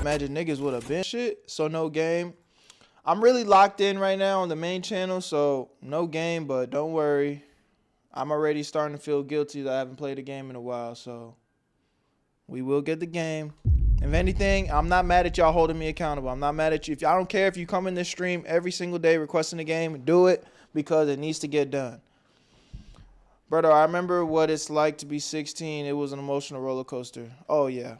Imagine niggas would have been shit. So no game. I'm really locked in right now on the main channel, so no game, but don't worry. I'm already starting to feel guilty that I haven't played a game in a while, so we will get the game. If anything, I'm not mad at y'all holding me accountable. I'm not mad at you. I don't care if you come in this stream every single day requesting a game, do it because it needs to get done. Brother, I remember what it's like to be 16. It was an emotional roller coaster. Oh, yeah.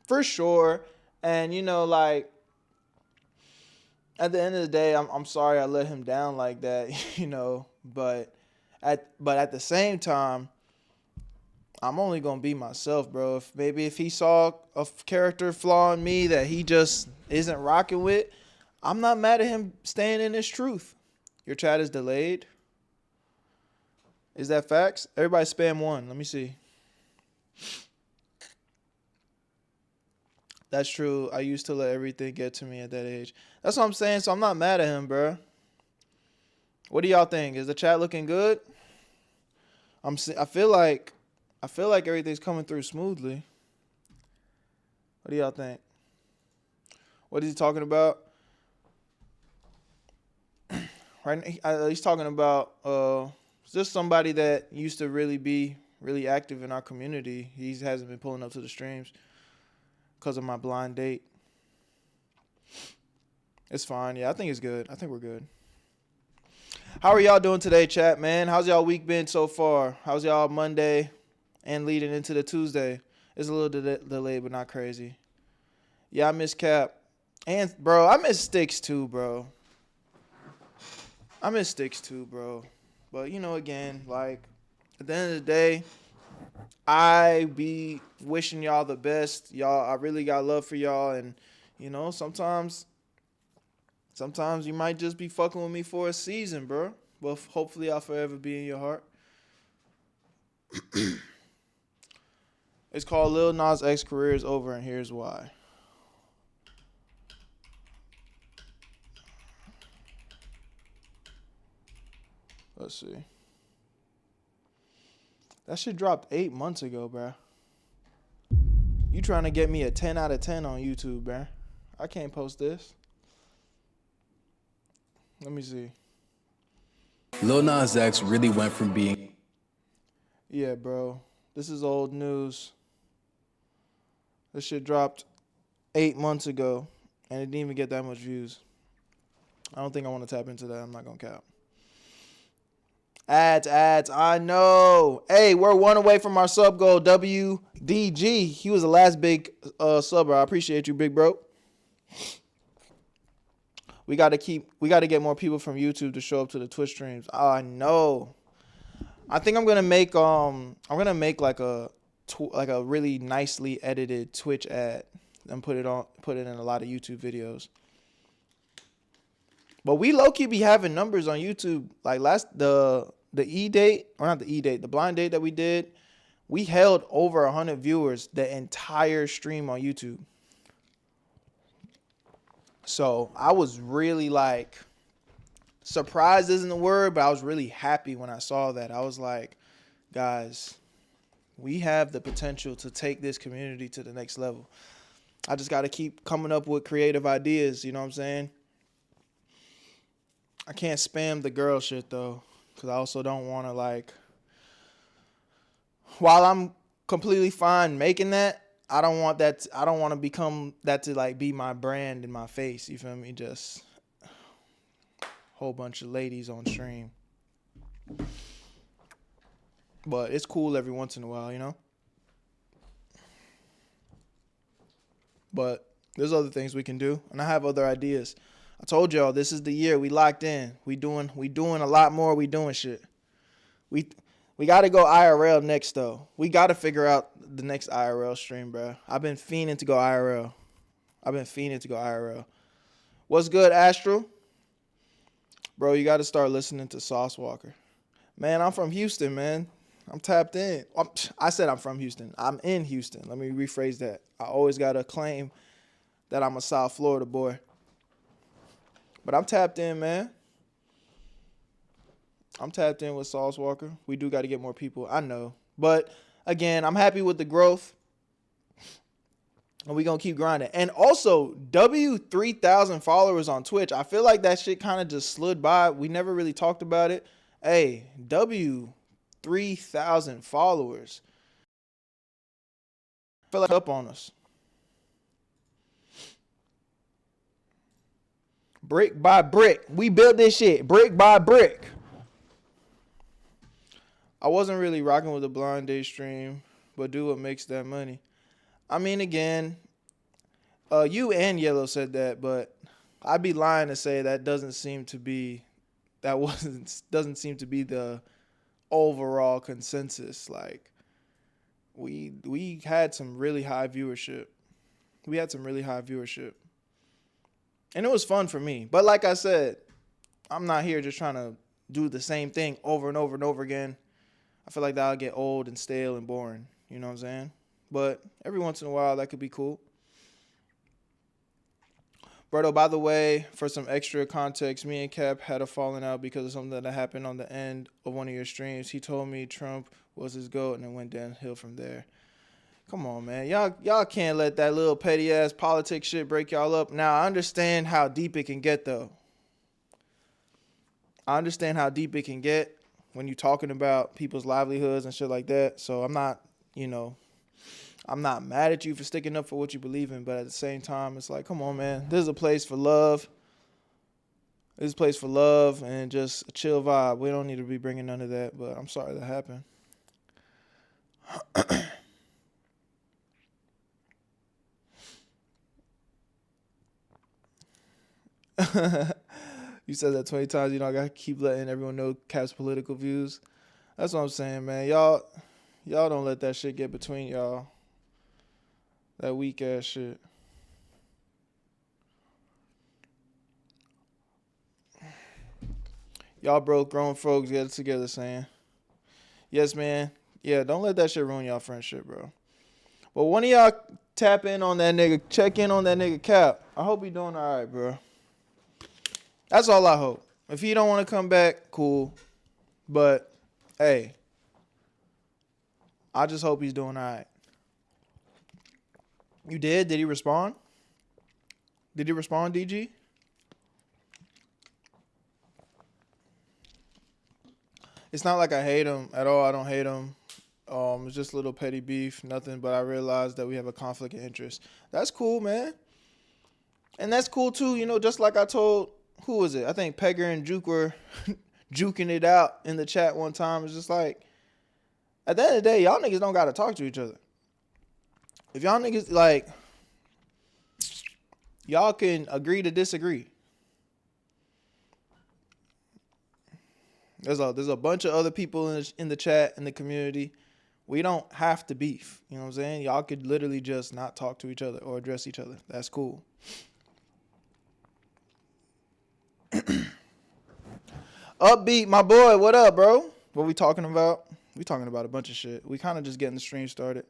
For sure. And, you know, like, at the end of the day, I'm sorry I let him down like that, you know. But at the same time, I'm only going to be myself, bro. If he saw a character flaw in me that he just isn't rocking with, I'm not mad at him staying in his truth. Your chat is delayed. Is that facts? Everybody spam 1. Let me see. That's true. I used to let everything get to me at that age. That's what I'm saying. So I'm not mad at him, bro. What do y'all think? Is the chat looking good? I feel like everything's coming through smoothly. What do y'all think? What is he talking about? Right, he's talking about just somebody that used to really be really active in our community. He hasn't been pulling up to the streams because of my blind date. It's fine. Yeah, I think it's good. I think we're good. How are y'all doing today, chat, man? How's y'all week been so far? How's y'all Monday and leading into the Tuesday? It's a little delayed, but not crazy. Yeah, I miss Cap. And, bro, I miss Sticks too, bro. But, you know, again, like, at the end of the day, I be wishing y'all the best. Y'all, I really got love for y'all. And, you know, sometimes you might just be fucking with me for a season, bro. But hopefully I'll forever be in your heart. It's called Lil Nas X Career is Over, and here's why. Let's see. That shit dropped 8 months ago, bruh. You trying to get me a 10 out of 10 on YouTube, bruh. I can't post this. Let me see. Lil Nas X really went from being... Yeah, bro. This is old news. This shit dropped 8 months ago, and it didn't even get that much views. I don't think I want to tap into that. I'm not going to cap. Ads. I know. Hey, we're 1 away from our sub goal. WDG. He was the last big subber. I appreciate you, big bro. We got to get more people from YouTube to show up to the Twitch streams. Oh, I know. I think I'm gonna make like a really nicely edited Twitch ad and put it in a lot of YouTube videos. But we low key be having numbers on YouTube. Like the blind date that we did, we held over 100 viewers the entire stream on YouTube. So I was really like, surprised isn't the word, but I was really happy when I saw that. I was like, guys, we have the potential to take this community to the next level. I just got to keep coming up with creative ideas, you know what I'm saying? I can't spam the girl shit though, because I also don't want to like, while I'm completely fine making that, I don't want to become that to like be my brand and my face, you feel me? Just whole bunch of ladies on stream. But it's cool every once in a while, you know? But there's other things we can do, and I have other ideas. I told y'all this is the year we locked in. We doing a lot more. We doing shit. We got to go IRL next though. We got to figure out the next IRL stream, bro. I've been fiending to go IRL. What's good, Astral? Bro, you got to start listening to Sauce Walker. Man, I'm from Houston, man. I'm tapped in. I said I'm from Houston. I'm in Houston. Let me rephrase that. I always got to claim that I'm a South Florida boy. But I'm tapped in, man. I'm tapped in with Sauce Walker. We do got to get more people. I know. But, again, I'm happy with the growth. And we gonna keep grinding. And also, W 3,000 followers on Twitch. I feel like that shit kind of just slid by. We never really talked about it. Hey, W 3,000 followers. I feel like up on us. Brick by brick. We built this shit brick by brick. I wasn't really rocking with the blind day stream, but do what makes that money. I mean, again, you and Yellow said that, but I'd be lying to say that doesn't seem to be the overall consensus. Like, we had some really high viewership. And it was fun for me. But like I said, I'm not here just trying to do the same thing over and over and over again. I feel like that'll get old and stale and boring. You know what I'm saying? But every once in a while, that could be cool. Berto, by the way, for some extra context, me and Cap had a falling out because of something that happened on the end of one of your streams. He told me Trump was his GOAT and it went downhill from there. Come on, man. Y'all can't let that little petty-ass politics shit break y'all up. Now, I understand how deep it can get, though. I understand how deep it can get when you're talking about people's livelihoods and shit like that. So I'm not, I'm not mad at you for sticking up for what you believe in. But at the same time, it's like, come on, man. This is a place for love. This is a place for love and just a chill vibe. We don't need to be bringing none of that. But I'm sorry that happened. You said that 20 times. I gotta keep letting everyone know Cap's political views. That's what I'm saying, man. Y'all don't let that shit get between y'all. That weak ass shit. Y'all broke grown folks get it together saying. Yes, man. Yeah, don't let that shit ruin y'all friendship, bro. But one of y'all tap in on that nigga, check in on that nigga Cap. I hope he doing all right, bro. That's all I hope. If he don't want to come back, cool. But, hey, I just hope he's doing all right. You did? Did he respond? Did he respond, DG? It's not like I hate him at all. I don't hate him. It's just a little petty beef, nothing. But I realized that we have a conflict of interest. That's cool, man. And that's cool, too. Just like I told... Who was it? I think Pegger and Juke were juking it out in the chat one time. It's just like, at the end of the day, y'all niggas don't got to talk to each other. If y'all niggas, like, y'all can agree to disagree. There's a bunch of other people in the chat, in the community. We don't have to beef. You know what I'm saying? Y'all could literally just not talk to each other or address each other. That's cool. Upbeat, my boy, what up, bro? What we talking about? We talking about a bunch of shit. We kind of just getting the stream started.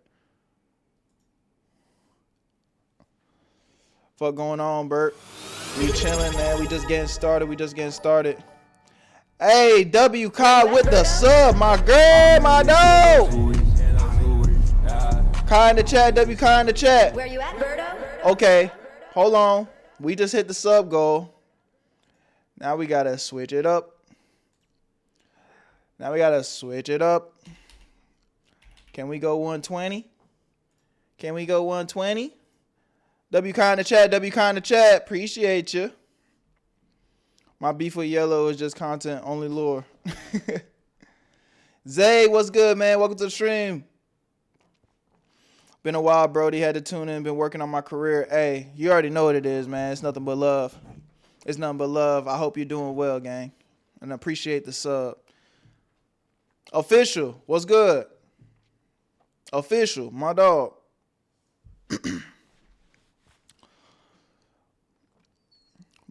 Fuck going on, Bert? We chilling, man. We just getting started. Hey, W Kai with the sub, my girl, my dog. Kai in the chat, W Kai in the chat. Where you at, Berto? Okay, hold on. We just hit the sub goal. Now we gotta switch it up. Can we go 120? W Kai in the chat. Appreciate you. My beef with Yellow is just content, only lore. Zay, what's good, man? Welcome to the stream. Been a while, Brody. Had to tune in. Been working on my career. Hey, you already know what it is, man. It's nothing but love. I hope you're doing well, gang. And I appreciate the sub. Official, what's good? Official, my dog.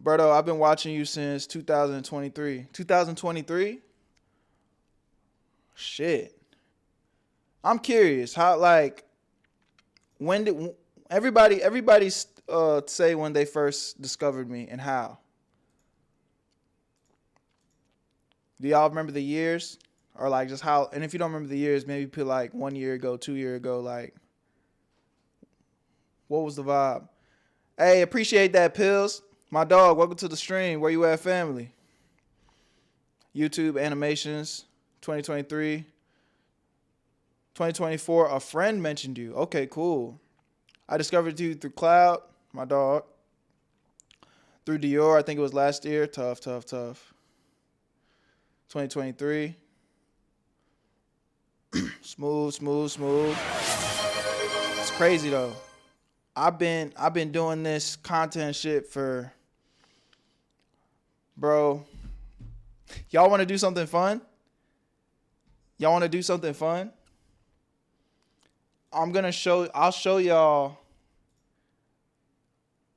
Berto, I've been watching you since 2023. 2023? Shit. I'm curious how, like, when did everybody say when they first discovered me and how? Do y'all remember the years? Or like just how, and if you don't remember the years, maybe put like 1 year ago, 2 years ago, like What was the vibe? Hey, appreciate that, Pills. My dog, welcome to the stream. Where you at, family? YouTube animations, 2023. 2024, a friend mentioned you. Okay, cool. I discovered you through Cloud, my dog. Through Dior, I think it was last year. Tough. 2023. Smooth. It's crazy though. I've been doing this content shit for, bro. Y'all want to do something fun? I'll show y'all.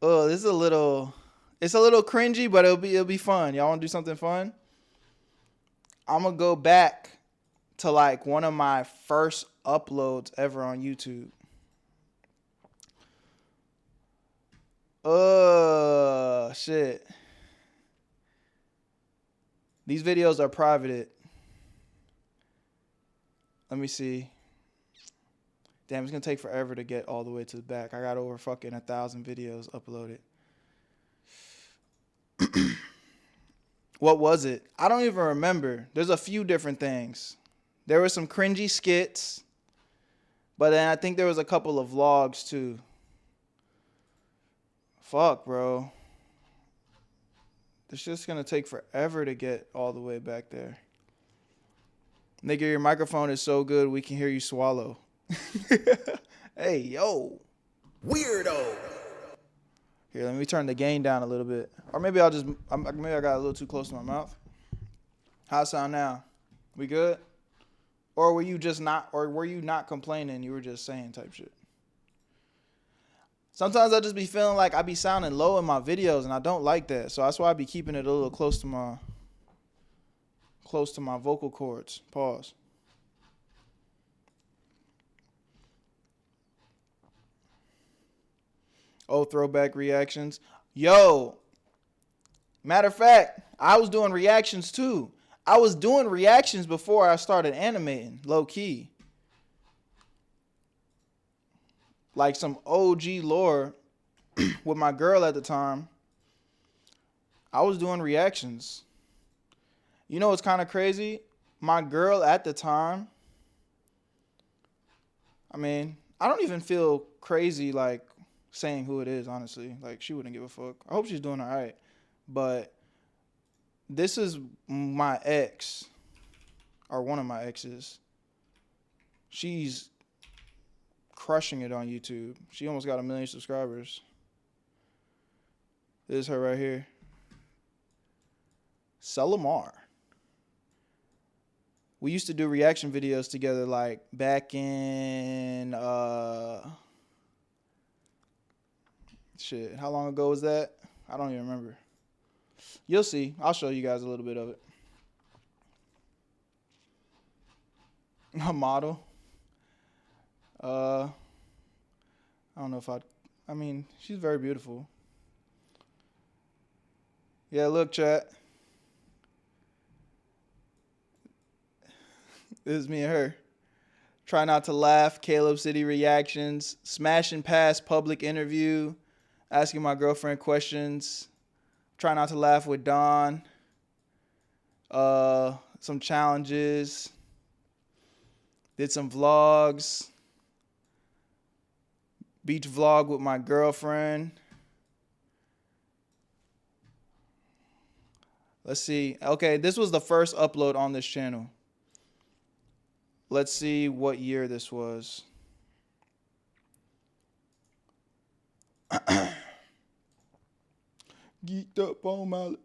Oh, this is it's a little cringy, but it'll be fun. Y'all want to do something fun? I'm gonna go back to like one of my first uploads ever on YouTube. Shit. These videos are privated. Let me see. Damn, it's gonna take forever to get all the way to the back. I got over fucking 1,000 videos uploaded. What was it? I don't even remember. There's a few different things. There were some cringy skits, but then I think there was a couple of vlogs too. Fuck, bro. It's just gonna take forever to get all the way back there. Nigga, your microphone is so good we can hear you swallow. Hey, yo. Weirdo. Here, let me turn the gain down a little bit. Or maybe maybe I got a little too close to my mouth. How's it sound now? We good? Or were you not complaining? You were just saying type shit. Sometimes I just be feeling like I be sounding low in my videos, and I don't like that. So that's why I be keeping it a little close to my vocal cords. Pause. Oh, throwback reactions. Yo, matter of fact, I was doing reactions too. I was doing reactions before I started animating, low key. Like some OG lore with my girl at the time. I was doing reactions. You know what's kind of crazy? My girl at the time, I mean, I don't even feel crazy like saying who it is, honestly. Like, she wouldn't give a fuck. I hope she's doing all right. But this is my ex, or one of my exes. She's crushing it on YouTube. She almost got 1 million subscribers. This is her right here. Selamar. We used to do reaction videos together like back in shit. How long ago was that? I don't even remember. You'll see. I'll show you guys a little bit of it. A model. I don't know if I mean, she's very beautiful. Yeah, look, chat. This is me and her. Try not to laugh. Caleb City reactions. Smashing past public interview. Asking my girlfriend questions. Try not to laugh with Dawn. Some challenges. Did some vlogs. Beach vlog with my girlfriend. Let's see. Okay, this was the first upload on this channel. Let's see what year this was. Geeked up on my...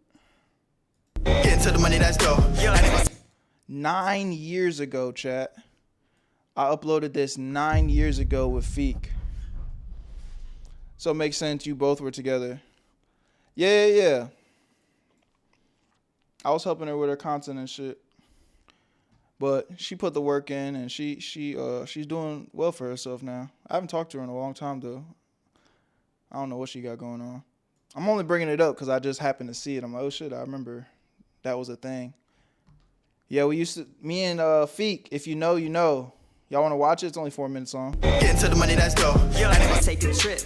Get to the money, that's go. 9 years ago, chat. I uploaded this 9 years ago with Feek. So it makes sense you both were together. Yeah. I was helping her with her content and shit. But she put the work in, and she's doing well for herself now. I haven't talked to her in a long time though. I don't know what she got going on. I'm only bringing it up because I just happened to see it. I'm like, oh shit, I remember that was a thing. Yeah, we used to, me and Feek, if you know, you know. Y'all want to watch it? It's only 4 minutes long. Get into the money, let's go. Yeah, I never take a trip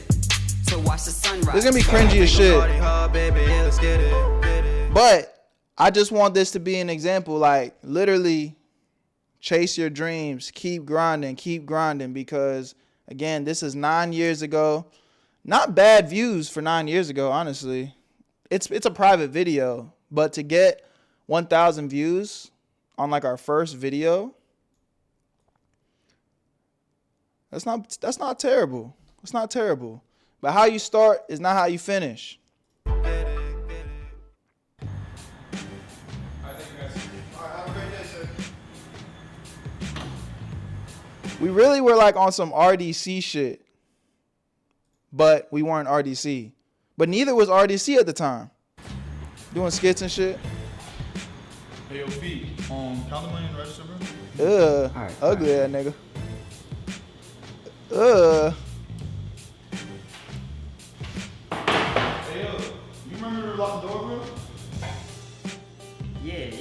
to watch the sunrise. It's gonna be cringy as shit. But I just want this to be an example. Like, literally, chase your dreams. Keep grinding. Because, again, this is 9 years ago. Not bad views for 9 years ago, honestly. It's a private video. But to get 1,000 views on, like, our first video, that's not terrible. It's not terrible. But how you start is not how you finish. We really were like on some RDC shit. But we weren't RDC. But neither was RDC at the time. Doing skits and shit. Hey, yo, B, count the money and register, bro. Right, ugly that nigga. Hey, yo, you remember to lock the door, bro? Yeah.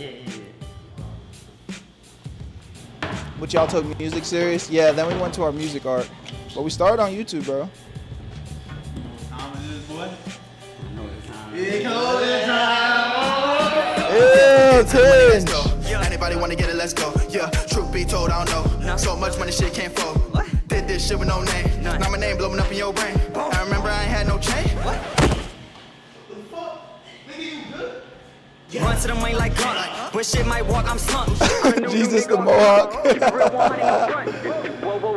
But y'all took music serious? Yeah, then we went to our music art. But we started on YouTube, bro. Time it is, boy. I know the time. Ew, Let's tinge. go. Yeah, anybody wanna get it, let's go. Yeah, truth be told, I don't know. So much money, shit can't fold. Did this shit with no name. Now my name blowing up in your brain. I remember I ain't had no chain. Run to the money like gun. When shit might walk, I'm slunk. Jesus the Mohawk. Whoa,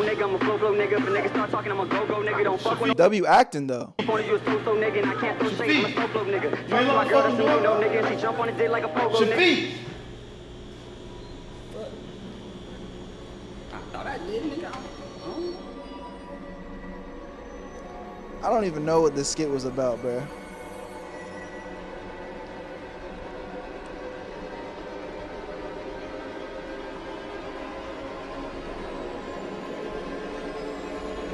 nigga, I'm a flow nigga. If a nigga start talking, I'm a go nigga. Don't fuck with no W acting though. phone. You a so nigga, and I can't throw shade. I'm a slow nigga. Talk to my girl, that's who you know, nigga. She jump on the dick like a pogo nigga. Shafiq! I thought I did, nigga. I don't even know what this skit was about, bro.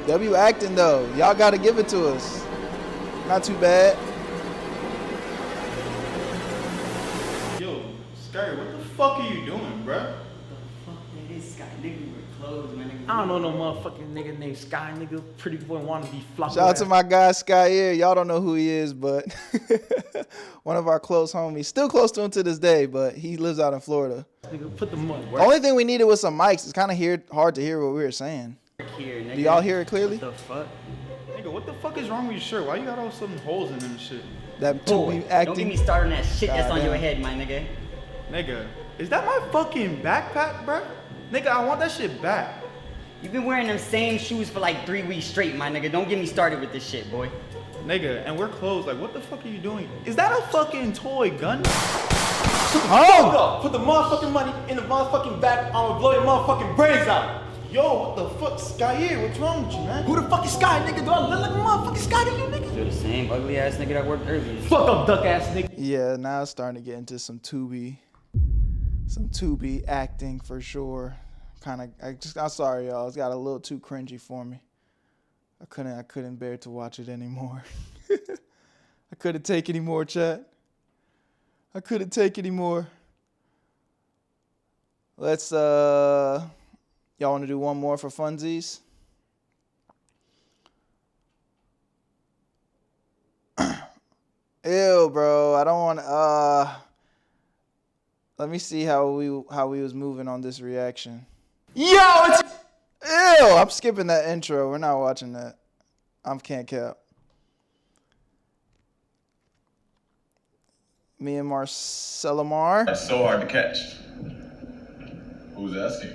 W acting though. Y'all gotta give it to us. Not too bad. Yo, Scary, what the fuck are you doing, bro? I don't know no motherfucking nigga named Sky, nigga. Pretty boy wanna be flopping. Shout out to my guy Sky Ear. Y'all don't know who he is, but one of our close homies. Still close to him to this day, but he lives out in Florida. Nigga, put the money. Only thing we needed was some mics. It's kind of hard to hear what we were saying. Here, nigga. Do y'all hear it clearly? What the fuck? Nigga, what the fuck is wrong with your shirt? Why you got all some holes in them and shit? That Boy, to be acting. don't get me started on that shit that's on Goddamn. your head, my nigga. Nigga, is that my fucking backpack, bro? Nigga, I want that shit back. You've been wearing them same shoes for like 3 weeks straight, my nigga. Don't get me started with this shit, boy. Nigga, and we're closed. Like, what the fuck are you doing? Is that a fucking toy gun? Oh! Put the motherfucking money in the motherfucking back. I'ma blow your motherfucking brains out. Yo, what the fuck? Skye, what's wrong with you, man? Who the fuck is Sky, nigga? Do I look like a motherfucking Sky to you, nigga? You're the same ugly ass nigga that worked earlier. Fuck up, duck ass nigga. Yeah, now it's starting to get into some Tubi acting for sure. I'm sorry, y'all. It's got a little too cringy for me. I couldn't bear to watch it anymore. I couldn't take any more, chat. I couldn't take any more. Let's y'all want to do one more for funsies? Ew, bro. I don't want let me see how we was moving on this reaction. Yo, it's ew. I'm skipping that intro. We're not watching that. I can't cap. Me and Marcellamar. That's so hard to catch. Who's asking?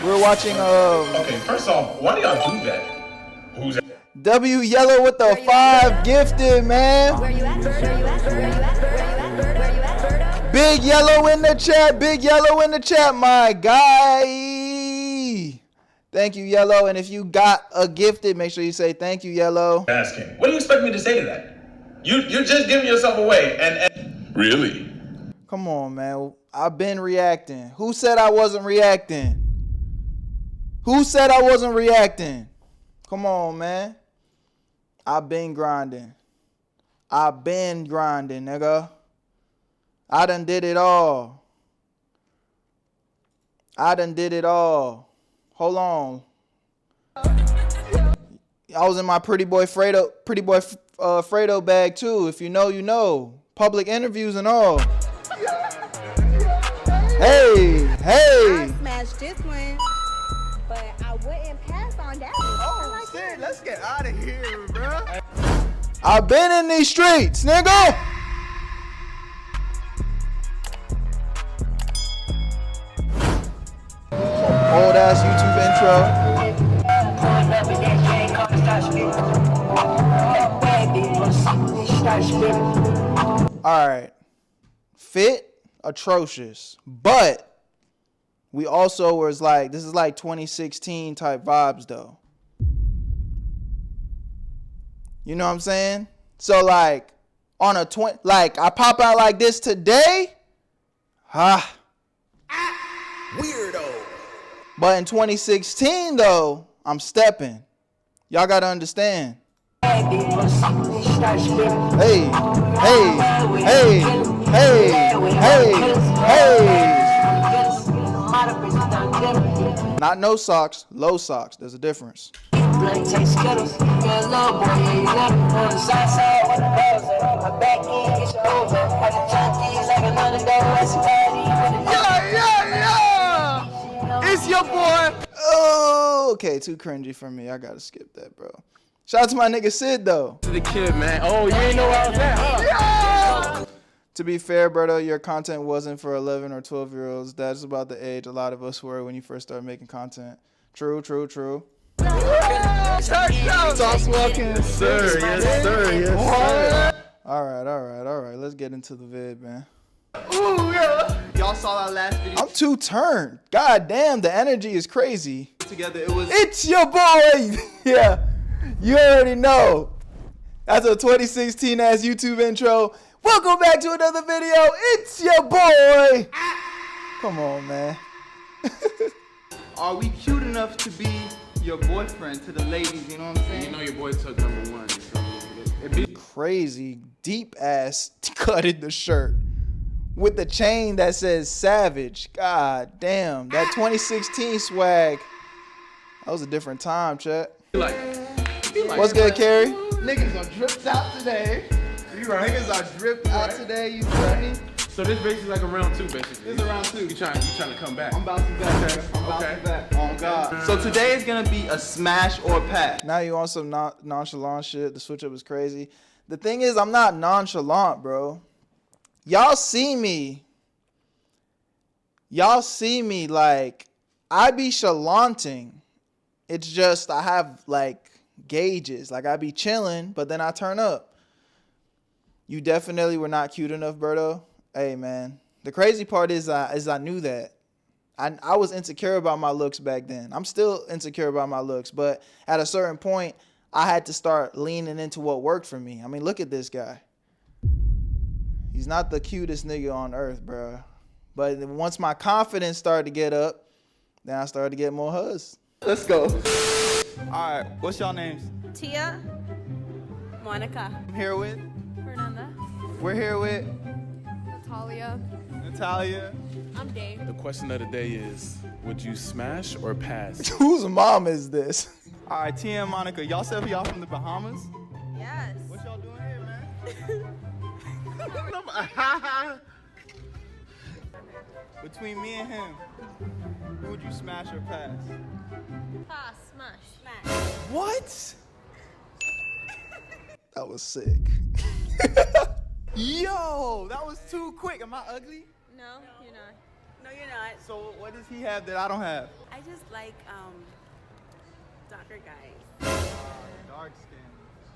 We're watching Okay, first off, why do y'all do that? Who's W Yellow with the 5 gifted, man. Where you at? Where you at? Where you at? Where you at? Where you at? Berto? Big Yellow in the chat. Big Yellow in the chat, my guy. Thank you, Yellow. And if you got a gifted, make sure you say thank you, Yellow. asking? What do you expect me to say to that? You're just giving yourself away and really? Come on, man. I've been reacting. Who said I wasn't reacting? Who said I wasn't reacting? Come on, man. I've been grinding. I've been grinding, nigga. I done did it all. I done did it all. Hold on. I was in my pretty boy Fredo bag too. If you know, you know. Public interviews and all. Hey. I smashed this one, but I wouldn't pass on that one. Oh, shit. Let's get out of here, bro. I've been in these streets, nigga. Old ass YouTube intro. All right. Fit, atrocious, but we also was like, this is like 2016 type vibes though. You know what I'm saying? So like on a like I pop out like this today, weirdo. But in 2016 though, I'm stepping. Y'all gotta understand. Hey. Not no socks, low socks. There's a difference. It's your boy. Oh, okay, too cringy for me. I gotta skip that, bro. Shout out to my nigga Sid though. To the kid, man. Oh, you ain't know where I was at, huh? To be fair, Berto, your content wasn't for 11 or 12-year-olds. That's about the age a lot of us were when you first started making content. True. Sauce walking. Yes, sir. Yes, sir. All right. Let's get into the vid, man. Ooh, yeah. Y'all saw that last video I'm too turned. God damn, the energy is crazy. together. It was. It's your boy. Yeah, you already know. That's a 2016 ass YouTube intro. Welcome back to another video. It's your boy. Come on, man. Are we cute enough to be your boyfriend to the ladies? You know what I'm saying? You know your boy took #1. It be Crazy deep ass cut in the shirt with the chain that says Savage. God damn, that 2016 swag. That was a different time, chat. What's good, Carrie? Niggas are dripped out today. You right. Niggas are dripped out today. You feel me? So this basically like a round 2, basically. This is a round 2. You trying to come back? I'm bouncing back. Okay. I'm bouncing back. Oh God. So today is gonna be a smash or pass. Now you on some nonchalant shit. The switch up is crazy. The thing is, I'm not nonchalant, bro. Y'all see me like I be chalanting. It's just I have like gauges. Like I be chilling, but then I turn up. You definitely were not cute enough, Berto. Hey man, the crazy part is I knew that. I was insecure about my looks back then. I'm still insecure about my looks, but at a certain point, I had to start leaning into what worked for me. I mean, look at this guy. He's not the cutest nigga on earth, bro. But once my confidence started to get up, then I started to get more hugs. Let's go. All right. What's y'all names? Tia, Monica, I'm here with. Fernanda, We're here with Natalia. Natalia. I'm Dave. The question of the day is, would you smash or pass? Whose mom is this? All right, Tia and Monica. Y'all said y'all from the Bahamas. Yes. What y'all doing here, man? Between me and him, who would you smash or pass? Pass, smash. What? That was sick. Yo, that was too quick. Am I ugly? No, you're not. No, you're not. So what does he have that I don't have? I just like darker guys. Dark skin.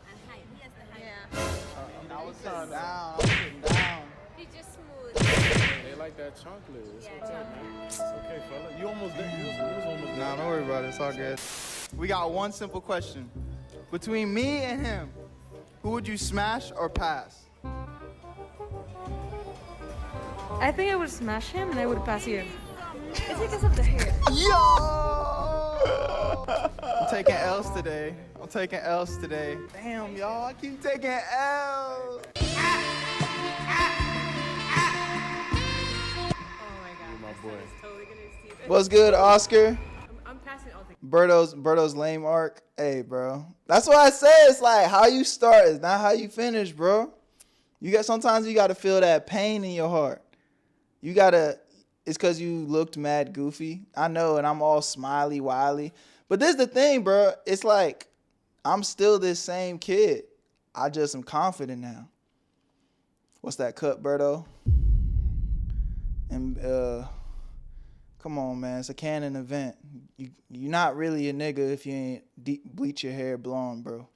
And height. He has the height. Yeah. I was sitting down. He's just smooth. They like that chocolate. It's okay, man. It's okay, fella. You almost there. You was almost there. Nah, don't worry about it. It's all good. We got one simple question. Between me and him, who would you smash or pass? I think I would smash him and I would pass you. It's because of the hair. Yo! I'm taking L's today. Damn, y'all. I keep taking L's. Oh my god. My boy. Totally gonna see this. What's good, Oscar? I'm passing all the. Berto's lame arc. Hey, bro. That's what I said. It's like how you start is not how you finish, bro. Sometimes you gotta feel that pain in your heart. It's cause you looked mad goofy. I know, and I'm all smiley wily. But this is the thing, bro. It's like I'm still this same kid. I just am confident now. What's that cut, Berto? And come on, man. It's a canon event. You're not really a nigga if you ain't bleach your hair blonde, bro.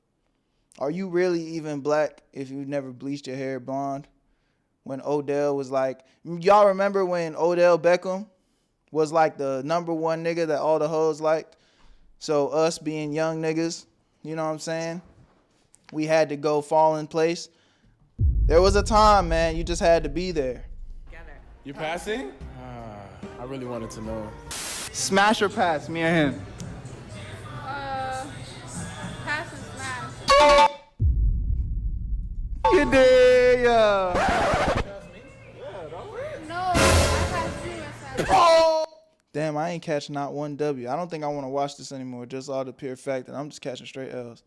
Are you really even black if you never bleached your hair blonde? When Odell was like, y'all remember when Odell Beckham was like the number one nigga that all the hoes liked? So us being young niggas, you know what I'm saying? We had to go fall in place. There was a time, man, you just had to be there. You passing? I really wanted to know. Smash or pass, me or him? Pass and smash. You did, yeah. No, I passed you and smash. Damn, I ain't catching not one W. I don't think I want to watch this anymore. Just all the pure fact that I'm just catching straight L's.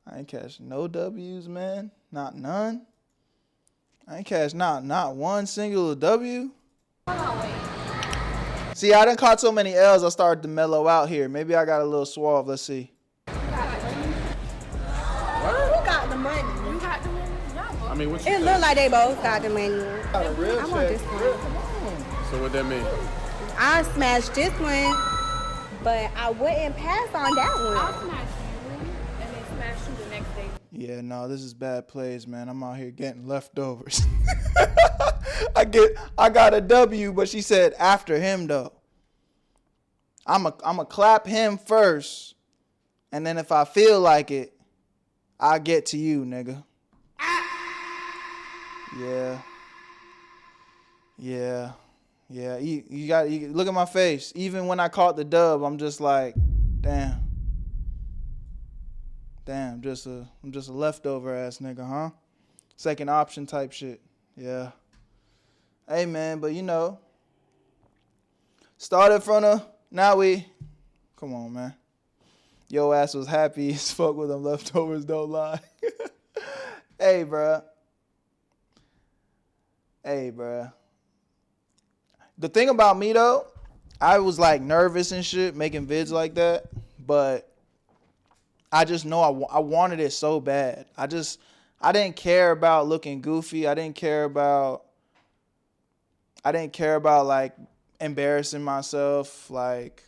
I ain't catching no W's, man. Not none. I ain't catch not one single W. See, I done caught so many L's, I started to mellow out here. Maybe I got a little suave. Let's see. Who got the money? You got the money. I mean, what you It think? look like they both got the money. Got a real I want this one. So what that mean? I smashed this one, but I wouldn't pass on that I'll one. smash you and then smash you the next day. Yeah, no, this is bad plays, man. I'm out here getting leftovers. I got a W, but she said after him though. I'ma clap him first, and then if I feel like it, I'll get to you, nigga. Yeah. You look at my face. Even when I caught the dub, I'm just like, damn. I'm just a leftover ass nigga, huh? Second option type shit. Yeah. Hey man, but you know, started from come on, man. Yo ass was happy as fuck with them leftovers, don't lie. Hey, bruh. The thing about me though, I was like nervous and shit making vids like that, but I just know I wanted it so bad. I didn't care about looking goofy. I didn't care about like embarrassing myself. Like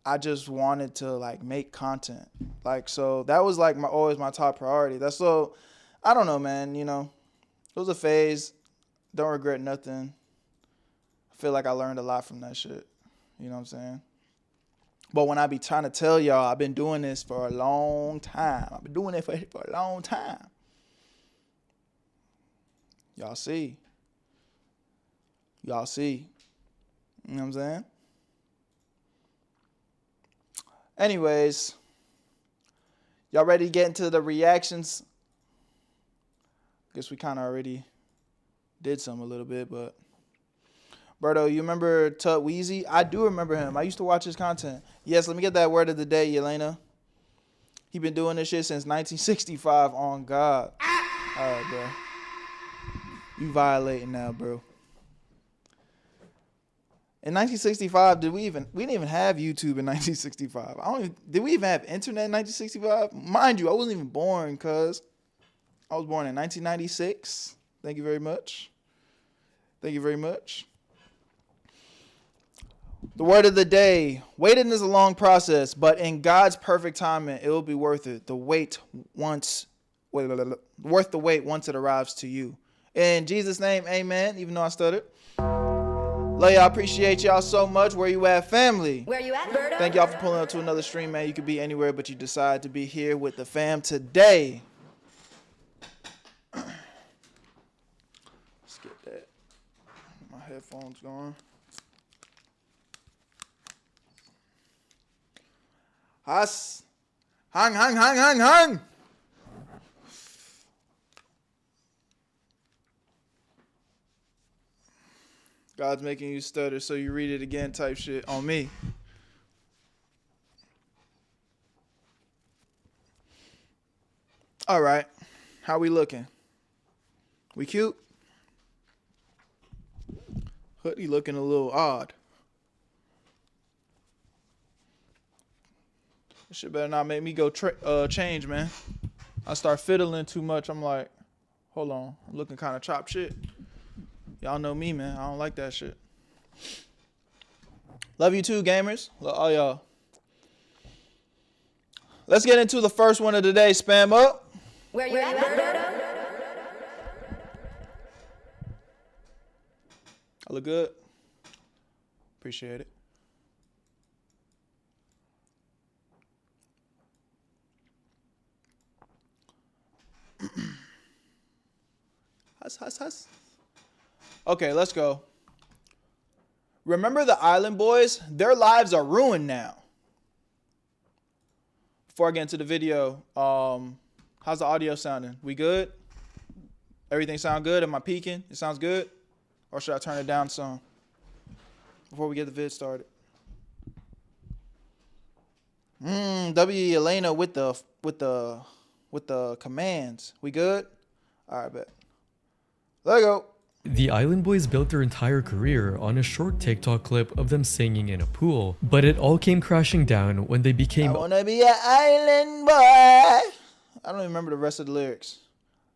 I just wanted to like make content. Like so that was like always my top priority. That's so I don't know, man, you know. It was a phase. Don't regret nothing. I feel like I learned a lot from that shit. You know what I'm saying? But when I be trying to tell y'all, I've been doing this for a long time. I've been doing it for a long time. Y'all see. You know what I'm saying? Anyways, y'all ready to get into the reactions? Guess we kind of already did some a little bit, but Berto, you remember Tut Weezy? I do remember him. I used to watch his content. Yes, let me get that word of the day, Yelena. He been doing this shit since 1965 on God. All right, bro. You violating now, bro. In 1965, we didn't even have YouTube in 1965. Did we even have internet in 1965? Mind you, I wasn't even born, cuz. I was born in 1996. Thank you very much. The word of the day. Waiting is a long process, but in God's perfect timing, it will be worth it. Worth the wait once it arrives to you. In Jesus' name, amen, even though I stuttered. Love y'all. Appreciate y'all so much. Where you at, family? Where you at, Berto? Thank y'all for pulling up to another stream, man. You could be anywhere, but you decide to be here with the fam today. Let's get that. My headphones going. Hang. God's making you stutter so you read it again type shit on me. All right. How we looking? We cute? Hoodie looking a little odd. This shit better not make me go change, man. I start fiddling too much. I'm like, hold on. I'm looking kind of chop shit. Y'all know me, man. I don't like that shit. Love you too, gamers. Love all y'all. Let's get into the first one of the day. Spam up. Where you at, Berto? I look good. Appreciate it. Huss. Okay, let's go. Remember the Island Boys? Their lives are ruined now. Before I get into the video, how's the audio sounding? We good? Everything sound good? Am I peaking? It sounds good? Or should I turn it down some before we get the vid started? W. Elena with the commands. We good? All right, bet. Let go. The Island Boys built their entire career on a short TikTok clip of them singing in a pool, but it all came crashing down when they became I wanna be an island boy. I don't even remember the rest of the lyrics.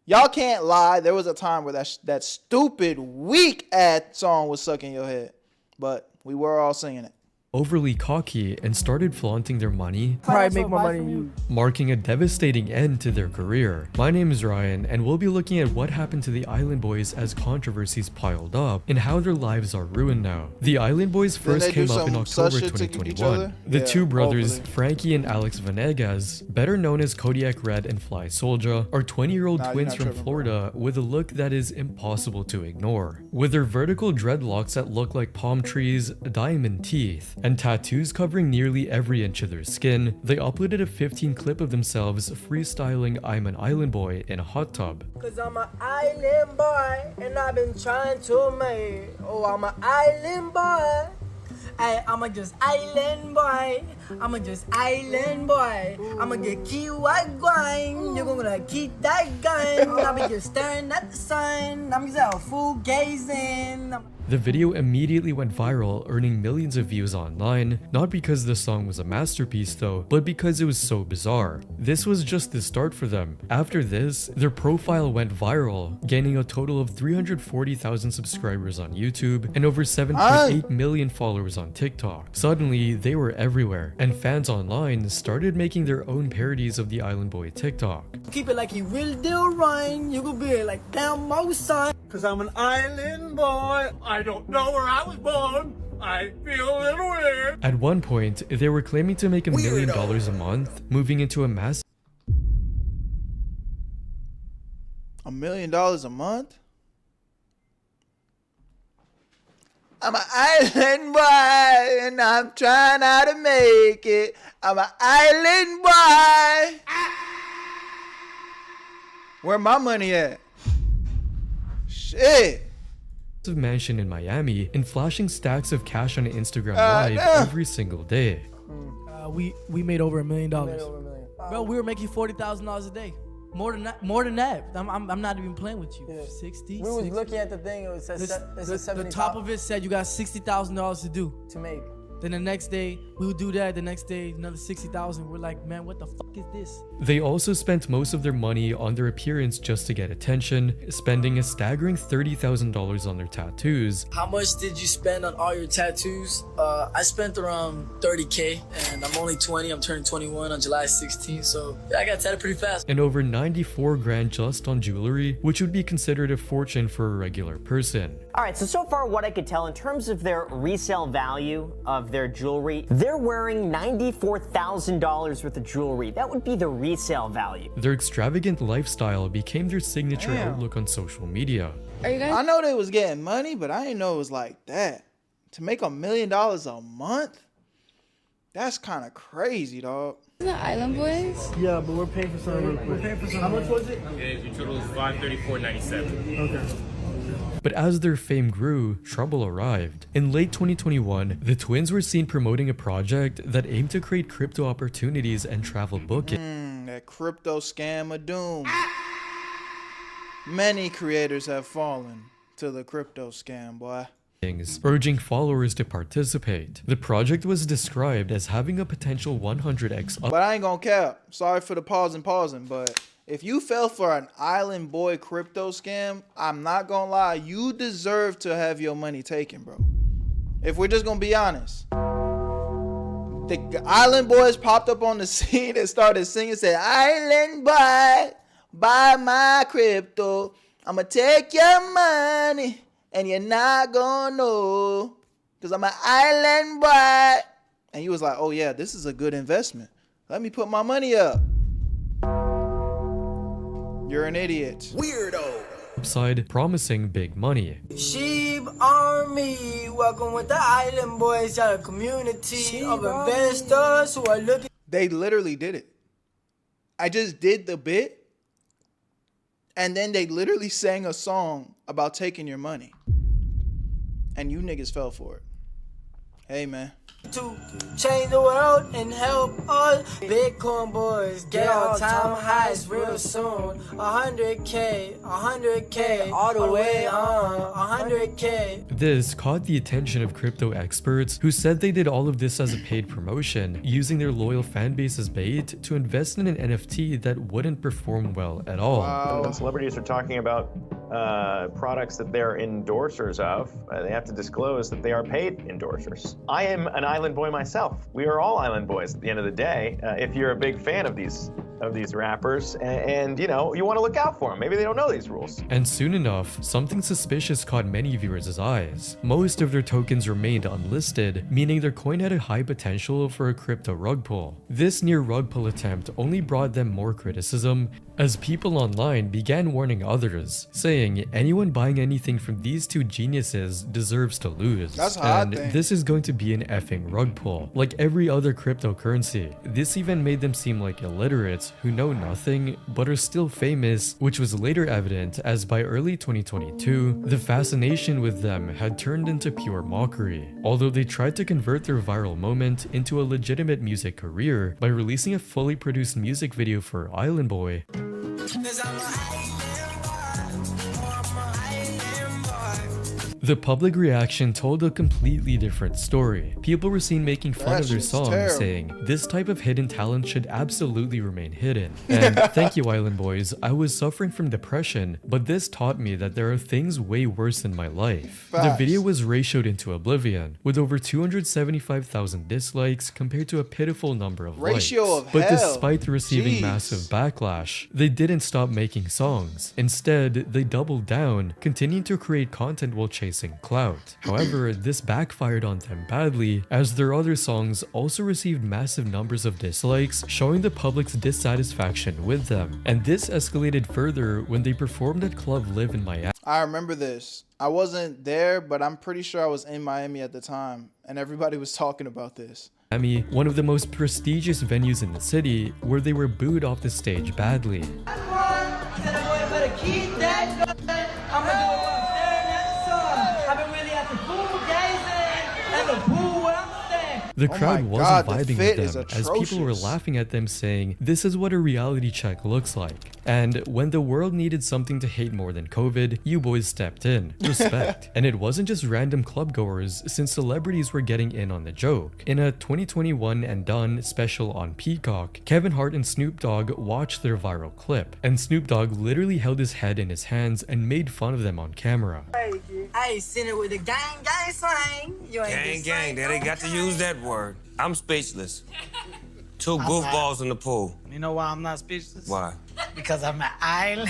Y'all can't lie. There was a time where that stupid, weak-ass song was stuck in your head, but we were all singing it. overly cocky and started flaunting their money, Probably make more money than you. marking a devastating end to their career. My name is Ryan, and we'll be looking at what happened to the Island Boys as controversies piled up and how their lives are ruined now. The Island Boys first came up in October 2021. The two brothers, Frankie and Alex Vanegas, better known as Kodiak Red and Fly Soldier, are 20-year-old twins from Florida with a look that is impossible to ignore. With their vertical dreadlocks that look like palm trees, diamond teeth, and tattoos covering nearly every inch of their skin, they uploaded a 15 clip of themselves freestyling "I'm an Island Boy" in a hot tub. Cause I'm an island boy, and I've been trying to make. Oh, I'm an island boy. I'm a just island boy. I'm a just island boy. I'm gonna get key white grind. You're gonna keep that gun. I'll be just staring at the sun. I'm just out fool gazing. The video immediately went viral, earning millions of views online, not because the song was a masterpiece though, but because it was so bizarre. This was just the start for them. After this, their profile went viral, gaining a total of 340,000 subscribers on YouTube and over 7.8 million followers on TikTok. Suddenly, they were everywhere, and fans online started making their own parodies of the Island Boy TikTok. Keep it like you will do, Ryan. You gonna be like damn mo son. Cause I'm an island boy. I don't know where I was born. I feel a little weird. At one point, they were claiming to make $1 million a month, moving into a massive $1 million a month? I'm an island boy, and I'm trying how to make it. I'm an island boy. Where my money at? Shit. mansion in Miami and flashing stacks of cash on Instagram Live every single day. We made over $1 million. Bro, we were making $40,000 a day. More than that. I'm not even playing with you. 60. We was looking at the thing. It said the top of it said you got $60,000 to do to make. Then the next day we would do that. The next day another 60,000. We're like, man, what the fuck is this? They also spent most of their money on their appearance just to get attention, spending a staggering $30,000 on their tattoos. How much did you spend on all your tattoos? I spent around 30K, and I'm only 20. I'm turning 21 on July 16th, so yeah, I got tatted pretty fast. And over 94 grand just on jewelry, which would be considered a fortune for a regular person. All right, so far what I could tell in terms of their resale value of their jewelry, they're wearing $94,000 worth of jewelry. That would be the resale value. Their extravagant lifestyle became their signature outlook on social media. Are you guys? I know they was getting money, but I didn't know it was like that. To make $1 million a month? That's kind of crazy, dog. The Island Boys? Yeah, but we're paying for something real quick. How much was it? Yeah, your total is $534.97. Okay. But as their fame grew, trouble arrived. In late 2021, the twins were seen promoting a project that aimed to create crypto opportunities and travel booking. That crypto scam of doom. Many creators have fallen to the crypto scam, boy. Urging followers to participate. The project was described as having a potential 100x But I ain't gonna cap. Sorry for the pausing, but if you fell for an Island Boy crypto scam, I'm not gonna lie, you deserve to have your money taken, bro. If we're just gonna be honest. The Island Boys popped up on the scene and started singing, said, Island Boy, buy my crypto. I'ma take your money and you're not gonna know, cause I'm an Island Boy. And you was like, oh yeah, this is a good investment. Let me put my money up. You're an idiot. Weirdo. Upside promising big money. Sheep Army, welcome with the Island Boys, got a community of investors who are looking. They literally did it. I just did the bit, and then they literally sang a song about taking your money. And you niggas fell for it. Hey, man. To change the world and help us. Bitcoin boys get all-time highs real soon. 100K, all the way on. 100K. This caught the attention of crypto experts who said they did all of this as a paid promotion, using their loyal fan base as bait to invest in an NFT that wouldn't perform well at all. When celebrities are talking about products that they're endorsers of, they have to disclose that they are paid endorsers. I am an Island Boy myself. We are all Island Boys at the end of the day. If you're a big fan of these rappers, and you know, you want to look out for them. Maybe they don't know these rules. And soon enough, something suspicious caught many viewers' eyes. Most of their tokens remained unlisted, meaning their coin had a high potential for a crypto rug pull. This near rug pull attempt only brought them more criticism, as people online began warning others, saying anyone buying anything from these two geniuses deserves to lose. That's how and this is going to be an effing rug pull, like every other cryptocurrency. This even made them seem like illiterates who know nothing but are still famous, which was later evident as by early 2022, the fascination with them had turned into pure mockery. Although they tried to convert their viral moment into a legitimate music career by releasing a fully produced music video for Island Boy, the public reaction told a completely different story. People were seen making fun of their song, saying, this type of hidden talent should absolutely remain hidden. And thank you, Island Boys, I was suffering from depression, but this taught me that there are things way worse in my life. The video was ratioed into oblivion, with over 275,000 dislikes compared to a pitiful number of likes. But despite receiving massive backlash, they didn't stop making songs. Instead, they doubled down, continuing to create content while chasing clout. However, this backfired on them badly, as their other songs also received massive numbers of dislikes, showing the public's dissatisfaction with them. And this escalated further when they performed at Club Live in Miami. I remember this. I wasn't there, but I'm pretty sure I was in Miami at the time, and everybody was talking about this. One of the most prestigious venues in the city, where they were booed off the stage badly. The crowd wasn't vibing with them, as people were laughing at them, saying, this is what a reality check looks like. And when the world needed something to hate more than COVID, you boys stepped in. Respect. And it wasn't just random clubgoers, since celebrities were getting in on the joke. In a 2021 and Done special on Peacock, Kevin Hart and Snoop Dogg watched their viral clip, and Snoop Dogg literally held his head in his hands and made fun of them on camera. Hey, send it with the gang slang. Gang, they ain't got to use that word. I'm speechless. Two goofballs in the pool. You know why I'm not speechless? Why? Because I'm an island.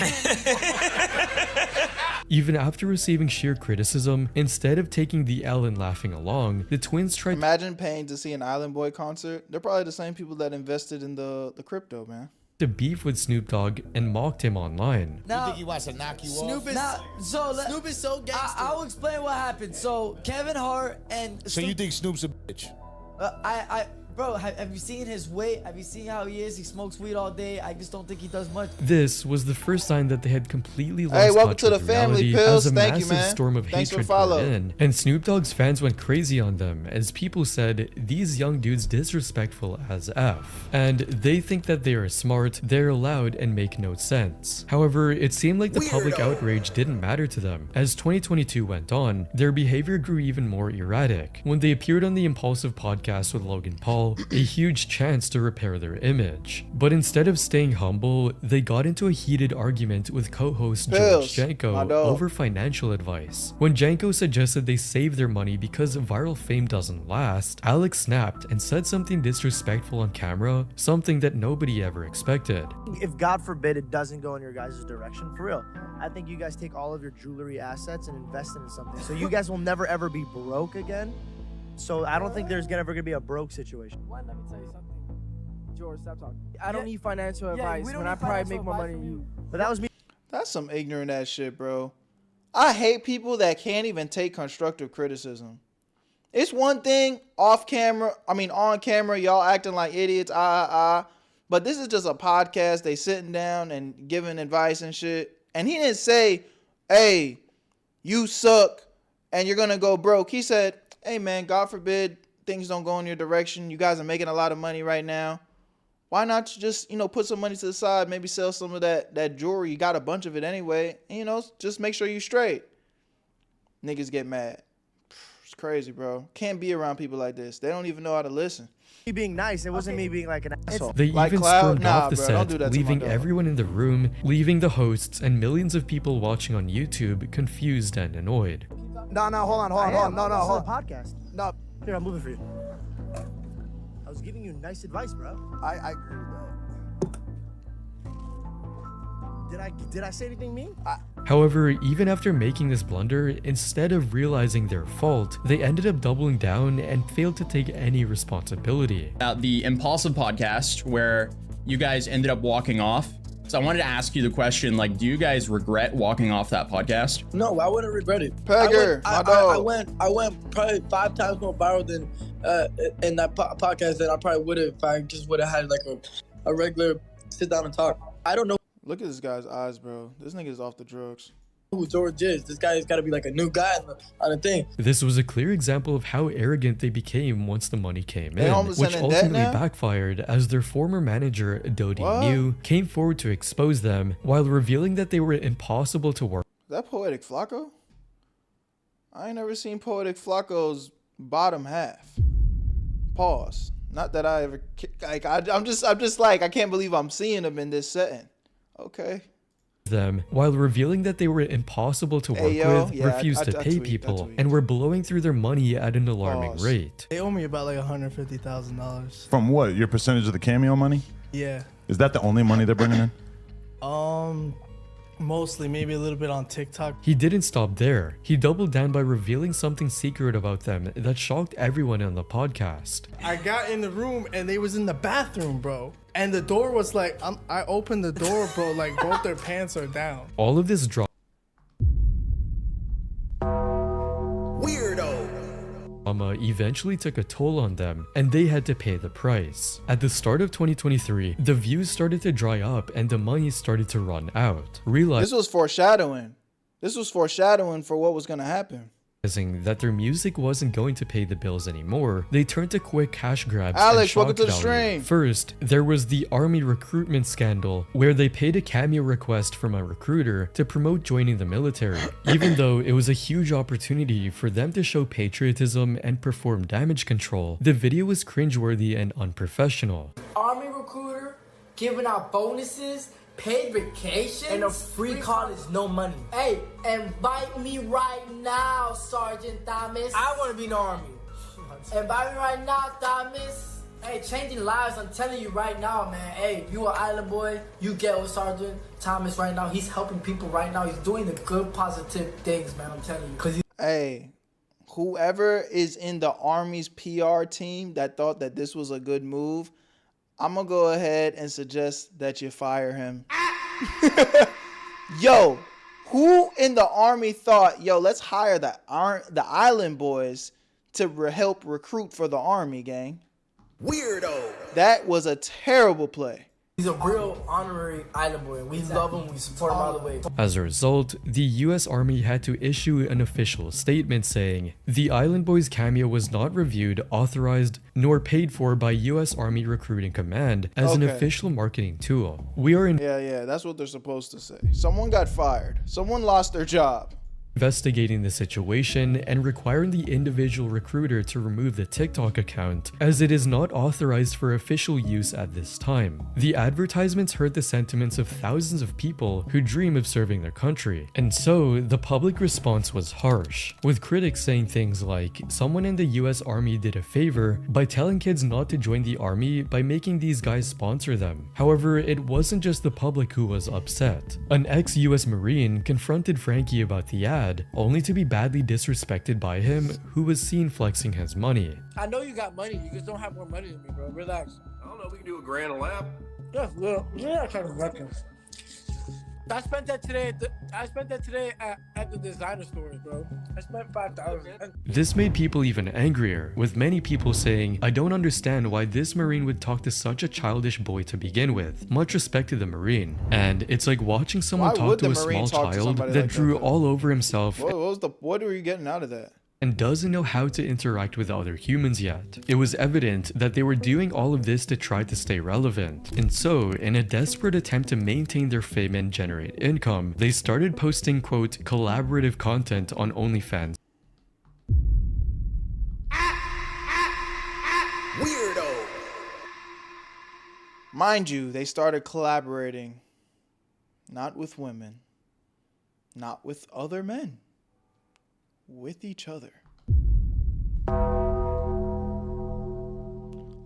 Even after receiving sheer criticism, instead of taking the L and laughing along, the twins tried. Imagine paying to see an Island Boy concert. They're probably the same people that invested in the crypto, man. To beef with Snoop Dogg and mocked him online. Now, you think he wants to knock you off? Snoop is so gangster. I'll explain what happened. So Kevin Hart and So you think Snoop's a bitch? Bro, have you seen his weight? Have you seen how he is? He smokes weed all day. I just don't think he does much. This was the first sign that they had completely lost Hey, welcome touch to the with family, reality Pills. as a Thank you, massive man. storm of Thanks for hatred follow. poured in. And Snoop Dogg's fans went crazy on them as people said these young dudes disrespectful as F. And they think that they are smart, they're loud, and make no sense. However, it seemed like the public outrage didn't matter to them. As 2022 went on, their behavior grew even more erratic. When they appeared on the Impulsive podcast with Logan Paul, a huge chance to repair their image. But instead of staying humble, they got into a heated argument with co-host George Janko over financial advice. When Janko suggested they save their money because viral fame doesn't last, Alex snapped and said something disrespectful on camera, something that nobody ever expected. If God forbid it doesn't go in your guys' direction, for real, I think you guys take all of your jewelry assets and invest it in something. So you guys will never ever be broke again. So I don't think there's ever gonna be a broke situation. Let me tell you something. George, stop talking. I don't need financial advice when I probably make more money than you. But that was me. That's some ignorant ass shit, bro. I hate people that can't even take constructive criticism. It's one thing on camera, y'all acting like idiots, but this is just a podcast. They sitting down and giving advice and shit. And he didn't say, hey, you suck and you're gonna go broke. He said, hey man, God forbid things don't go in your direction. You guys are making a lot of money right now. Why not just, put some money to the side, maybe sell some of that jewelry. You got a bunch of it anyway. And, just make sure you straight. Niggas get mad. It's crazy, bro. Can't be around people like this. They don't even know how to listen. Me being nice, it wasn't me being like an asshole. They Like even Cloud? stormed Nah, off the bro, don't do set, that to my leaving dog. everyone in the room, leaving the hosts and millions of people watching on YouTube confused and annoyed. No, hold on. No, hold on. Podcast. No, here, I'm moving for you. I was giving you nice advice, bro. I agree with that. Did I say anything mean? However, even after making this blunder, instead of realizing their fault, they ended up doubling down and failed to take any responsibility. The Impulsive podcast where you guys ended up walking off. So I wanted to ask you the question, do you guys regret walking off that podcast? No, I wouldn't regret it. Pegger, my dog. I went probably 5 times more viral than in that podcast than I probably would have if I just would have had a regular sit down and talk. I don't know Look at this guy's eyes, bro. This nigga's off the drugs. who George is. This guy's got to be like a new guy on the thing. This was a clear example of how arrogant they became once the money came They in, almost which in debt ultimately now? backfired as their former manager, Dodie What? New, came forward to expose them while revealing that they were impossible to work. Is that Poetic Flacco? I ain't never seen Poetic Flacco's bottom half. Pause. Not that I ever I'm just like I can't believe I'm seeing him in this setting. Okay. Them while revealing that they were impossible to work with, refused to pay people, and were blowing through their money at an alarming rate. They owe me about like $150,000. From what? Your percentage of the cameo money? Yeah. Is that the only money they're bringing in? Mostly, maybe a little bit on TikTok. He didn't stop there. He doubled down by revealing something secret about them that shocked everyone on the podcast. I got in the room and they was in the bathroom, bro. And the door was like, I opened the door, bro, like both their pants are down. All of this drama eventually took a toll on them, and they had to pay the price. At the start of 2023, the views started to dry up and the money started to run out. This was foreshadowing. This was foreshadowing for what was going to happen. Realizing that their music wasn't going to pay the bills anymore, they turned to quick cash grabs Alex, and welcome shock to the value. stream. First, there was the army recruitment scandal, where they paid a cameo request from a recruiter to promote joining the military, even though it was a huge opportunity for them to show patriotism and perform damage control. The video was cringeworthy and unprofessional. Army recruiter giving out bonuses, paid vacation, and a free college, no money. Hey, invite me right now, Sergeant Thomas. I want to be in the Army. Invite me right now, Thomas. Hey, changing lives, I'm telling you right now, man. Hey, you an island boy, you get with Sergeant Thomas right now. He's helping people right now. He's doing the good, positive things, man, I'm telling you. Hey, whoever is in the Army's PR team that thought that this was a good move, I'm going to go ahead and suggest that you fire him. Yo, who in the Army thought, let's hire the Island Boys to help recruit for the Army, gang? Weirdo. That was a terrible play. He's a real honorary island boy. We love him. We support him all the way. As a result, the US Army had to issue an official statement saying, "The Island Boys cameo was not reviewed, authorized, nor paid for by US Army Recruiting Command as an official marketing tool. We are Yeah, that's what they're supposed to say. Someone got fired. Someone lost their job. Investigating the situation and requiring the individual recruiter to remove the TikTok account as it is not authorized for official use at this time. The advertisements hurt the sentiments of thousands of people who dream of serving their country, and so the public response was harsh, with critics saying things like, someone in the US Army did a favor by telling kids not to join the army by making these guys sponsor them. However, it wasn't just the public who was upset. An ex-US Marine confronted Frankie about the ad, only to be badly disrespected by him, who was seen flexing his money. I know you got money. You just don't have more money than me, bro. Relax. I don't know. We can do a grand a lap. Yes, well, you're not trying to reckon. I spent that today. At the designer stores, bro. I spent $5,000. This made people even angrier, with many people saying, "I don't understand why this Marine would talk to such a childish boy to begin with. Much respect to the Marine." And it's like watching someone talk to a small child that drew all over himself. What were you getting out of that? And doesn't know how to interact with other humans yet. It was evident that they were doing all of this to try to stay relevant. And so, in a desperate attempt to maintain their fame and generate income, they started posting, quote, collaborative content on OnlyFans. Weirdo. Mind you, they started collaborating not with women, not with other men, with each other.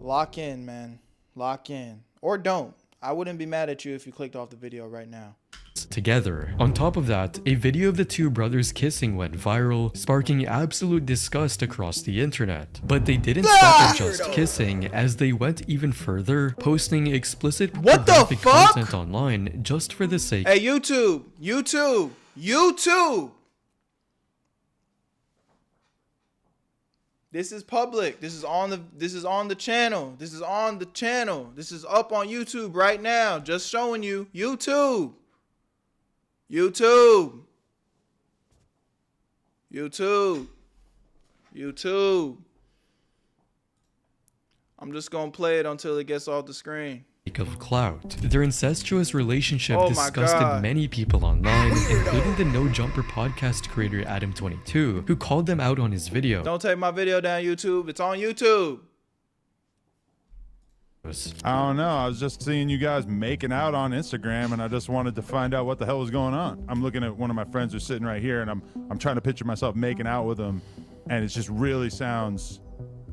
Lock in, man. Lock in. Or don't. I wouldn't be mad at you if you clicked off the video right now. Together. On top of that, a video of the two brothers kissing went viral, sparking absolute disgust across the internet. But they didn't stop at just kissing, as they went even further, posting explicit pornographic content online just for the sake. Hey, YouTube! This is public. This is on the channel. This is on the channel. This is up on YouTube right now. Just showing you. YouTube. I'm just gonna play it until it gets off the screen. Of clout. Their incestuous relationship disgusted many people online, including the No Jumper podcast creator Adam22, who called them out on his video. Don't take my video down, YouTube. It's on YouTube. I don't know. I was just seeing you guys making out on Instagram, and I just wanted to find out what the hell was going on. I'm looking at one of my friends who's sitting right here, and I'm trying to picture myself making out with him, and it just really sounds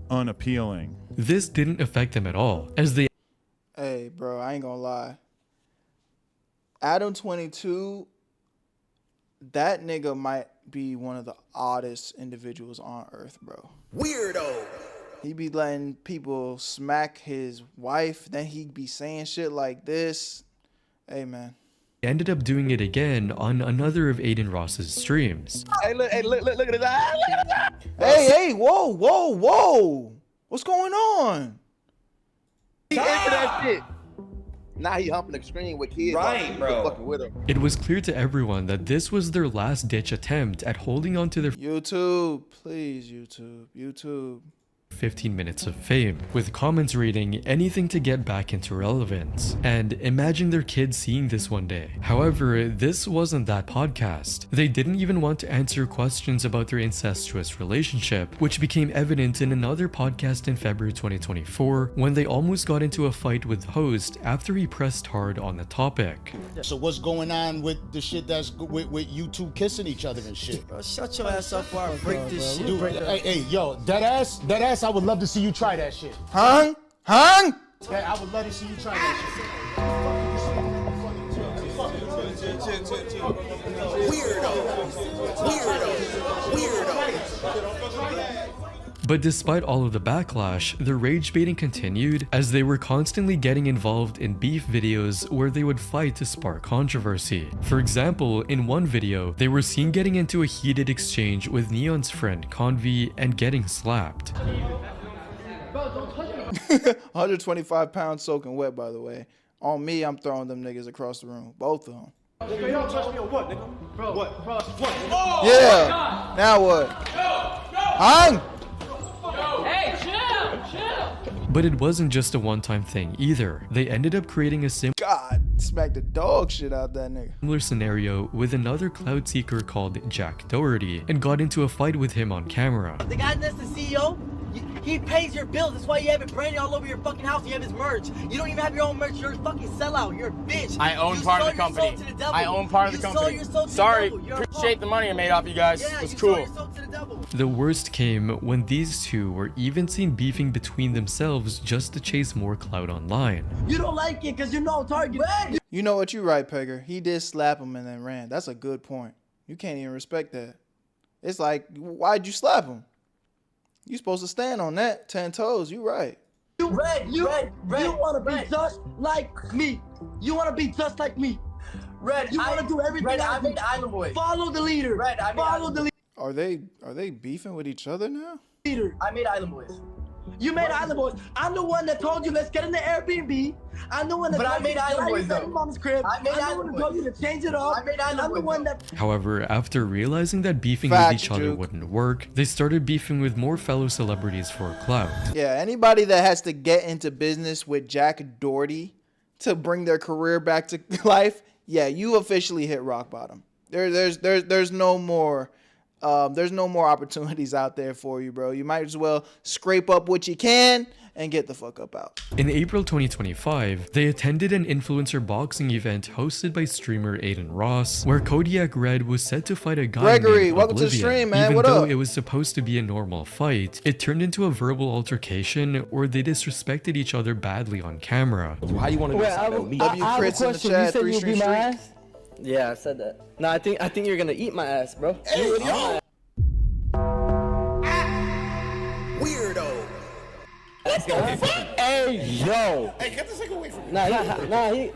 unappealing. This didn't affect them at all, as they. Hey, bro, I ain't gonna lie. Adam22, that nigga might be one of the oddest individuals on earth, bro. Weirdo. He be letting people smack his wife, then he be saying shit like this. Hey, man. Ended up doing it again on another of Aiden Ross's streams. Hey, look at that. Hey, whoa. What's going on? He into that shit. Now he humping the screen with kids. Right, bro. Fucking with him. It was clear to everyone that this was their last-ditch attempt at holding on to their YouTube, please, YouTube. 15 minutes of fame, with comments reading anything to get back into relevance, and imagine their kids seeing this one day. However, this wasn't that podcast. They didn't even want to answer questions about their incestuous relationship, which became evident in another podcast in February 2024 when they almost got into a fight with the host after he pressed hard on the topic. So what's going on with the shit that's with you two kissing each other and shit? Bro, shut your ass up before I break this shit. Dude, hey, yo, that ass, I would love to see you try that shit. Huh? Hey, I would love to see you try that Weirdo. But despite all of the backlash, the rage baiting continued as they were constantly getting involved in beef videos where they would fight to spark controversy. For example, in one video, they were seen getting into a heated exchange with Neon's friend Convi and getting slapped. Bro, don't touch me. 125 pounds soaking wet, by the way. On me, I'm throwing them niggas across the room. Both of them. Nigga, you don't touch me on what, nigga? Bro, what? Bro, what? Oh, Yeah. Now what? Hang. Hey, chill. But it wasn't just a one-time thing either. They ended up creating a God, smack the dog shit out that nigga. similar scenario with another cloud seeker called Jack Doherty and got into a fight with him on camera. The guy that's the CEO, he pays your bills. That's why you have it branded all over your fucking house. You have his merch. You don't even have your own merch. You're a fucking sellout. You're a bitch. I own part of the company. I own part of the company. Sorry, appreciate the money I made off you guys. It was cool. The worst came when these two were even seen beefing between themselves just to chase more clout online. You don't like it because you know Target. You know what? You're right, Pegger. He did slap him and then ran. That's a good point. You can't even respect that. It's like, why'd you slap him? You supposed to stand on that 10 toes. You right. You want to be just like me. You want to be just like me. Red, you want to do everything. Red, I made Island Boy. Follow the leader. Red, follow the leader. Are they beefing with each other now? I made Island Boys. You made Island Boys. I'm the one that told you let's get in the Airbnb. I'm the one that told you to Island Boys though. Mom's crib. I'm the one that told you to change it up. I'm the one that. However, after realizing that beefing with each other wouldn't work, they started beefing with more fellow celebrities for clout. Yeah, anybody that has to get into business with Jack Doherty to bring their career back to life, yeah, you officially hit rock bottom. There's no more. There's no more opportunities out there for you, bro. You might as well scrape up what you can and get the fuck up out. In April 2025, they attended an influencer boxing event hosted by streamer Aiden Ross, where Kodiak Red was set to fight a guy Gregory, named welcome Oblivion. to the stream, man. Even What though up? it was supposed to be a normal fight, it turned into a verbal altercation where they disrespected each other badly on camera. How you want to I have a question. You said you'd beat my ass? Yeah, I said that. No, I think you're gonna eat my ass, bro. You would eat my ass. Weirdo. Hey, yo. Hey, get this nigga away from me.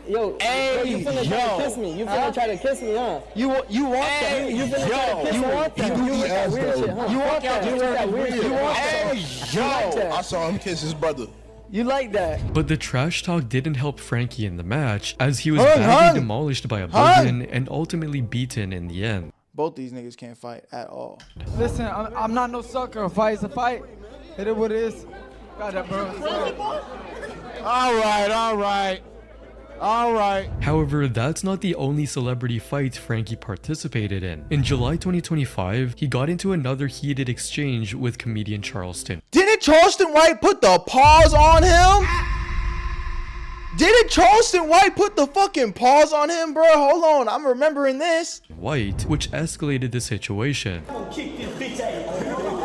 Yo. Hey, bro, you finna try to kiss me. You finna try to kiss me, huh? You want that? You finna try to kiss me? You want that? You with that weird shit, huh? You want that? You with that weird shit? You want that? I saw him kiss his brother. You like that? But the trash talk didn't help Frankie in the match, as he was badly demolished by Oblivion and ultimately beaten in the end. Both these niggas can't fight at all. Listen, I'm not no sucker. A fight is a fight. It is what it is. Got that, bro. All right. However, that's not the only celebrity fight Frankie participated in. In July 2025, he got into another heated exchange with comedian Charleston. Didn't Charleston White put the pause on him? Didn't Charleston White put the fucking pause on him, bro? Hold on, I'm remembering this. White, which escalated the situation.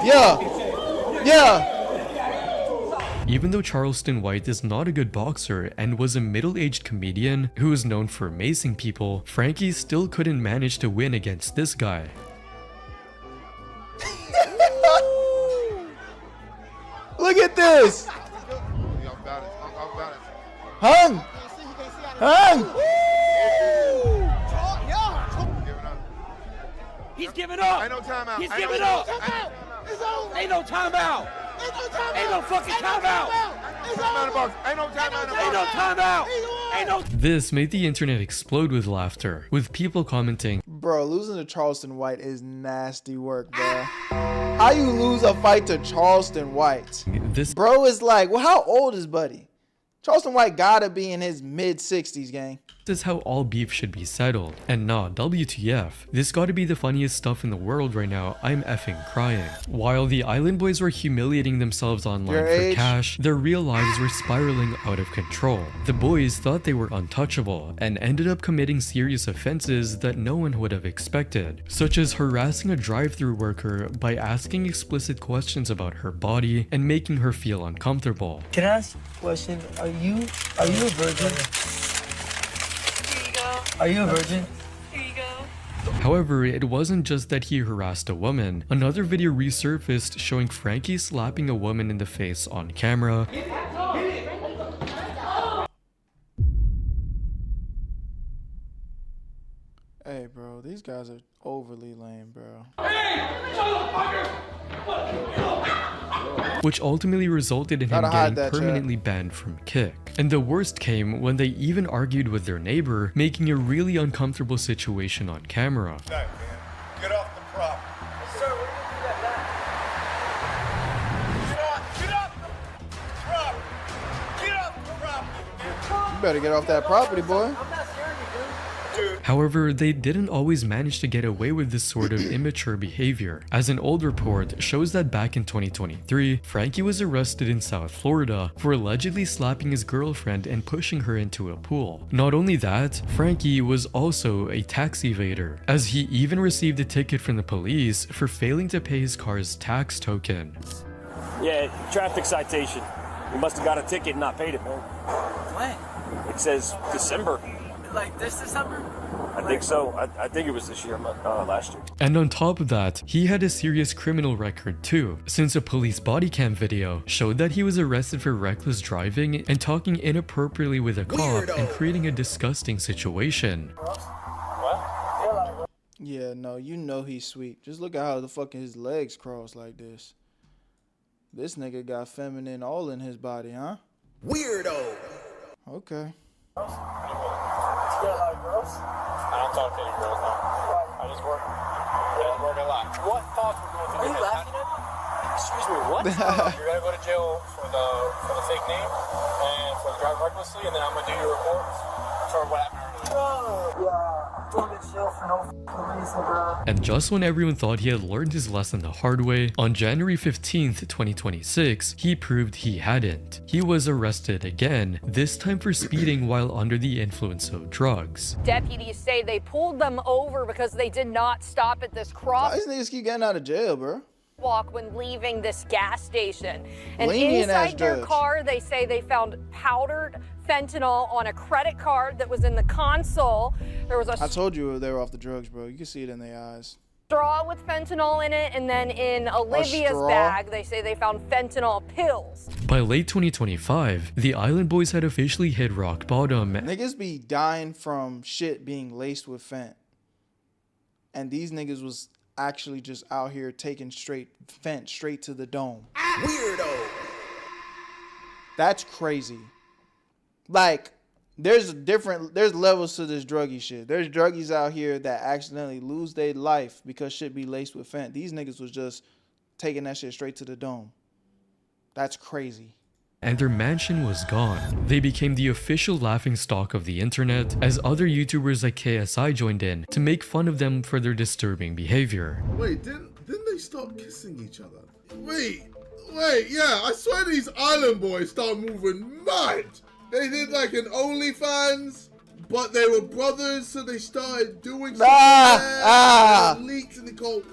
Yeah. Even though Charleston White is not a good boxer and was a middle-aged comedian who is known for amazing people, Frankie still couldn't manage to win against this guy. Look at this. Hung. He's giving up. Ain't no timeout. He's giving up. Ain't no timeout. Ain't no fucking timeout. Ain't no timeout. Ain't no timeout. Ain't no. This made the internet explode with laughter, with people commenting, Bro, losing to Charleston White is nasty work, bro. How you lose a fight to Charleston White? This bro is like, well, how old is Buddy? Charleston White gotta be in his mid-60s, gang. This is how all beef should be settled. And nah, WTF. This gotta be the funniest stuff in the world right now. I'm effing crying. While the Island Boys were humiliating themselves online for cash, their real lives were spiraling out of control. The boys thought they were untouchable and ended up committing serious offenses that no one would have expected, such as harassing a drive-thru worker by asking explicit questions about her body and making her feel uncomfortable. Can I ask a question? Are you a virgin? Are you a virgin? However, it wasn't just that he harassed a woman. Another video resurfaced showing Frankie slapping a woman in the face on camera. Hey, bro, these guys are overly lame, bro. Hey, motherfucker! which ultimately resulted in him Gotta hide getting that, permanently banned from Kick. And the worst came when they even argued with their neighbor, making a really uncomfortable situation on camera. Get off the prop. Sir, we're gonna do that back. Get off the prop. Get off the prop. You better get off that property, boy. I'm not scaring you, dude. However, they didn't always manage to get away with this sort of immature behavior, as an old report shows that back in 2023, Frankie was arrested in South Florida for allegedly slapping his girlfriend and pushing her into a pool. Not only that, Frankie was also a tax evader, as he even received a ticket from the police for failing to pay his car's tax token. Yeah, traffic citation. You must have got a ticket and not paid it, man. When? It says December. Like this December? I think so. I think it was this year, last year. And on top of that, he had a serious criminal record too, since a police body cam video showed that he was arrested for reckless driving and talking inappropriately with a cop and creating a disgusting situation. Yeah, no, you know he's sweet. Just look at how the fucking his legs cross like this. This nigga got feminine all in his body, huh? Weirdo. Okay. I don't talk to any girls now. I just work. I just work a lot. What thoughts were going through your head? Are you laughing at me? Excuse me, what? You're gonna go to jail for the fake name and for the driving recklessly, and then I'm gonna do your report for what happened earlier. Yeah, going to jail for no reason, bro. And just when everyone thought he had learned his lesson the hard way, on January 15th, 2026, he proved he hadn't. He was arrested again, this time for speeding while under the influence of drugs. Deputies say they pulled them over because they did not stop at this Why these niggas keep getting out of jail, bro? crosswalk when leaving this gas station. And Lenient ass inside their judge. car, they say they found powdered fentanyl on a credit card that was in the console. There was a I told you they were off the drugs, bro. You can see it in their eyes. straw with fentanyl in it, and then in Olivia's straw? bag, they say they found fentanyl pills. By late 2025, the Island Boys had officially hit rock bottom. Niggas be dying from shit being laced with fent. And these niggas was actually just out here taking fent straight to the dome. Weirdo. That's crazy. Like, there's levels to this druggy shit. There's druggies out here that accidentally lose their life because shit be laced with fent. These niggas was just taking that shit straight to the dome. That's crazy. And their mansion was gone. They became the official laughingstock of the internet as other YouTubers like KSI joined in to make fun of them for their disturbing behavior. Wait, didn't they start kissing each other? Wait, yeah, I swear these Island Boys start moving mad. They did like an OnlyFans, but they were brothers, so they started doing something and leaked and they go,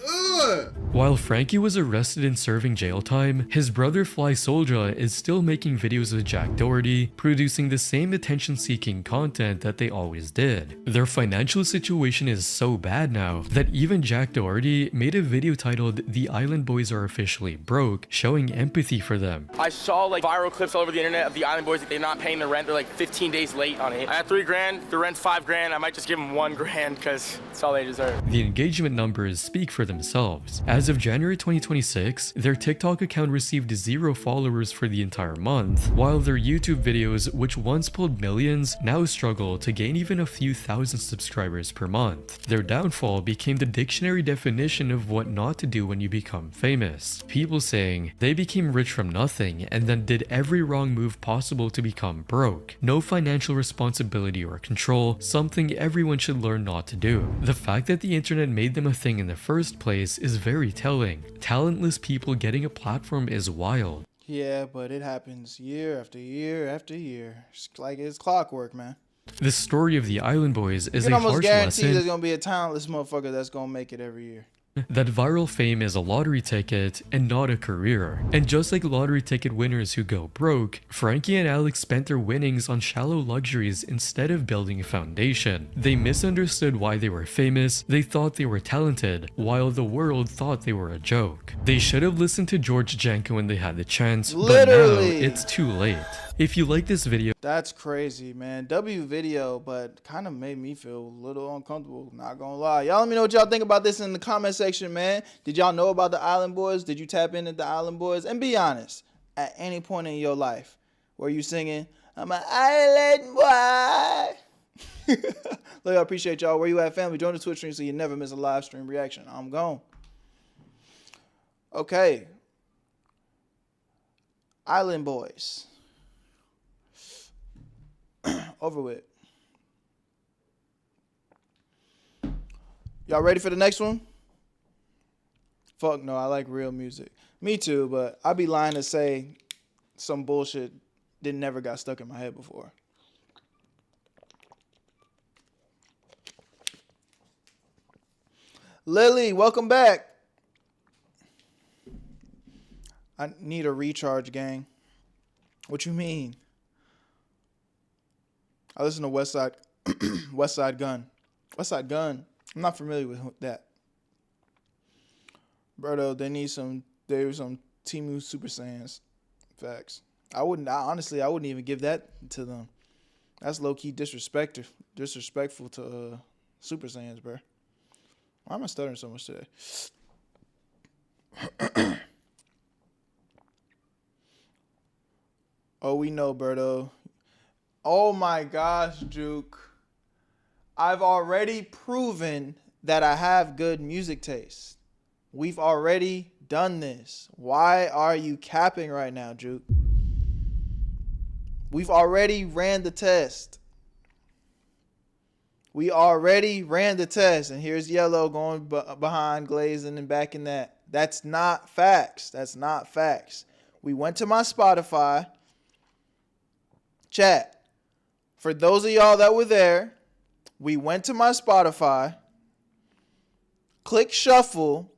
ugh. While Frankie was arrested and serving jail time, his brother Fly Soulja is still making videos with Jack Doherty, producing the same attention-seeking content that they always did. Their financial situation is so bad now that even Jack Doherty made a video titled "The Island Boys Are Officially Broke," showing empathy for them. I saw like viral clips all over the internet of the Island Boys. They're not paying the rent. They're like 15 days late on it. I had $3 grand. The rent's $5 grand. I might just give them $1 grand because it's all they deserve. The engagement numbers speak for themselves. As of January 2026, their TikTok account received 0 followers for the entire month, while their YouTube videos, which once pulled millions, now struggle to gain even a few thousand subscribers per month. Their downfall became the dictionary definition of what not to do when you become famous. People saying they became rich from nothing and then did every wrong move possible to become broke. No financial responsibility or control, something everyone should learn not to do. The fact that the internet made them a thing in the first place is very telling. Talentless people getting a platform is wild. Yeah, but it happens year after year after year. It's like it's clockwork, man. The story of the Island Boys is You can a almost harsh guarantee lesson there's gonna be a talentless motherfucker that's gonna make it every year. that viral fame is a lottery ticket and not a career. And just like lottery ticket winners who go broke, Frankie and Alex spent their winnings on shallow luxuries instead of building a foundation. They misunderstood why they were famous, they thought they were talented, while the world thought they were a joke. They should have listened to George Janko when they had the chance, Literally. but now it's too late. If you like this video, That's crazy, man. W video, but kind of made me feel a little uncomfortable, not gonna lie. Y'all let me know what y'all think about this in the comment section. section, man. Did y'all know about the Island Boys? Did you tap into the Island Boys? And be honest, at any point in your life where you singing, I'm an island boy. Look, I appreciate y'all. Where you at, family? Join the Twitch stream so you never miss a live stream reaction. I'm gone. Okay. Island Boys. Over with. Y'all ready for the next one? Fuck no, I like real music. Me too, but I'd be lying to say some bullshit that never got stuck in my head before. Lily, welcome back. I need a recharge, gang. What you mean? I listen to West Side Gun. West Side Gun. I'm not familiar with that. Berto, there's some Temu Super Saiyans. Facts. Honestly, I wouldn't even give that to them. That's low-key disrespectful to Super Saiyans, bro. Why am I stuttering so much today? Oh, we know, Berto. Oh my gosh, Juke. I've already proven that I have good music taste. We've already done this. Why are you capping right now, Juke? We've already ran the test. We already ran the test. And here's Yellow going behind, glazing and back in that. That's not facts. That's not facts. We went to my Spotify. Chat. For those of y'all that were there, we went to my Spotify, click shuffle,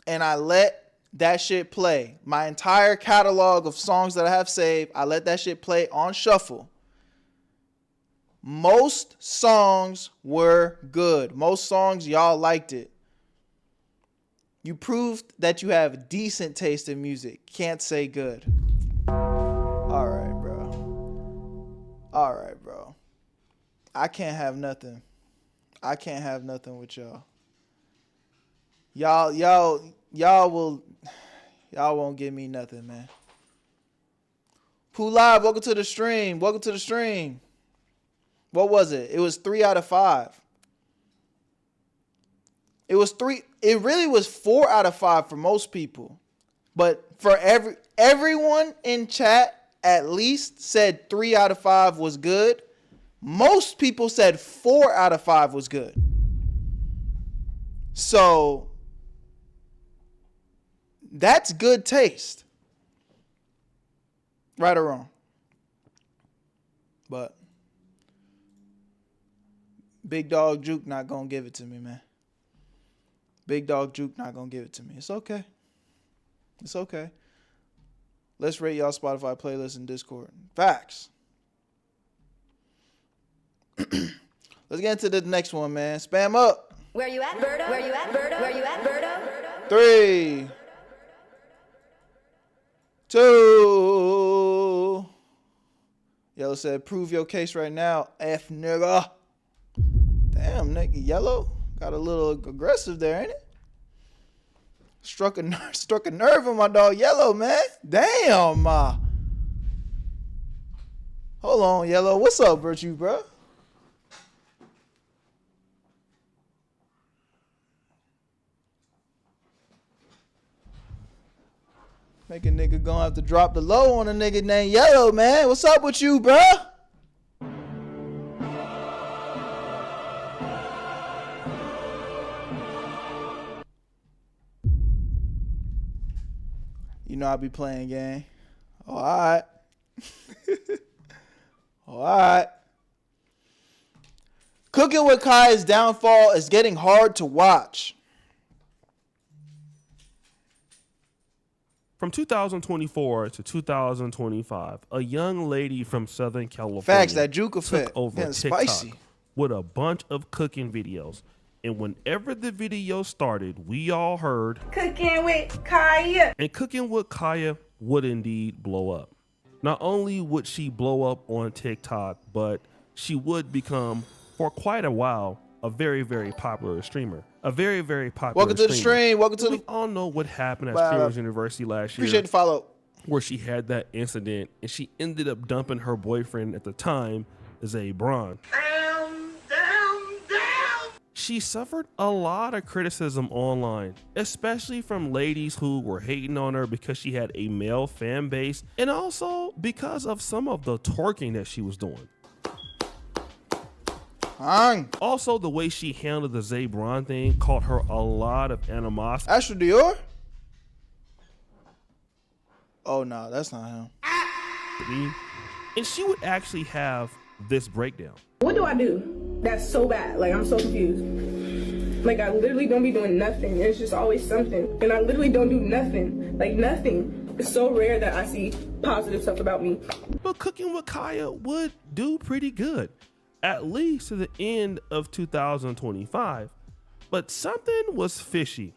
and I let that shit play. My entire catalog of songs that I have saved, I let that shit play on shuffle. Most songs were good. Most songs, y'all liked it. You proved that you have decent taste in music. Can't say good. All right, bro. All right, bro. I can't have nothing. I can't have nothing with y'all. Y'all won't give me nothing, man. Pooh Live, welcome to the stream. Welcome to the stream. What was it? It was 3 out of 5. It really was 4 out of 5 for most people. But for everyone in chat at least said 3 out of 5 was good. Most people said 4 out of 5 was good. So that's good taste. Right or wrong. But Big Dog Juke not gonna give it to me, man. Big Dog Juke not gonna give it to me. It's okay. It's okay. Let's rate y'all Spotify playlist and Discord. Facts. Let's get into the next one, man. Spam up. Where you at, Berto? Where you at, Berto? Where you at, Berto? 3, 2. Yellow said, prove your case right now, F nigga. Damn, nigga. Yellow got a little aggressive there, ain't it? Struck a nerve on my dog Yellow, man. Damn. Hold on, Yellow. What's up, Virtue, bro? Make a nigga gonna have to drop the low on a nigga named Yellow, man. What's up with you, bro? You know I be playing game. All right. All right. Cooking with Kai's downfall is getting hard to watch. From 2024 to 2025, a young lady from Southern California Facts, that Juke effect. took over Getting TikTok spicy. with a bunch of cooking videos. And whenever the video started, we all heard Cooking with Kaya. And Cooking with Kaya would indeed blow up. Not only would she blow up on TikTok, but she would become, for quite a while, a very, very popular streamer. A very, very popular Welcome to the stream. Welcome to we the... all know what happened at Wow. Streamers University last year. Appreciate the follow. Where she had that incident and she ended up dumping her boyfriend at the time, Zay Braun. She suffered a lot of criticism online, especially from ladies who were hating on her because she had a male fan base and also because of some of the twerking that she was doing. Also, the way she handled the Zay Braun thing caught her a lot of animosity. Asher Dior? Oh, no, that's not him. And she would actually have this breakdown. What do I do? That's so bad. Like, I'm so confused. Like, I literally don't be doing nothing. It's just always something. And I literally don't do nothing. Like, nothing. It's so rare that I see positive stuff about me. But Cooking with Kaya would do pretty good, at least to the end of 2025. But something was fishy.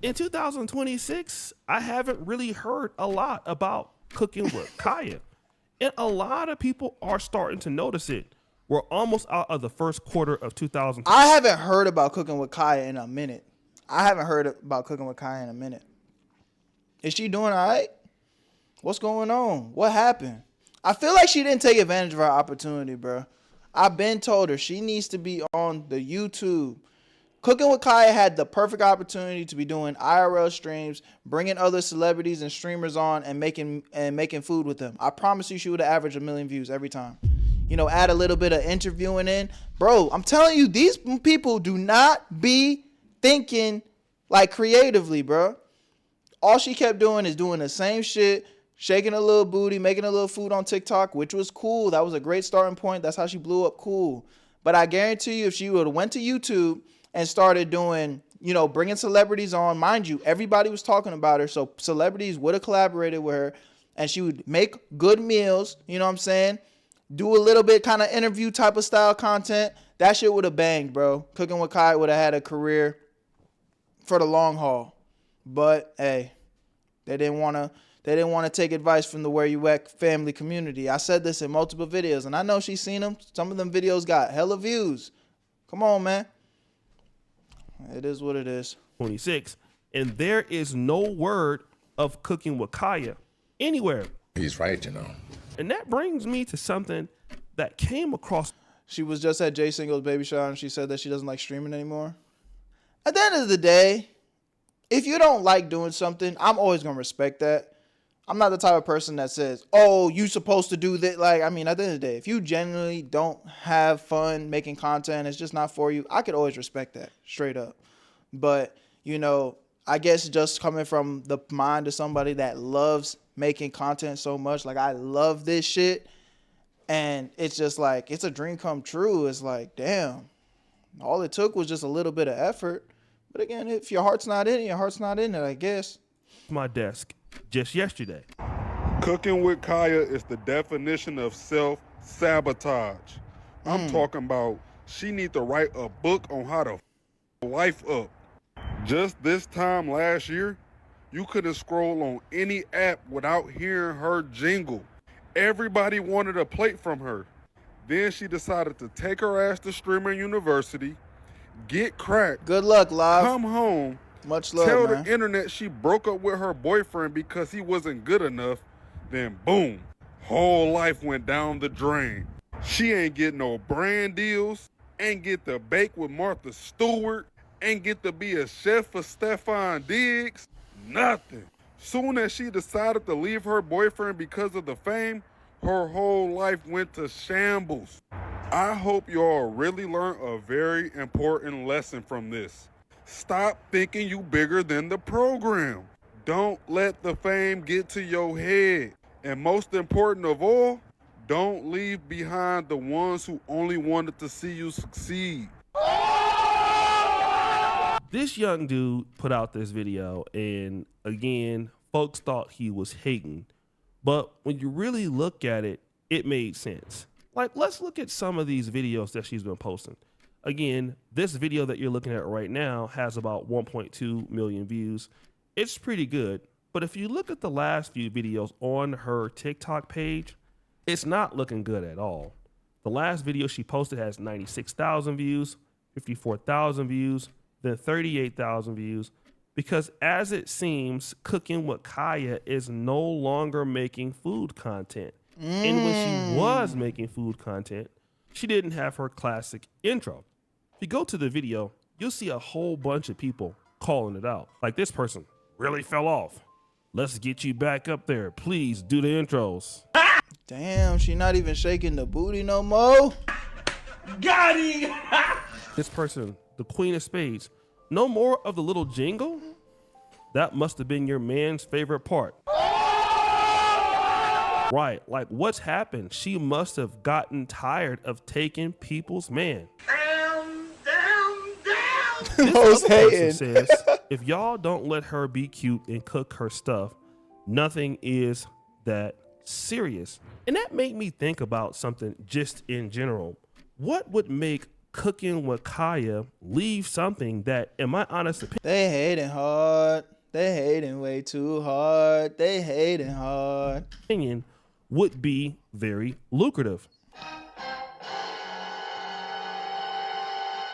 In 2026, I haven't really heard a lot about Cooking with Kaya. And a lot of people are starting to notice it. We're almost out of the first quarter of 2020. I haven't heard about Cooking with Kaya in a minute. Is she doing all right? What's going on? What happened? I feel like she didn't take advantage of her opportunity, bro. I've been told her she needs to be on the YouTube. Cooking with Kaya had the perfect opportunity to be doing IRL streams, bringing other celebrities and streamers on and making food with them. I promise you she would have averaged 1 million views every time. You know, add a little bit of interviewing in. Bro, I'm telling you, these people do not be thinking like creatively, bro. All she kept doing is doing the same shit, shaking a little booty, making a little food on TikTok, which was cool. That was a great starting point. That's how she blew up. Cool. But I guarantee you, if she would have went to YouTube and started doing, you know, bringing celebrities on, mind you, everybody was talking about her, so celebrities would have collaborated with her, and she would make good meals, you know what I'm saying? Do a little bit kind of interview type of style content. That shit would have banged, bro. Cooking with Kai would have had a career for the long haul. But hey, they didn't want to take advice from the Where You At family community. I said this in multiple videos, and I know she's seen them. Some of them videos got hella views. Come on, man. It is what it is. 26, and there is no word of Cooking with Kaya anywhere. He's right, you know. And that brings me to something that came across. She was just at Jay Single's baby shower and she said that she doesn't like streaming anymore. At the end of the day, if you don't like doing something, I'm always going to respect that. I'm not the type of person that says, oh, you supposed to do that. Like, I mean, at the end of the day, if you genuinely don't have fun making content, it's just not for you, I could always respect that, straight up. But, you know, I guess just coming from the mind of somebody that loves making content so much, like I love this shit, and it's just like, it's a dream come true. It's like, damn, all it took was just a little bit of effort. But again, if your heart's not in it, your heart's not in it, I guess. My desk just yesterday. Cooking with Kaya is the definition of self-sabotage. I'm talking about she need to write a book on how to f life up. Just this time last year, you couldn't scroll on any app without hearing her jingle. Everybody wanted a plate from her. Then she decided to take her ass to Streamer University, get cracked. Good luck, Live. Come home. Much love, Tell man. the internet she broke up with her boyfriend because he wasn't good enough. Then boom, whole life went down the drain. She ain't get no brand deals, ain't get to bake with Martha Stewart, ain't get to be a chef for Stefan Diggs, nothing. Soon as she decided to leave her boyfriend because of the fame, her whole life went to shambles. I hope y'all really learned a very important lesson from this. Stop thinking you bigger than the program. Don't let the fame get to your head. And most important of all, don't leave behind the ones who only wanted to see you succeed. This young dude put out this video, and again, folks thought he was hating. But when you really look at it, it made sense. Like, let's look at some of these videos that she's been posting. Again, this video that you're looking at right now has about 1.2 million views. It's pretty good. But if you look at the last few videos on her TikTok page, it's not looking good at all. The last video she posted has 96,000 views, 54,000 views, then 38,000 views, because as it seems, Cooking with Kaya is no longer making food content. And when she was making food content, she didn't have her classic intro. If you go to the video, you'll see a whole bunch of people calling it out. Like this person really fell off. Let's get you back up there. Please do the intros. Damn, she not even shaking the booty no more. Got him! This person, the Queen of Spades, no more of the little jingle? That must have been your man's favorite part. Right, like what's happened? She must have gotten tired of taking people's man. This other person says, if y'all don't let her be cute and cook her stuff, nothing is that serious. And that made me think about something just in general. What would make Cooking with Kaya leave something that, in my honest opinion, they hating hard. They hating way too hard. They hating hard. Opinion would be very lucrative. I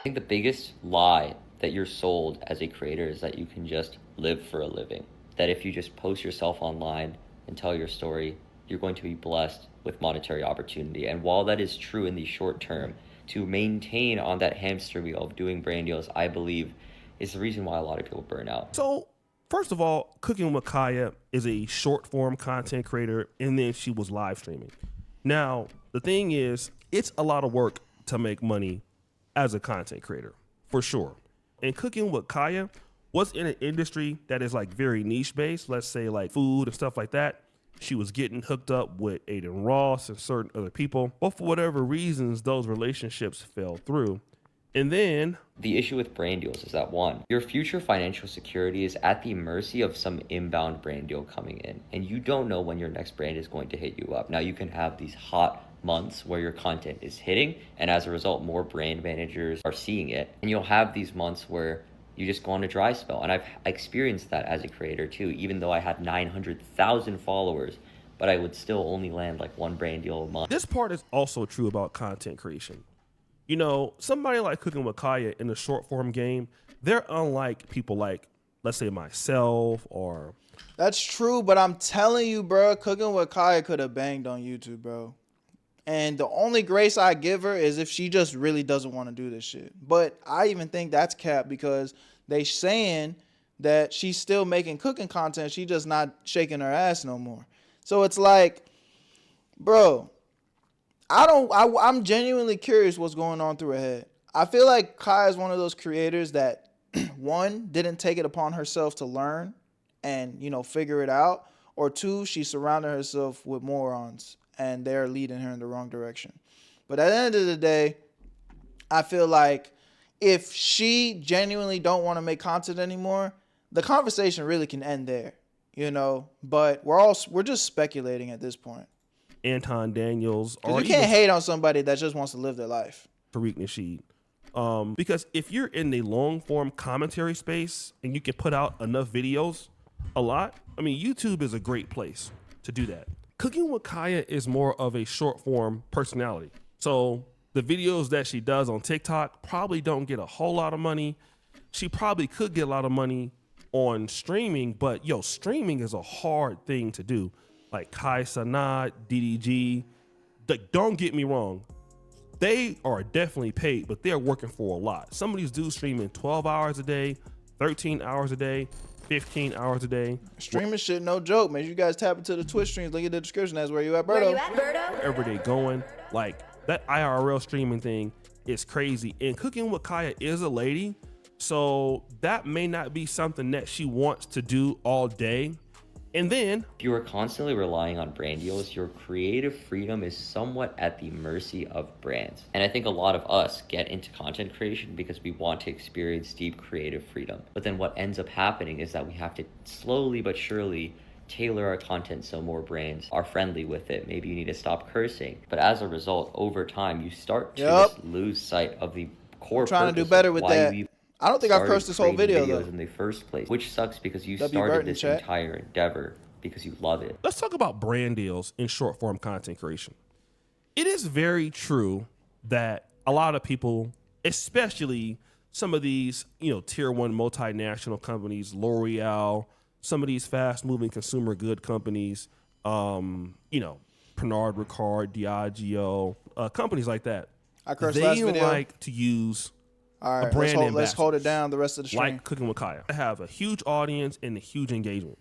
think the biggest lie that you're sold as a creator is that you can just live for a living. That if you just post yourself online and tell your story, you're going to be blessed with monetary opportunity. And while that is true in the short term, to maintain on that hamster wheel of doing brand deals, I believe, is the reason why a lot of people burn out. So, first of all, Cooking with Kaya is a short form content creator, and then she was live streaming. Now, the thing is, it's a lot of work to make money as a content creator, for sure. And Cooking with Kaya was in an industry that is like very niche based, let's say like food and stuff like that. She was getting hooked up with Aiden Ross and certain other people, but for whatever reasons, those relationships fell through. And then the issue with brand deals is that, one, your future financial security is at the mercy of some inbound brand deal coming in, and you don't know when your next brand is going to hit you up. Now, you can have these hot months where your content is hitting, and as a result, more brand managers are seeing it. And you'll have these months where you just go on a dry spell. And I've experienced that as a creator too, even though I had 900,000 followers, but I would still only land like one brand deal a month. This part is also true about content creation. You know, somebody like Cooking with Kaya in the short form game, they're unlike people like, let's say myself or... That's true, but I'm telling you, bro, Cooking with Kaya could have banged on YouTube, bro. And the only grace I give her is if she just really doesn't want to do this shit. But I even think that's cap because they saying that she's still making cooking content. She just not shaking her ass no more. So it's like, bro, I'm genuinely curious what's going on through her head. I feel like Kai is one of those creators that, one, didn't take it upon herself to learn and, you know, figure it out. Or two, she surrounded herself with morons and they're leading her in the wrong direction. But at the end of the day, I feel like if she genuinely don't want to make content anymore, the conversation really can end there, you know. But we're just speculating at this point. Anton Daniels, or you can't hate on somebody that just wants to live their life. Tariq Nasheed, because if you're in the long form commentary space and you can put out enough videos a lot, I mean, YouTube is a great place to do that. Cooking with Kaya is more of a short form personality. So the videos that she does on TikTok probably don't get a whole lot of money. She probably could get a lot of money on streaming, but yo, streaming is a hard thing to do. Like Kai Sanat, DDG, don't get me wrong. They are definitely paid, but they're working for a lot. Some of these dudes streaming 12 hours a day, 13 hours a day, 15 hours a day. Streaming shit, no joke, man. You guys tap into the Twitch streams, look at the description. That's where you at, Berto. Where you at, Berto? Wherever they going, like that IRL streaming thing is crazy. And Cooking with Kaya is a lady, so that may not be something that she wants to do all day. And then, if you are constantly relying on brand deals, your creative freedom is somewhat at the mercy of brands. And I think a lot of us get into content creation because we want to experience deep creative freedom. But then what ends up happening is that we have to slowly but surely tailor our content so more brands are friendly with it. Maybe you need to stop cursing. But as a result, over time, you start to just lose sight of the core purpose. I'm trying to do better with that. I don't think I've cursed this whole video though. In the first place, which sucks because you started this entire endeavor because you love it. Let's talk about brand deals in short form content creation. it is very true that a lot of people, especially some of these, tier one multinational companies, L'Oreal, some of these fast moving consumer good companies, Pernod Ricard, Diageo, companies like that. I cursed they last video. like to use All right, a brand let's hold it down the rest of the stream. like Cooking with Kaya. They have a huge audience and a huge engagement.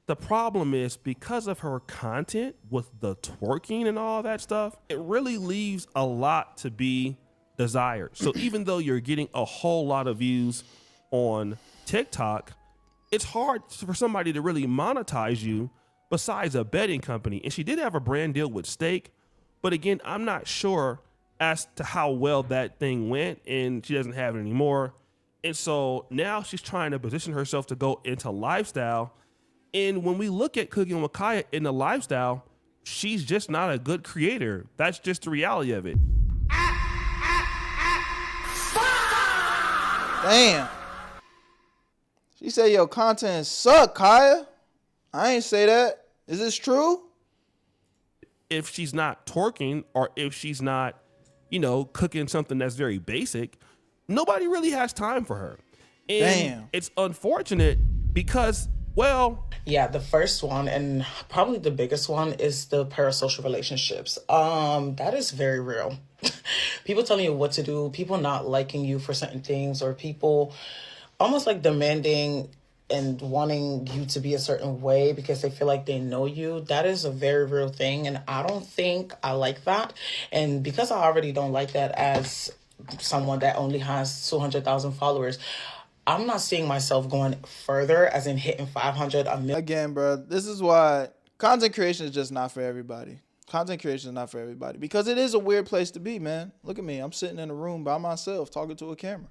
The problem is because of her content with the twerking and all that stuff, it really leaves a lot to be desired. So even though you're getting a whole lot of views on TikTok, it's hard for somebody to really monetize you besides a betting company. And she did have a brand deal with Steak, but again, I'm not sure as to how well that thing went, and she doesn't have it anymore. And so now she's trying to position herself to go into lifestyle. And when we look at Cooking with Kaya in the lifestyle, she's just not a good creator. That's just the reality of it. Damn. She said your content suck, Kaya. I ain't say that. Is this true? If she's not twerking or if she's not, cooking something that's very basic, nobody really has time for her. And damn. It's unfortunate because, yeah, the first one and probably the biggest one is the parasocial relationships. That is very real. People telling you what to do, people not liking you for certain things, or people almost like demanding and wanting you to be a certain way because they feel like they know you. That is a very real thing, and I don't think I like that. And because I already don't like that as someone that only has 200,000 followers, I'm not seeing myself going further, as in hitting 500, a million. Again, bro, this is why content creation is just not for everybody. Content creation is not for everybody because it is a weird place to be, man. Look at me. I'm sitting in a room by myself talking to a camera.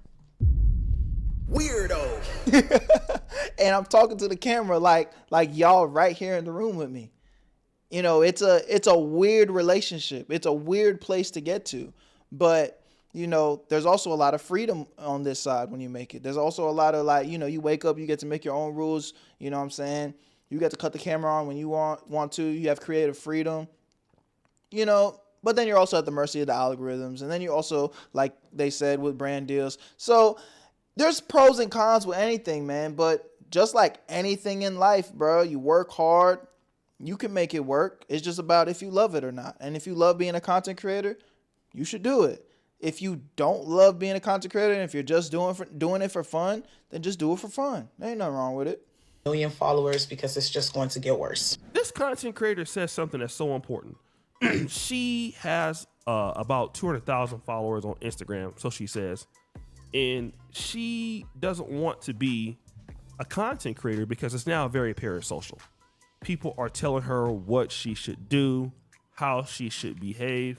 Weirdo. And I'm talking to the camera like y'all right here in the room with me. It's a weird relationship. It's a weird place to get to. But there's also a lot of freedom on this side when you make it. There's also a lot of you wake up, you get to make your own rules. You know what I'm saying? You get to cut the camera on when you want to. You have creative freedom. But then you're also at the mercy of the algorithms. And then you're also, like they said, with brand deals. So there's pros and cons with anything, man. But just like anything in life, bro, you work hard, you can make it work. It's just about if you love it or not. And if you love being a content creator, you should do it. If you don't love being a content creator and if you're just doing it for fun, then just do it for fun. There ain't nothing wrong with it. Million followers, because it's just going to get worse. This content creator says something that's so important. She has about 200,000 followers on Instagram, so she says. And she doesn't want to be a content creator because it's now very parasocial. People are telling her what she should do, how she should behave.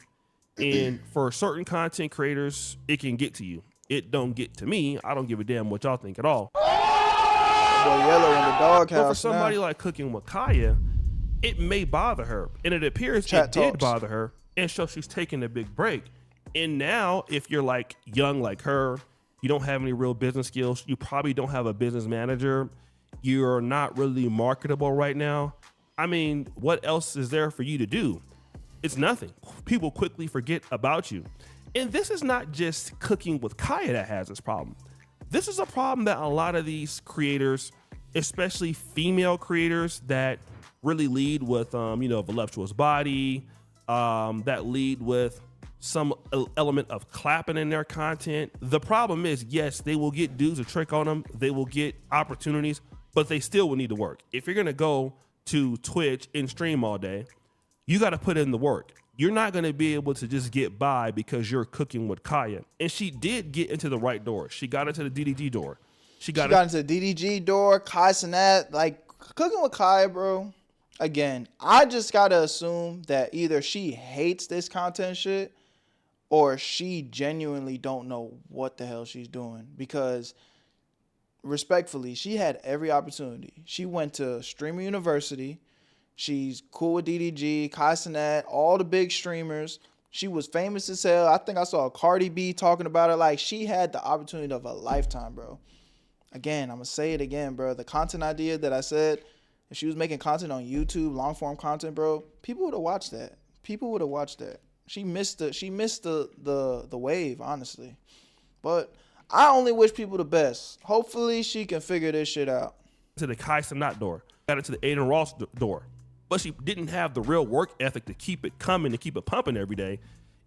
And for certain content creators, it can get to you. It don't get to me. I don't give a damn what y'all think at all. Boy, Yellow in the doghouse. But for somebody like Cooking with Kaya, it may bother her. And it appears it did bother her. And so she's taking a big break. And now, if you're like young like her, you don't have any real business skills, you probably don't have a business manager, you're not really marketable right now. I mean, what else is there for you to do? It's nothing. People quickly forget about you. And this is not just Cooking with Kaya that has this problem. This is a problem that a lot of these creators, especially female creators that really lead with, voluptuous body, that lead with some element of clapping in their content. The problem is, yes, they will get dudes to trick on them. They will get opportunities, but they still will need to work. If you're going to go to Twitch and stream all day, you got to put in the work. You're not going to be able to just get by because you're Cooking with Kaya. And she did get into the right door. She got into the DDG door. She got into the DDG door, Kai Cenat, like Cooking with Kaya, bro. Again, I just got to assume that either she hates this content shit or she genuinely don't know what the hell she's doing. Because respectfully, she had every opportunity. She went to Streamer University. She's cool with DDG, Kai Cenat, all the big streamers. She was famous as hell. I think I saw Cardi B talking about her. Like, she had the opportunity of a lifetime, bro. Again, I'm going to say it again, bro. The content idea that I said, if she was making content on YouTube, long-form content, bro, people would have watched that. People would have watched that. She missed the wave, honestly. But I only wish people the best. Hopefully she can figure this shit out. To the Kai Cenat door, got into the Aiden Ross door, but she didn't have the real work ethic to keep it coming, to keep it pumping every day.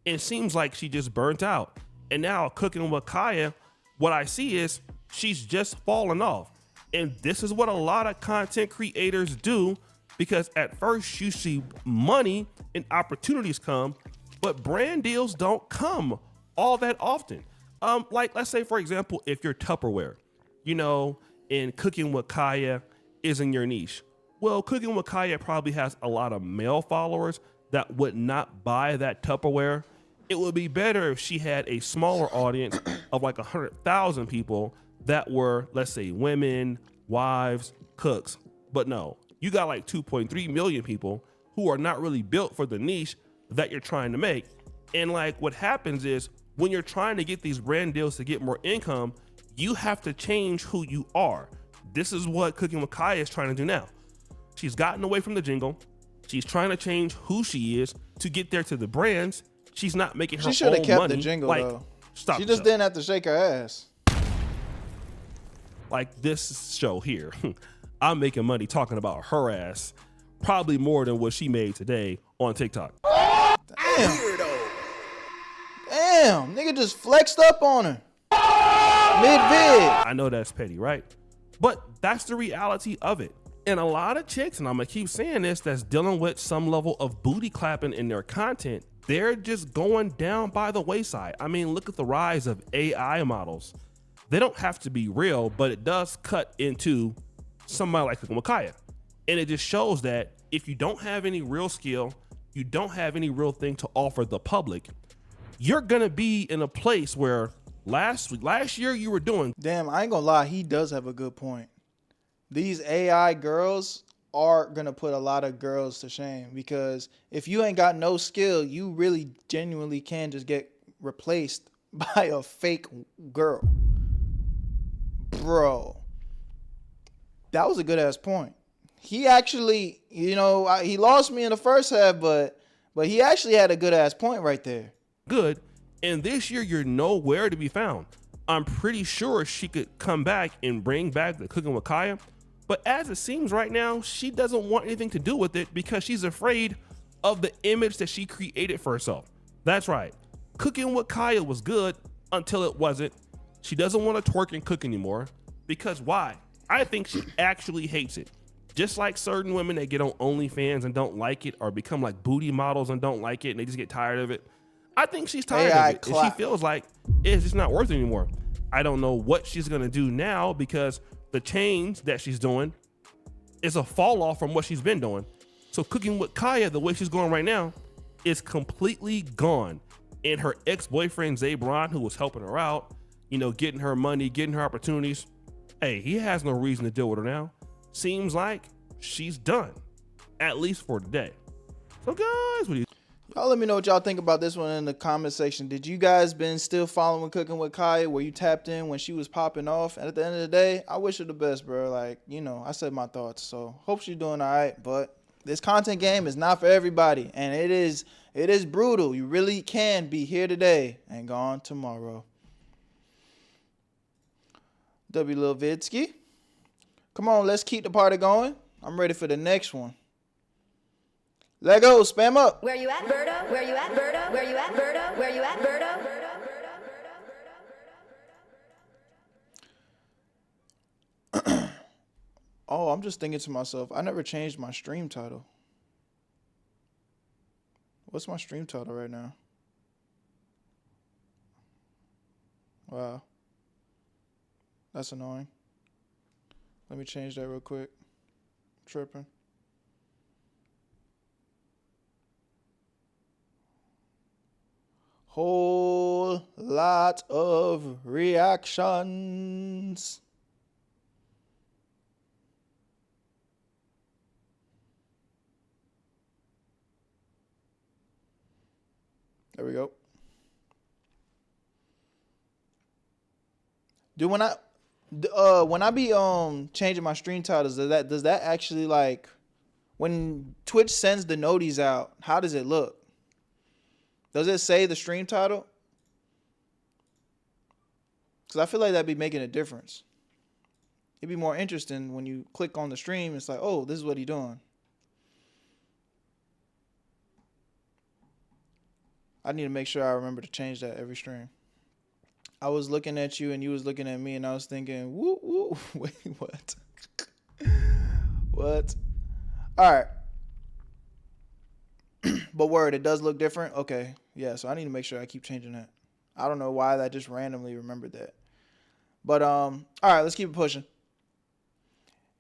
And it seems like she just burnt out. And now cooking with Kaya, what I see is she's just falling off. And this is what a lot of content creators do, because at first you see money and opportunities come, but brand deals don't come all that often. Like, let's say, for example, if you're Tupperware, you know, and cooking with Kaya isn't your niche. Well, cooking with Kaya probably has a lot of male followers that would not buy that Tupperware. It would be better if she had a smaller audience of like 100,000 people that were, let's say, women, wives, cooks. But no, you got like 2.3 million people who are not really built for the niche that you're trying to make. And like what happens is when you're trying to get these brand deals to get more income, you have to change who you are. This is what Cooking with Kaya is trying to do now. She's gotten away from the jingle. She's trying to change who she is to get there to the brands. She's not making her own money. She should have kept the jingle, like, though. Stop. She just didn't have to shake her ass. Like this show here, I'm making money talking about her ass, probably more than what she made today on TikTok. Damn. Damn, nigga just flexed up on her. Mid-vid. I know that's petty, right? But that's the reality of it. And a lot of chicks, and I'm gonna keep saying this, that's dealing with some level of booty clapping in their content, they're just going down by the wayside. I mean, look at the rise of AI models. They don't have to be real, but it does cut into somebody like Cooking with Kaya. And it just shows that if you don't have any real skill, you don't have any real thing to offer the public, you're gonna be in a place where last year you were doing. Damn, I ain't gonna lie, he does have a good point. These AI girls are gonna put a lot of girls to shame, because if you ain't got no skill, you really genuinely can just get replaced by a fake girl. Bro, that was a good ass point. He actually, you know, he lost me in the first half, but he actually had a good ass point right there. Good. And this year you're nowhere to be found. I'm pretty sure she could come back and bring back the Cooking with Kaya, but as it seems right now, she doesn't want anything to do with it because she's afraid of the image that she created for herself. That's right. Cooking with Kaya was good until it wasn't. She doesn't want to twerk and cook anymore. Because why? I think she actually hates it. Just like certain women that get on OnlyFans and don't like it, or become like booty models and don't like it and they just get tired of it. I think she's tired of it. And she feels like it's just not worth it anymore. I don't know what she's going to do now, because the change that she's doing is a fall off from what she's been doing. So Cooking with Kaya, the way she's going right now, is completely gone. And her ex-boyfriend, Zay Braun, who was helping her out, you know, getting her money, getting her opportunities, hey, he has no reason to deal with her now. Seems like she's done, at least for today. So guys, what do you... Y'all let me know what y'all think about this one in the comment section. Did you guys been still following Cooking with Kaya? Were you tapped in when she was popping off? And at the end of the day, I wish her the best, bro. Like, you know, I said my thoughts. So hope she's doing all right. But this content game is not for everybody. And it is brutal. You really can be here today and gone tomorrow. W. Lil Vidsky. Come on, let's keep the party going. I'm ready for the next one. Let go, spam up. Where you at, Berto? Where you at, Berto? Where you at, Berto? Where you at, Berto? Oh, I'm just thinking to myself, I never changed my stream title. What's my stream title right now? Wow. That's annoying. Let me change that real quick. I'm tripping. Whole lot of reactions. There we go. Dude, when I be changing my stream titles, does that actually, like, when Twitch sends the noties out, how does it look? Does it say the stream title? Because I feel like that'd be making a difference. It'd be more interesting when you click on the stream. It's like, oh, this is what he's doing. I need to make sure I remember to change that every stream. I was looking at you and you was looking at me and I was thinking, woo, woo. Wait, what? What? All right. But word, it does look different. Okay. Yeah, so I need to make sure I keep changing that. I don't know why that just randomly remembered that. But all right, let's keep it pushing.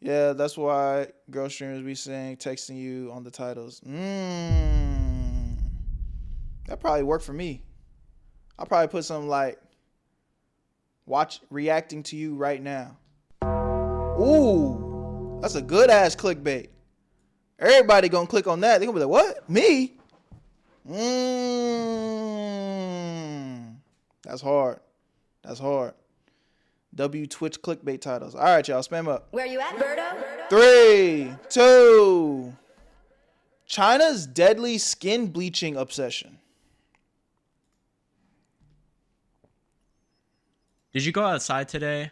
Yeah, that's why girl streamers be saying texting you on the titles. That probably worked for me. I'll probably put something like reacting to you right now. Ooh, that's a good ass clickbait. Everybody gonna click on that. They gonna be like, what? Me? That's hard. That's hard. W Twitch clickbait titles. All right, y'all, spam up. Where you at, Berto? 3, 2. China's deadly skin bleaching obsession. Did you go outside today?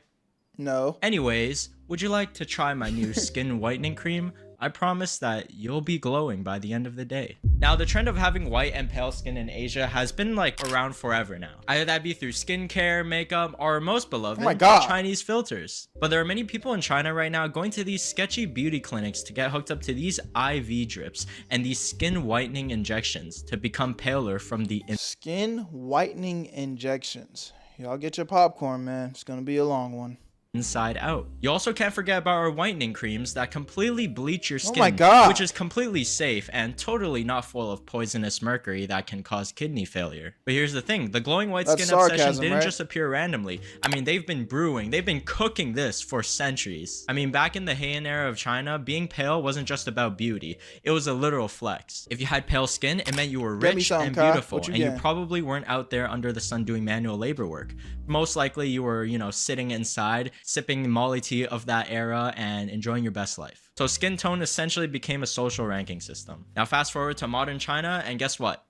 No. Anyways, would you like to try my new skin whitening cream? I promise that you'll be glowing by the end of the day. Now, the trend of having white and pale skin in Asia has been like around forever now. Either that be through skincare, makeup, or most beloved, Chinese filters. But there are many people in China right now going to these sketchy beauty clinics to get hooked up to these IV drips and these skin whitening injections to become paler from the skin whitening injections. Y'all get your popcorn, man. It's gonna be a long one. Inside out. You also can't forget about our whitening creams that completely bleach your skin, oh my God, which is completely safe and totally not full of poisonous mercury that can cause kidney failure. But here's the thing, the glowing white skin obsession didn't just appear randomly. I mean, they've been brewing, they've been cooking this for centuries. I mean, back in the Heian era of China, being pale wasn't just about beauty, it was a literal flex. If you had pale skin, it meant you were rich and beautiful, and you probably weren't out there under the sun doing manual labor work. Most likely you were, you know, sitting inside, sipping Molly tea of that era and enjoying your best life. So skin tone essentially became a social ranking system. Now fast forward to modern China, and guess what?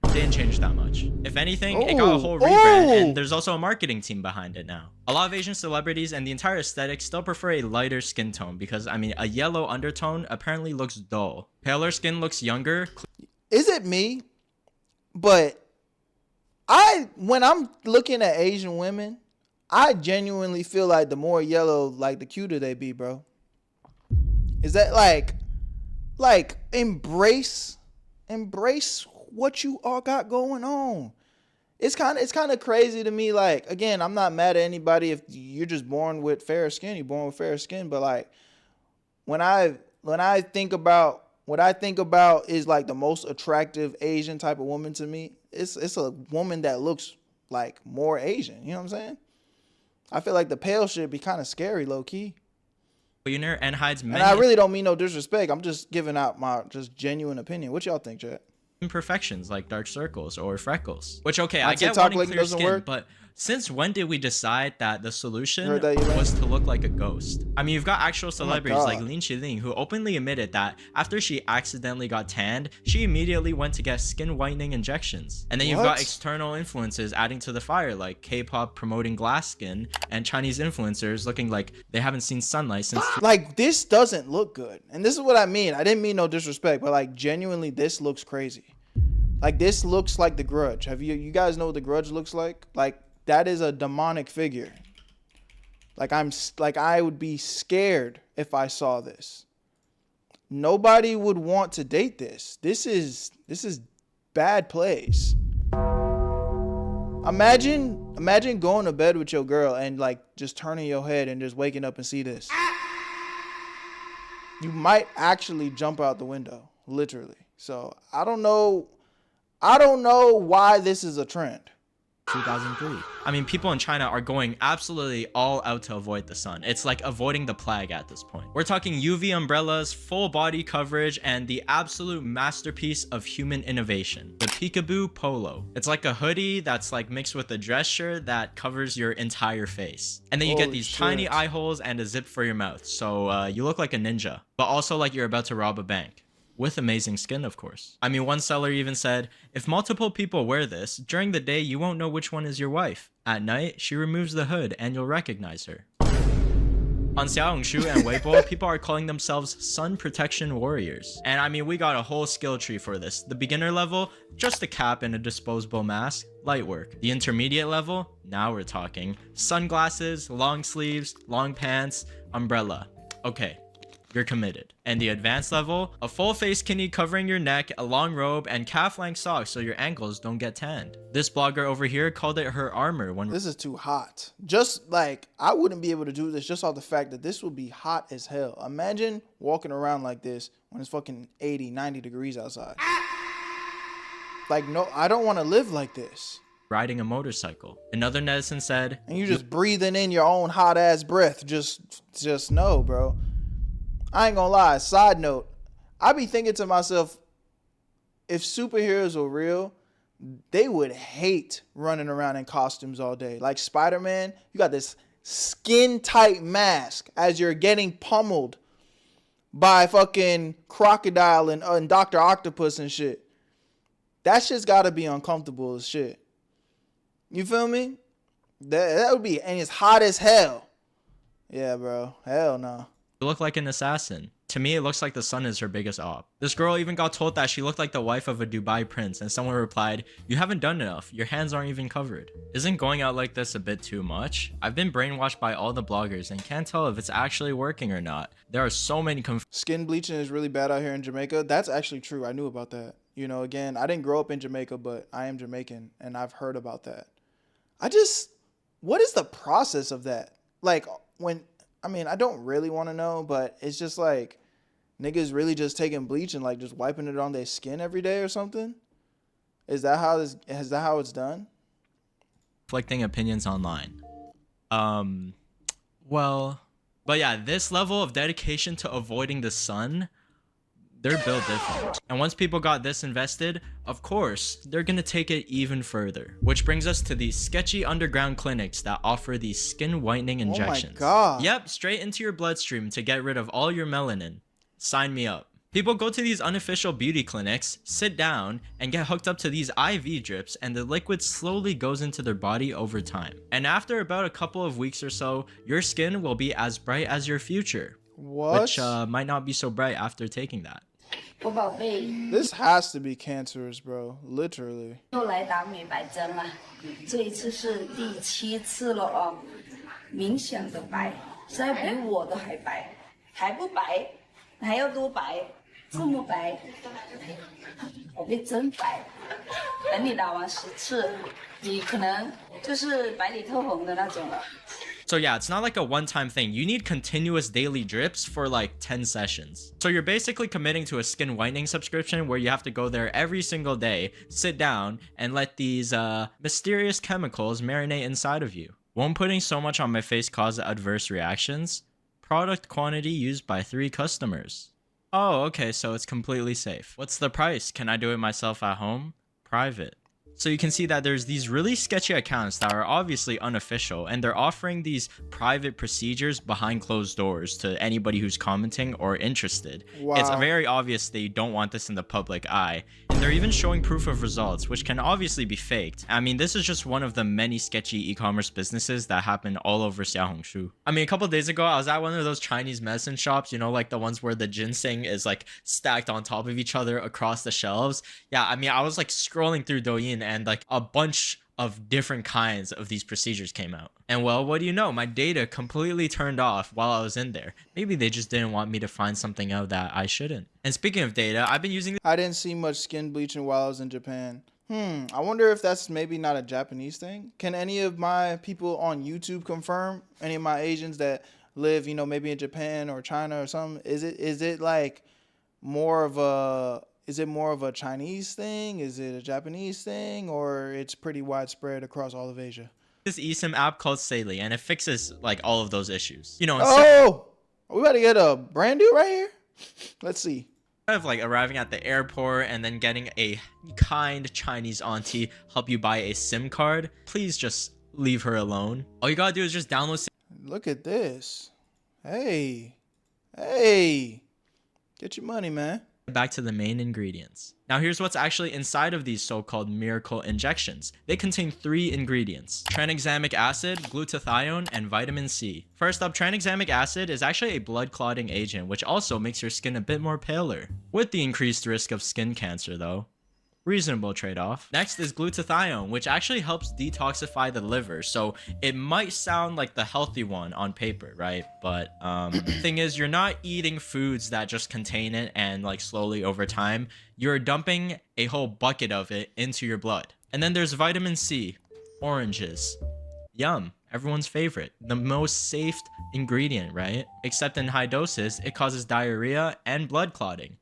It didn't change that much. If anything, it got a whole rebrand, and there's also a marketing team behind it now. A lot of Asian celebrities and the entire aesthetic still prefer a lighter skin tone because, I mean, a yellow undertone apparently looks dull. Paler skin looks younger. Is it me? But when I'm looking at Asian women, I genuinely feel like the more yellow, like the cuter they be, bro. Is that like embrace what you all got going on? It's kind of crazy to me. Like, again, I'm not mad at anybody if you're just born with fair skin. You're born with fair skin, but like when I think about what I think about is like the most attractive Asian type of woman to me. It's a woman that looks like more Asian. You know what I'm saying? I feel like the pale shit be kind of scary, low key. And hides many. And I really don't mean no disrespect. I'm just giving out my just genuine opinion. What y'all think, Chad? Imperfections like dark circles or freckles. Which, okay, I get wanting clear skin, but since when did we decide that the solution was to look like a ghost? I mean, you've got actual celebrities like Lin Qiling who openly admitted that after she accidentally got tanned, she immediately went to get skin whitening injections. And then you've got external influences adding to the fire, like K-pop promoting glass skin and Chinese influencers looking like they haven't seen sunlight since. Like, this doesn't look good. And this is what I mean. I didn't mean no disrespect, but like genuinely this looks crazy. Like, this looks like The Grudge. You guys know what The Grudge looks like? Like, that is a demonic figure. Like, I would be scared if I saw this. Nobody would want to date this. This is bad plays. Imagine going to bed with your girl and like just turning your head and just waking up and see this. You might actually jump out the window, literally. So I don't know why this is a trend. 2003. I mean, people in China are going absolutely all out to avoid the sun. It's like avoiding the plague at this point. We're talking UV umbrellas, full body coverage, and the absolute masterpiece of human innovation, the Peekaboo Polo. It's like a hoodie that's like mixed with a dress shirt that covers your entire face. And then you get these tiny eye holes and a zip for your mouth. So you look like a ninja, but also like you're about to rob a bank. with amazing skin, of course. I mean, one seller even said, if multiple people wear this, during the day you won't know which one is your wife. At night, she removes the hood and you'll recognize her. On Xiaohongshu and Weibo, people are calling themselves sun protection warriors. And I mean, we got a whole skill tree for this. The beginner level, just a cap and a disposable mask, light work. The intermediate level, now we're talking. Sunglasses, long sleeves, long pants, umbrella. Okay, you're committed. And the advanced level, a full face kini covering your neck, a long robe, and calf-length socks so your ankles don't get tanned. This blogger over here called it her armor when— This is too hot. Just like, I wouldn't be able to do this just off the fact that this would be hot as hell. Imagine walking around like this when it's fucking 80, 90 degrees outside. Like, no, I don't want to live like this. Riding a motorcycle. Another netizen said— And you just breathing in your own hot ass breath. Just no, bro. I ain't gonna lie. Side note, I be thinking to myself, if superheroes were real, they would hate running around in costumes all day. Like Spider-Man, you got this skin tight mask as you're getting pummeled by fucking Crocodile and Dr. Octopus and shit. That shit's gotta be uncomfortable as shit. You feel me? That would be, and it's hot as hell. Yeah, bro. Hell no. You look like an assassin. To me, it looks like the sun is her biggest op. This girl even got told that she looked like the wife of a Dubai prince, and someone replied, "You haven't done enough. Your hands aren't even covered." Isn't going out like this a bit too much? I've been brainwashed by all the bloggers and can't tell if it's actually working or not. There are so many skin bleaching is really bad out here in Jamaica. That's actually true. I knew about that. You know, again, I didn't grow up in Jamaica, but I am Jamaican, and I've heard about that. What is the process of that? Like, I mean, I don't really want to know, but it's just like niggas really just taking bleach and like just wiping it on their skin every day or something. Is that how it's done? Conflicting opinions online. Well, but yeah, this level of dedication to avoiding the sun, they're built different. And once people got this invested, of course, they're gonna take it even further. Which brings us to these sketchy underground clinics that offer these skin whitening injections. Oh my God. Yep, straight into your bloodstream to get rid of all your melanin. Sign me up. People go to these unofficial beauty clinics, sit down, and get hooked up to these IV drips, and the liquid slowly goes into their body over time. And after about a couple of weeks or so, your skin will be as bright as your future. What? Which might not be so bright after taking that. This has to be cancerous, bro. Literally. 又来打美白针了，这一次是第7次了哦，明显的白，现在比我的还白，还不白，还要多白，这么白，我被真白。等你打完10次，你可能就是白里透红的那种了。 So yeah, it's not like a one-time thing. You need continuous daily drips for like 10 sessions. So you're basically committing to a skin whitening subscription where you have to go there every single day, sit down, and let these mysterious chemicals marinate inside of you. Won't putting so much on my face cause adverse reactions? Product quantity used by 3 customers. Oh, okay, so it's completely safe. What's the price? Can I do it myself at home? Private. So you can see that there's these really sketchy accounts that are obviously unofficial, and they're offering these private procedures behind closed doors to anybody who's commenting or interested. Wow. It's very obvious they don't want this in the public eye. And they're even showing proof of results, which can obviously be faked. I mean, this is just one of the many sketchy e-commerce businesses that happen all over Xiaohongshu. I mean, a couple days ago, I was at one of those Chinese medicine shops, you know, like the ones where the ginseng is like stacked on top of each other across the shelves. Yeah, I mean, I was like scrolling through Douyin and like a bunch of different kinds of these procedures came out. And well, what do you know? My data completely turned off while I was in there. Maybe they just didn't want me to find something out that I shouldn't. And speaking of data, I've been using— I didn't see much skin bleaching while I was in Japan. I wonder if that's maybe not a Japanese thing. Can any of my people on YouTube confirm? Any of my Asians that live, you know, maybe in Japan or China or something? Is it like more of a... Is it more of a Chinese thing? Is it a Japanese thing? Or it's pretty widespread across all of Asia? This eSIM app called Saily, and it fixes like all of those issues. You know, oh! Are we about to get a brand new right here? Let's see. Instead of like arriving at the airport and then getting a kind Chinese auntie help you buy a SIM card, please just leave her alone. All you gotta do is just download. Look at this. Hey. Get your money, man. Back to the main ingredients. Now here's what's actually inside of these so-called miracle injections. They contain 3 ingredients: tranexamic acid, glutathione, and vitamin C. First up, tranexamic acid is actually a blood clotting agent, which also makes your skin a bit more paler, with the increased risk of skin cancer though. Reasonable trade-off. Next is glutathione, which actually helps detoxify the liver, so it might sound like the healthy one on paper, right? But the thing is, you're not eating foods that just contain it and like slowly over time, you're dumping a whole bucket of it into your blood. And then there's vitamin C, oranges. Yum, everyone's favorite. The most safe ingredient, right? Except in high doses, it causes diarrhea and blood clotting.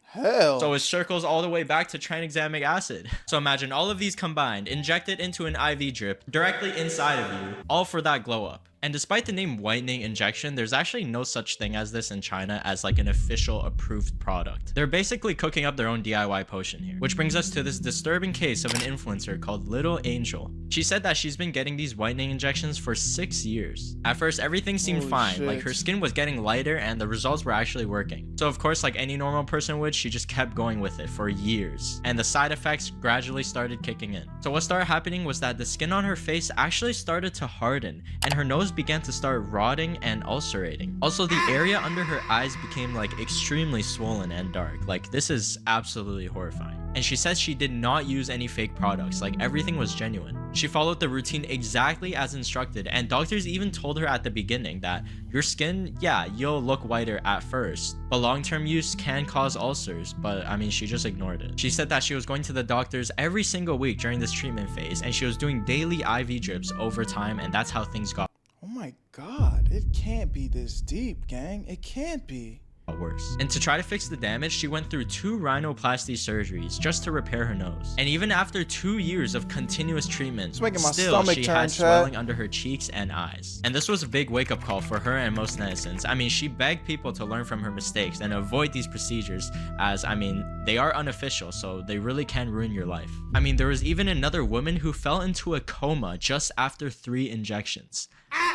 Hell. So it circles all the way back to tranexamic acid. So imagine all of these combined, injected into an IV drip directly inside of you, all for that glow up. And despite the name whitening injection, there's actually no such thing as this in China as like an official approved product. They're basically cooking up their own DIY potion here. Which brings us to this disturbing case of an influencer called Little Angel. She said that she's been getting these whitening injections for 6 years. At first, everything seemed fine. Like her skin was getting lighter and the results were actually working. So of course, like any normal person would, she just kept going with it for years. And the side effects gradually started kicking in. So what started happening was that the skin on her face actually started to harden and her nose began to start rotting and ulcerating. Also, the area under her eyes became like extremely swollen and dark. Like this is absolutely horrifying. And she says she did not use any fake products, like everything was genuine. She followed the routine exactly as instructed, and doctors even told her at the beginning that your skin, yeah, you'll look whiter at first, but long-term use can cause ulcers, but I mean, she just ignored it. She said that she was going to the doctors every single week during this treatment phase, and she was doing daily IV drips over time, and that's how things got Oh my god, it can't be this deep, gang. It can't be. worse. And to try to fix the damage, she went through 2 rhinoplasty surgeries just to repair her nose. And even after 2 years of continuous treatment, still she had swelling under her cheeks and eyes. And this was a big wake-up call for her and most netizens. I mean, she begged people to learn from her mistakes and avoid these procedures, as I mean, they are unofficial, so they really can ruin your life. I mean, there was even another woman who fell into a coma just after 3 injections.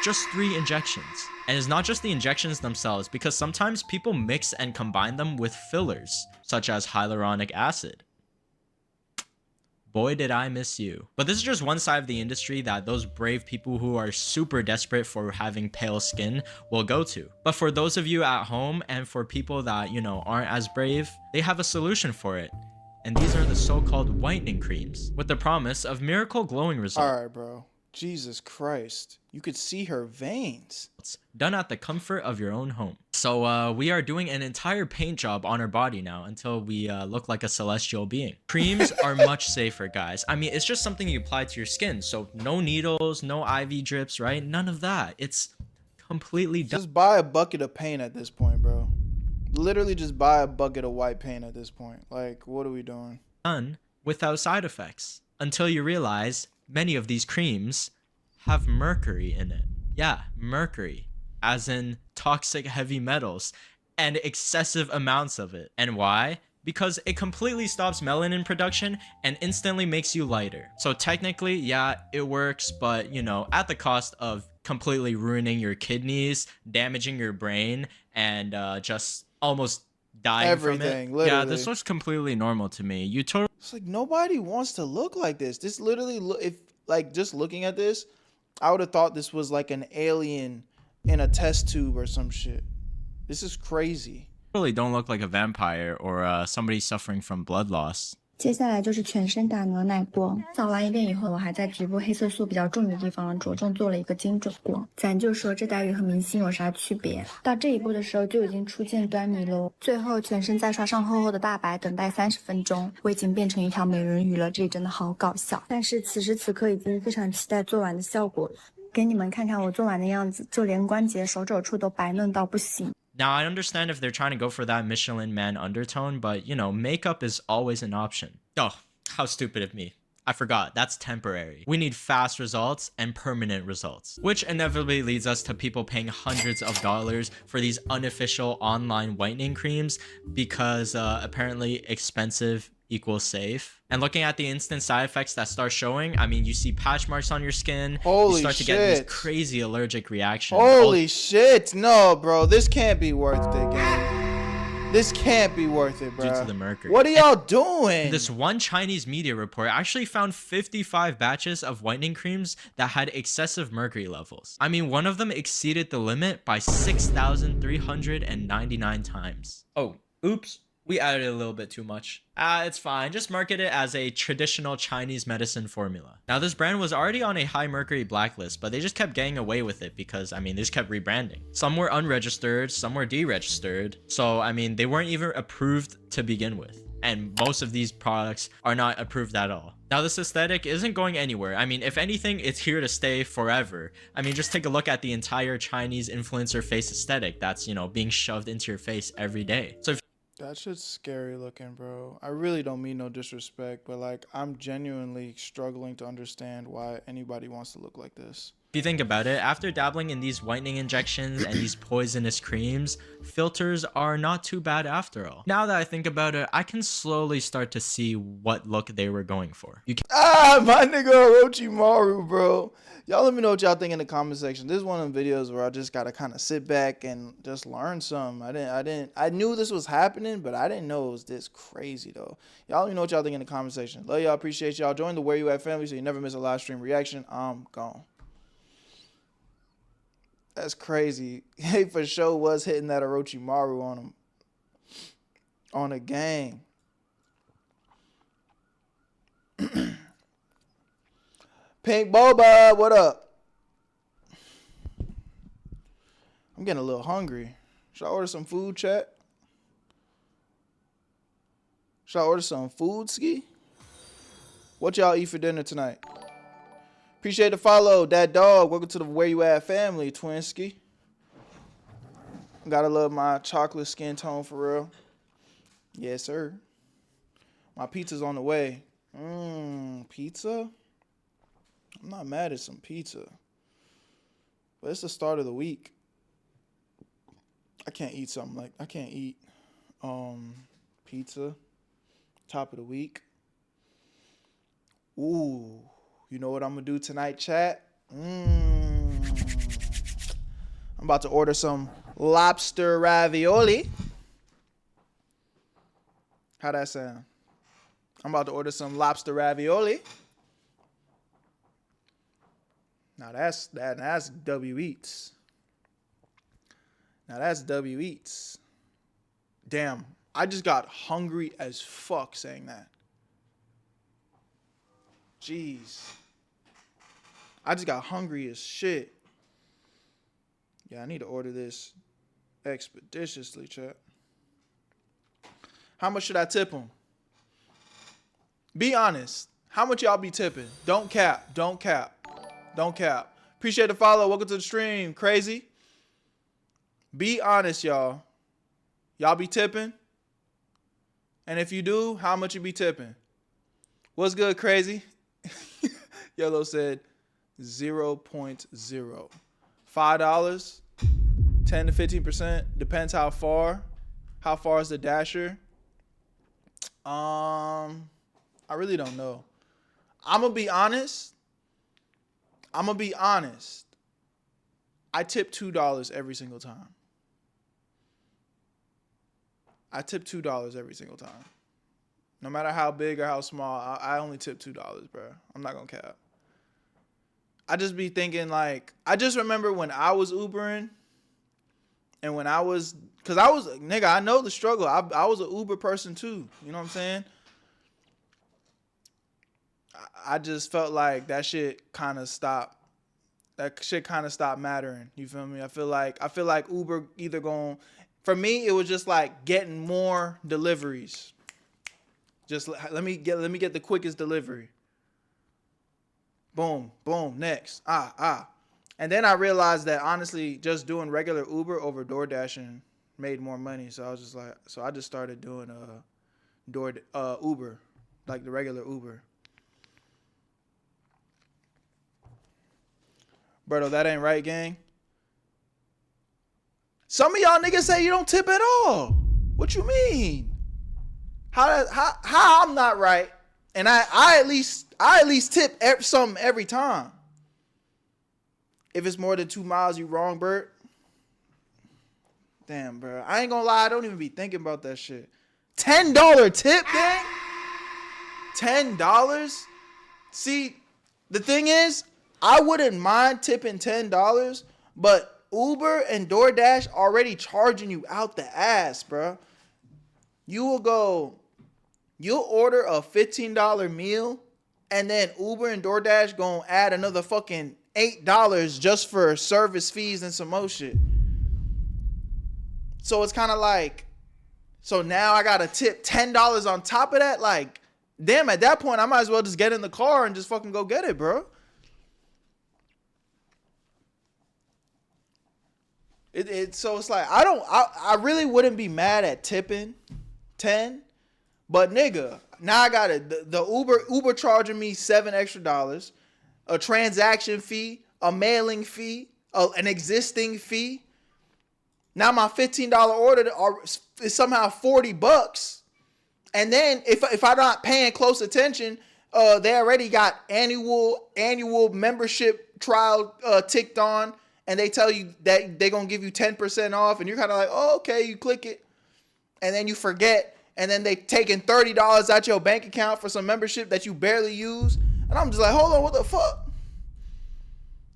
Just 3 injections. And it's not just the injections themselves, because sometimes people mix and combine them with fillers, such as hyaluronic acid. Boy, did I miss you. But this is just one side of the industry that those brave people who are super desperate for having pale skin will go to. But for those of you at home and for people that, you know, aren't as brave, they have a solution for it. And these are the so-called whitening creams, with the promise of miracle glowing results. Alright, bro. Jesus Christ. You could see her veins. Done at the comfort of your own home. So we are doing an entire paint job on our body now until we look like a celestial being. Creams are much safer, guys. I mean, it's just something you apply to your skin. So no needles, no IV drips, right? None of that. It's completely done. Just buy a bucket of paint at this point, bro. Literally just buy a bucket of white paint at this point. Like, what are we doing? Done without side effects. Until you realize many of these creams have mercury in it. Yeah, mercury, as in toxic heavy metals, and excessive amounts of it. And why? Because it completely stops melanin production and instantly makes you lighter. So technically, yeah, it works, but you know, at the cost of completely ruining your kidneys, damaging your brain, and just almost dying from it. Literally. Yeah, this was completely normal to me. You totally. It's like nobody wants to look like this. This literally, if like just looking at this, I would have thought this was like an alien in a test tube or some shit. This is crazy. Really don't look like a vampire or somebody suffering from blood loss. 接下来就是全身打牛奶过，扫完一遍以后，我还在局部黑色素比较重的地方着重做了一个精准过。咱就说这待遇和明星有啥区别？到这一步的时候就已经初见端倪喽。最后全身再刷上厚厚的大白，等待30分钟，我已经变成一条美人鱼了，这里真的好搞笑。但是此时此刻已经非常期待做完的效果了，给你们看看我做完的样子，就连关节、手肘处都白嫩到不行。 Now, I understand if they're trying to go for that Michelin Man undertone, but, you know, makeup is always an option. Oh, how stupid of me. I forgot, that's temporary. We need fast results and permanent results. Which inevitably leads us to people paying hundreds of dollars for these unofficial online whitening creams because apparently expensive equals safe. And looking at the instant side effects that start showing, I mean, you see patch marks on your skin. Holy you start to shit. get these crazy allergic reactions. Holy shit. No, bro. This can't be worth it, gang. This can't be worth it, bro. Due to the mercury. What are y'all doing? This one Chinese media report actually found 55 batches of whitening creams that had excessive mercury levels. I mean, one of them exceeded the limit by 6,399 times. Oh, oops. We added a little bit too much. It's fine. Just market it as a traditional Chinese medicine formula. Now, this brand was already on a high mercury blacklist, but they just kept getting away with it because, I mean, they just kept rebranding. Some were unregistered, some were deregistered. So, I mean, they weren't even approved to begin with. And most of these products are not approved at all. Now, this aesthetic isn't going anywhere. I mean, if anything, it's here to stay forever. I mean, just take a look at the entire Chinese influencer face aesthetic that's, you know, being shoved into your face every day. So if that shit's scary looking, bro. I really don't mean no disrespect, but like, I'm genuinely struggling to understand why anybody wants to look like this. If you think about it, after dabbling in these whitening injections and these poisonous creams, filters are not too bad after all. Now that I think about it, I can slowly start to see what look they were going for. My nigga Orochimaru, bro. Y'all let me know what y'all think in the comment section. This is one of them videos where I just gotta kind of sit back and just learn something. I knew this was happening, but I didn't know it was this crazy though. Y'all let me know what y'all think in the comment section. Love y'all, appreciate y'all. Join the Where You At family so you never miss a live stream reaction. I'm gone. That's crazy. He for sure was hitting that Orochimaru on him. On a game. Pink Boba, what up? I'm getting a little hungry. Should I order some food, chat? Should I order some food, ski? What y'all eat for dinner tonight? Appreciate the follow, that dog. Welcome to the Where You At family, Twinsky. Gotta love my chocolate skin tone for real. Yes, sir. My pizza's on the way. Pizza? I'm not mad at some pizza. But it's the start of the week. I can't eat something like, I can't eat pizza. Top of the week. Ooh. You know what I'm going to do tonight, chat? I'm about to order some lobster ravioli. How that sound? I'm about to order some lobster ravioli. Now that's W Eats. Now that's W Eats. Damn, I just got hungry as fuck saying that. Jeez. I just got hungry as shit. Yeah, I need to order this expeditiously, chat. How much should I tip them? Be honest. How much y'all be tipping? Don't cap. Don't cap. Don't cap. Appreciate the follow. Welcome to the stream. Crazy. Be honest, y'all. Y'all be tipping? And if you do, how much you be tipping? What's good, Crazy? Yellow said 0.0. $5, 10 to 15%. Depends how far. How far is the dasher? I really don't know. I'm gonna be honest. I tip $2 every single time. I tip $2 every single time. No matter how big or how small, I only tip $2, bro. I'm not gonna cap. I just be thinking like, I just remember when I was Ubering and when I was, cause I was, nigga, I know the struggle. I was an Uber person too. You know what I'm saying? I just felt like that shit kind of stopped. That shit kind of stopped mattering. You feel me? I feel like Uber either going, for me, it was just like getting more deliveries. Just let me get the quickest delivery. Boom, boom, next. And then I realized that honestly, just doing regular Uber over DoorDashing made more money. So I was just like, so I just started doing Uber, like the regular Uber. Berto, that ain't right, gang. Some of y'all niggas say you don't tip at all. What you mean? How I'm not right? And I at least tip something every time. If it's more than 2 miles, you wrong, Bert. damn, bro. I ain't gonna lie. I don't even be thinking about that shit. $10 tip, gang? $10? See, the thing is, I wouldn't mind tipping $10, but Uber and DoorDash already charging you out the ass, bro. You'll order a $15 meal, and then Uber and DoorDash gonna add another fucking $8 just for service fees and some more shit. So it's kind of like, so now I gotta tip $10 on top of that. Like, damn, at that point, I might as well just get in the car and just fucking go get it, bro. So it's like, I really wouldn't be mad at tipping 10, but nigga, now I got it. The Uber charging me $7 extra, a transaction fee, a mailing fee, an existing fee. Now my $15 order is somehow $40. And then if I'm not paying close attention, they already got annual membership trial ticked on, and they tell you that they're going to give you 10% off, and you're kind of like, oh, okay, you click it, and then you forget, and then they taking $30 out your bank account for some membership that you barely use, and I'm just like, hold on, what the fuck?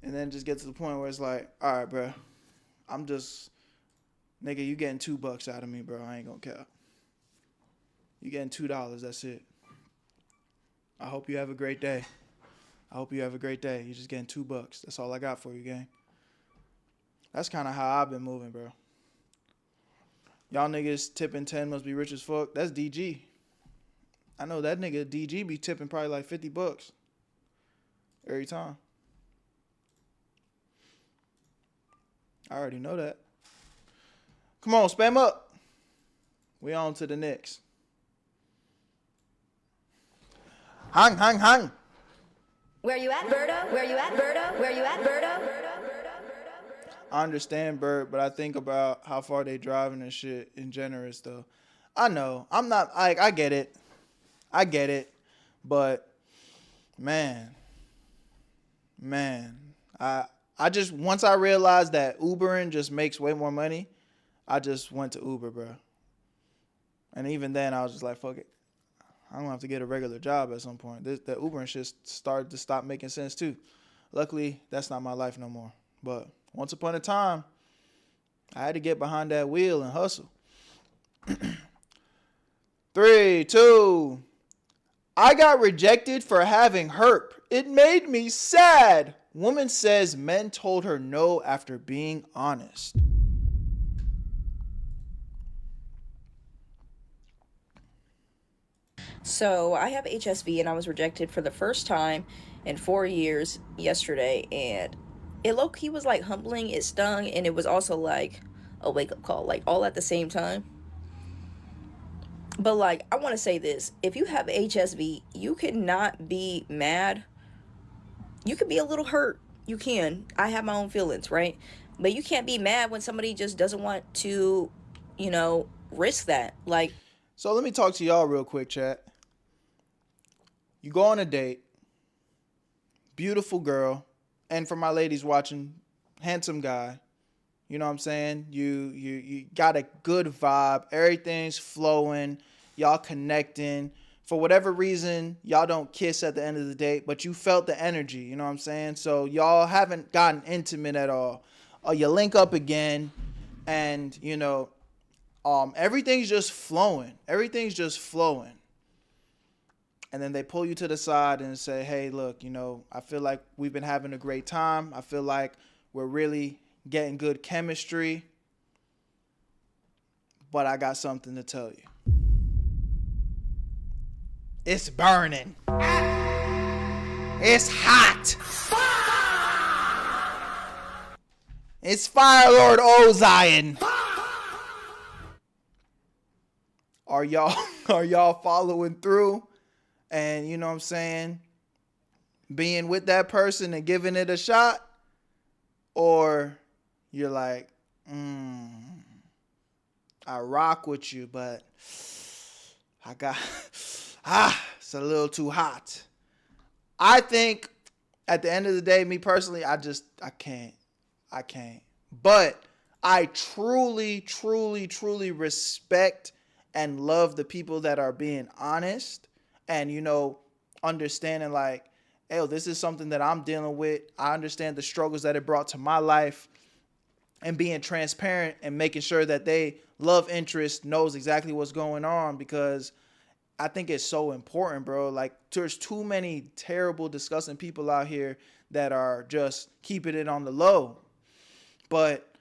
And then just get to the point where it's like, all right, bro, nigga, you getting $2 out of me, bro, I ain't gonna care. You getting $2, that's it. I hope you have a great day. You're just getting $2. That's all I got for you, gang. That's kind of how I've been moving, bro. Y'all niggas tipping 10 must be rich as fuck. That's DG. I know that nigga DG be tipping probably like $50 every time. I already know that. Come on, spam up. We on to the next. Hang. Where you at, Berto? Where you at, Berto? Where you at, Berto? I understand, Bert, but I think about how far they driving and shit in generous, though. I know. I'm not, I get it. But, man. I just, once I realized that Ubering just makes way more money, I just went to Uber, bro. And even then, I was just like, fuck it. I'm going to have to get a regular job at some point. The Ubering shit started to stop making sense, too. Luckily, that's not my life no more. But once upon a time, I had to get behind that wheel and hustle. 3, 2. I got rejected for having herp. It made me sad. Woman says men told her no after being honest. So I have HSV and I was rejected for the first time in 4 years yesterday, and it low-key was like humbling, it stung, and it was also like a wake-up call, like all at the same time. But like, I want to say this, if you have HSV, you cannot be mad. You could be a little hurt, you can. I have my own feelings, right? But you can't be mad when somebody just doesn't want to, risk that. Like, so let me talk to y'all real quick, chat. You go on a date, beautiful girl, and for my ladies watching, handsome guy. You know what I'm saying? You got a good vibe. Everything's flowing. Y'all connecting. For whatever reason, y'all don't kiss at the end of the date, but you felt the energy. You know what I'm saying? So y'all haven't gotten intimate at all. You link up again, and everything's just flowing. And then they pull you to the side and say, hey, look, I feel like we've been having a great time. I feel like we're really getting good chemistry. But I got something to tell you. It's burning. It's hot. It's Fire Lord Ozion. Are y'all following through? And you know what I'm saying, being with that person and giving it a shot? Or you're like, I rock with you, but it's a little too hot. I think at the end of the day, me personally, I can't. But I truly, truly, truly respect and love the people that are being honest and, you know, understanding like, hey, this is something that I'm dealing with. I understand the struggles that it brought to my life, and being transparent and making sure that they love interest knows exactly what's going on, because I think it's so important, bro. Like, there's too many terrible, disgusting people out here that are just keeping it on the low. But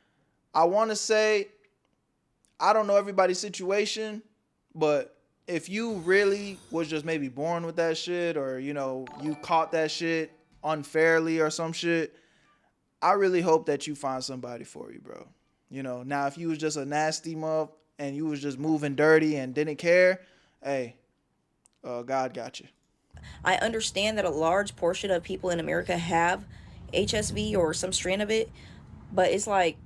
I want to say, I don't know everybody's situation, but if you really was just maybe born with that shit, or, you know, you caught that shit unfairly or some shit, I really hope that you find somebody for you, bro. You know, now if you was just a nasty muff and you was just moving dirty and didn't care, hey, God got you. I understand that a large portion of people in America have HSV or some strand of it, but it's like,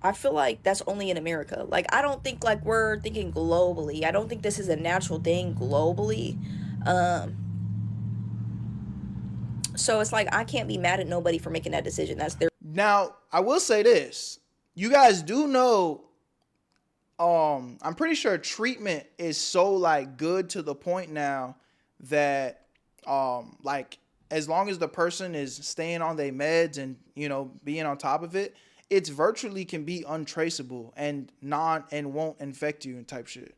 I feel like that's only in America. Like, I don't think like we're thinking globally. I don't think this is a natural thing globally. So it's like, I can't be mad at nobody for making that decision. That's their. Now, I will say this. You guys do know, I'm pretty sure treatment is so like good to the point now that like, as long as the person is staying on their meds and, you know, being on top of it, it's virtually can be untraceable and won't infect you and type shit.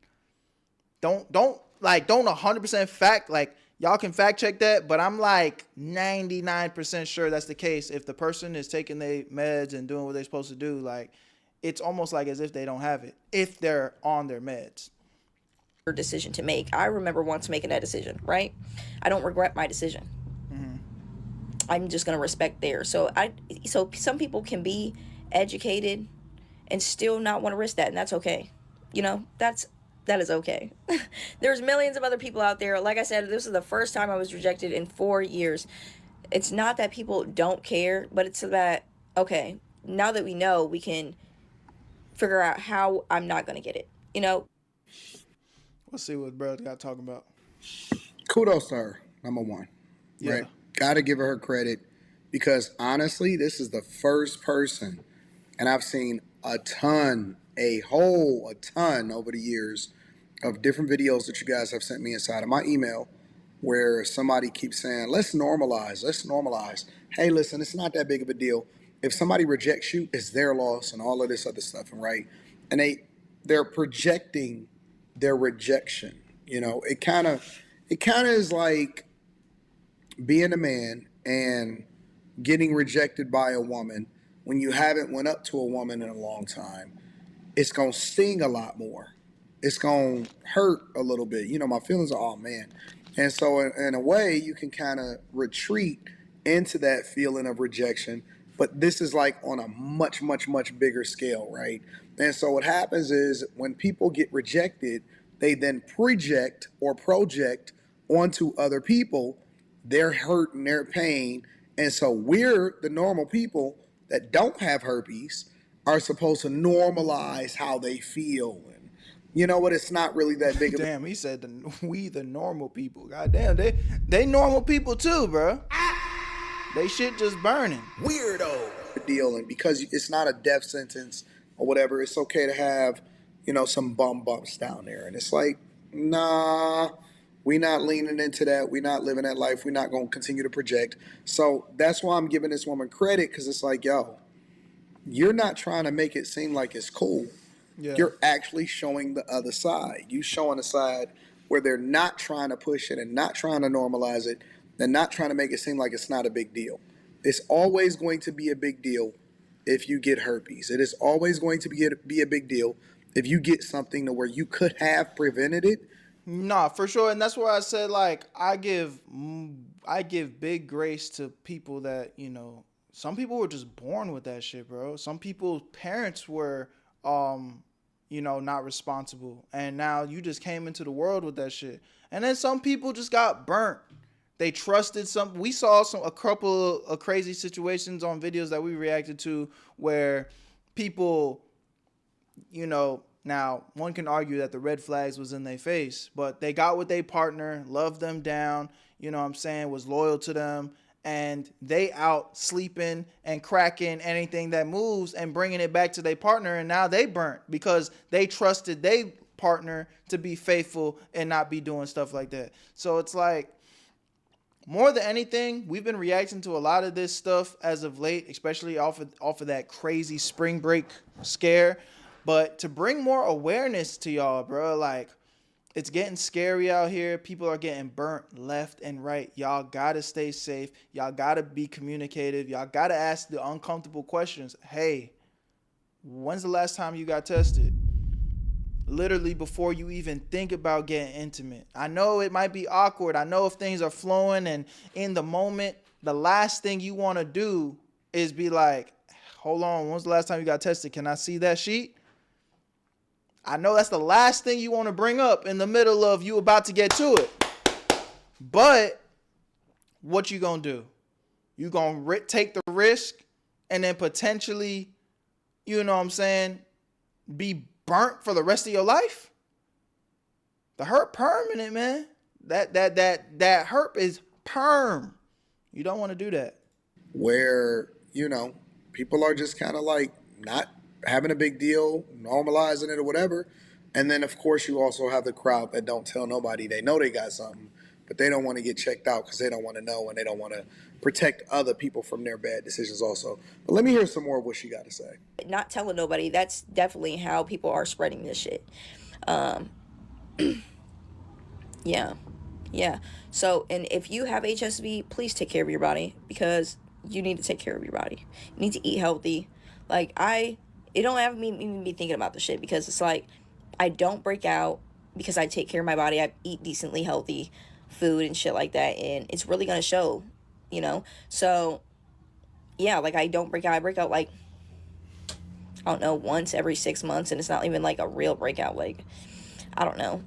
Don't 100% fact, like, y'all can fact check that, but I'm like 99% sure that's the case. If the person is taking their meds and doing what they're supposed to do, like, it's almost like as if they don't have it if they're on their meds. Decision to make. I remember once making that decision, right? I don't regret my decision. I'm just going to respect theirs. So some people can be educated and still not want to risk that, and that's okay. You know, that is okay. There's millions of other people out there. Like I said, this is the first time I was rejected in 4 years. It's not that people don't care, but it's that, okay, now that we know, we can figure out how I'm not going to get it, you know? Let's see what bro got talking about. Kudos to her, number one. Yeah. Right? Got to give her credit, because honestly, this is the first person, and I've seen a ton over the years of different videos that you guys have sent me inside of my email, where somebody keeps saying, let's normalize. Hey, listen, it's not that big of a deal. If somebody rejects you, it's their loss and all of this other stuff, right? And they're projecting their rejection. You know, it kind of is like being a man and getting rejected by a woman when you haven't went up to a woman in a long time. It's going to sting a lot more. It's going to hurt a little bit. You know, my feelings are, oh, man. And so in a way, you can kind of retreat into that feeling of rejection. But this is like on a much, much, much bigger scale, right? And so what happens is when people get rejected, they then project onto other people their hurt and their pain. And so we're the normal people that don't have herpes are supposed to normalize how they feel. And you know what? It's not really that big of a... Damn, he said we the normal people. Goddamn, they normal people too, bro. They shit just burning. Weirdo. Deal. And because it's not a death sentence or whatever, it's okay to have, you know, some bumps down there. And it's like, nah, we not leaning into that. We not living that life. We're not going to continue to project. So that's why I'm giving this woman credit, because it's like, yo, you're not trying to make it seem like it's cool. Yeah. You're actually showing the other side. You showing the side where they're not trying to push it and not trying to normalize it. They're not trying to make it seem like it's not a big deal. It's always going to be a big deal if you get herpes. It is always going to be a big deal if you get something to where you could have prevented it. Nah, for sure. And that's why I said, like, I give big grace to people that, you know, some people were just born with that shit, bro. Some people's parents were, you know, not responsible. And now you just came into the world with that shit. And then some people just got burnt. They trusted some. We saw a couple of crazy situations on videos that we reacted to where people, you know, now one can argue that the red flags was in their face, but they got with their partner, loved them down, you know what I'm saying, was loyal to them, and they out sleeping and cracking anything that moves and bringing it back to their partner, and now they burnt because they trusted their partner to be faithful and not be doing stuff like that. So it's like, more than anything, we've been reacting to a lot of this stuff as of late, especially off of that crazy spring break scare. But to bring more awareness to y'all, bro, like, it's getting scary out here. People are getting burnt left and right. Y'all gotta stay safe. Y'all gotta be communicative. Y'all gotta ask the uncomfortable questions. Hey, when's the last time you got tested? Literally before you even think about getting intimate. I know it might be awkward. I know if things are flowing and in the moment, the last thing you want to do is be like, hold on, when's the last time you got tested? Can I see that sheet? I know that's the last thing you want to bring up in the middle of you about to get to it. But what you gonna do? You gonna take the risk and then potentially, you know what I'm saying, be burnt for the rest of your life? The hurt permanent, man. That hurt is perm. You don't want to do that. Where, you know, people are just kind of like not having a big deal, normalizing it or whatever. And then, of course, you also have the crowd that don't tell nobody. They know they got something, but they don't want to get checked out because they don't want to know, and they don't want to protect other people from their bad decisions also. But let me hear some more of what she got to say. Not telling nobody, that's definitely how people are spreading this shit. Yeah. So, and if you have HSV, please take care of your body, because you need to take care of your body. You need to eat healthy. Like, it don't have me even be thinking about the shit, because it's like, I don't break out because I take care of my body. I eat decently healthy food and shit like that, and it's really gonna show, you know? So, yeah, like, I don't break out. I break out, like, I don't know, once every 6 months, and it's not even, like, a real breakout. Like, I don't know.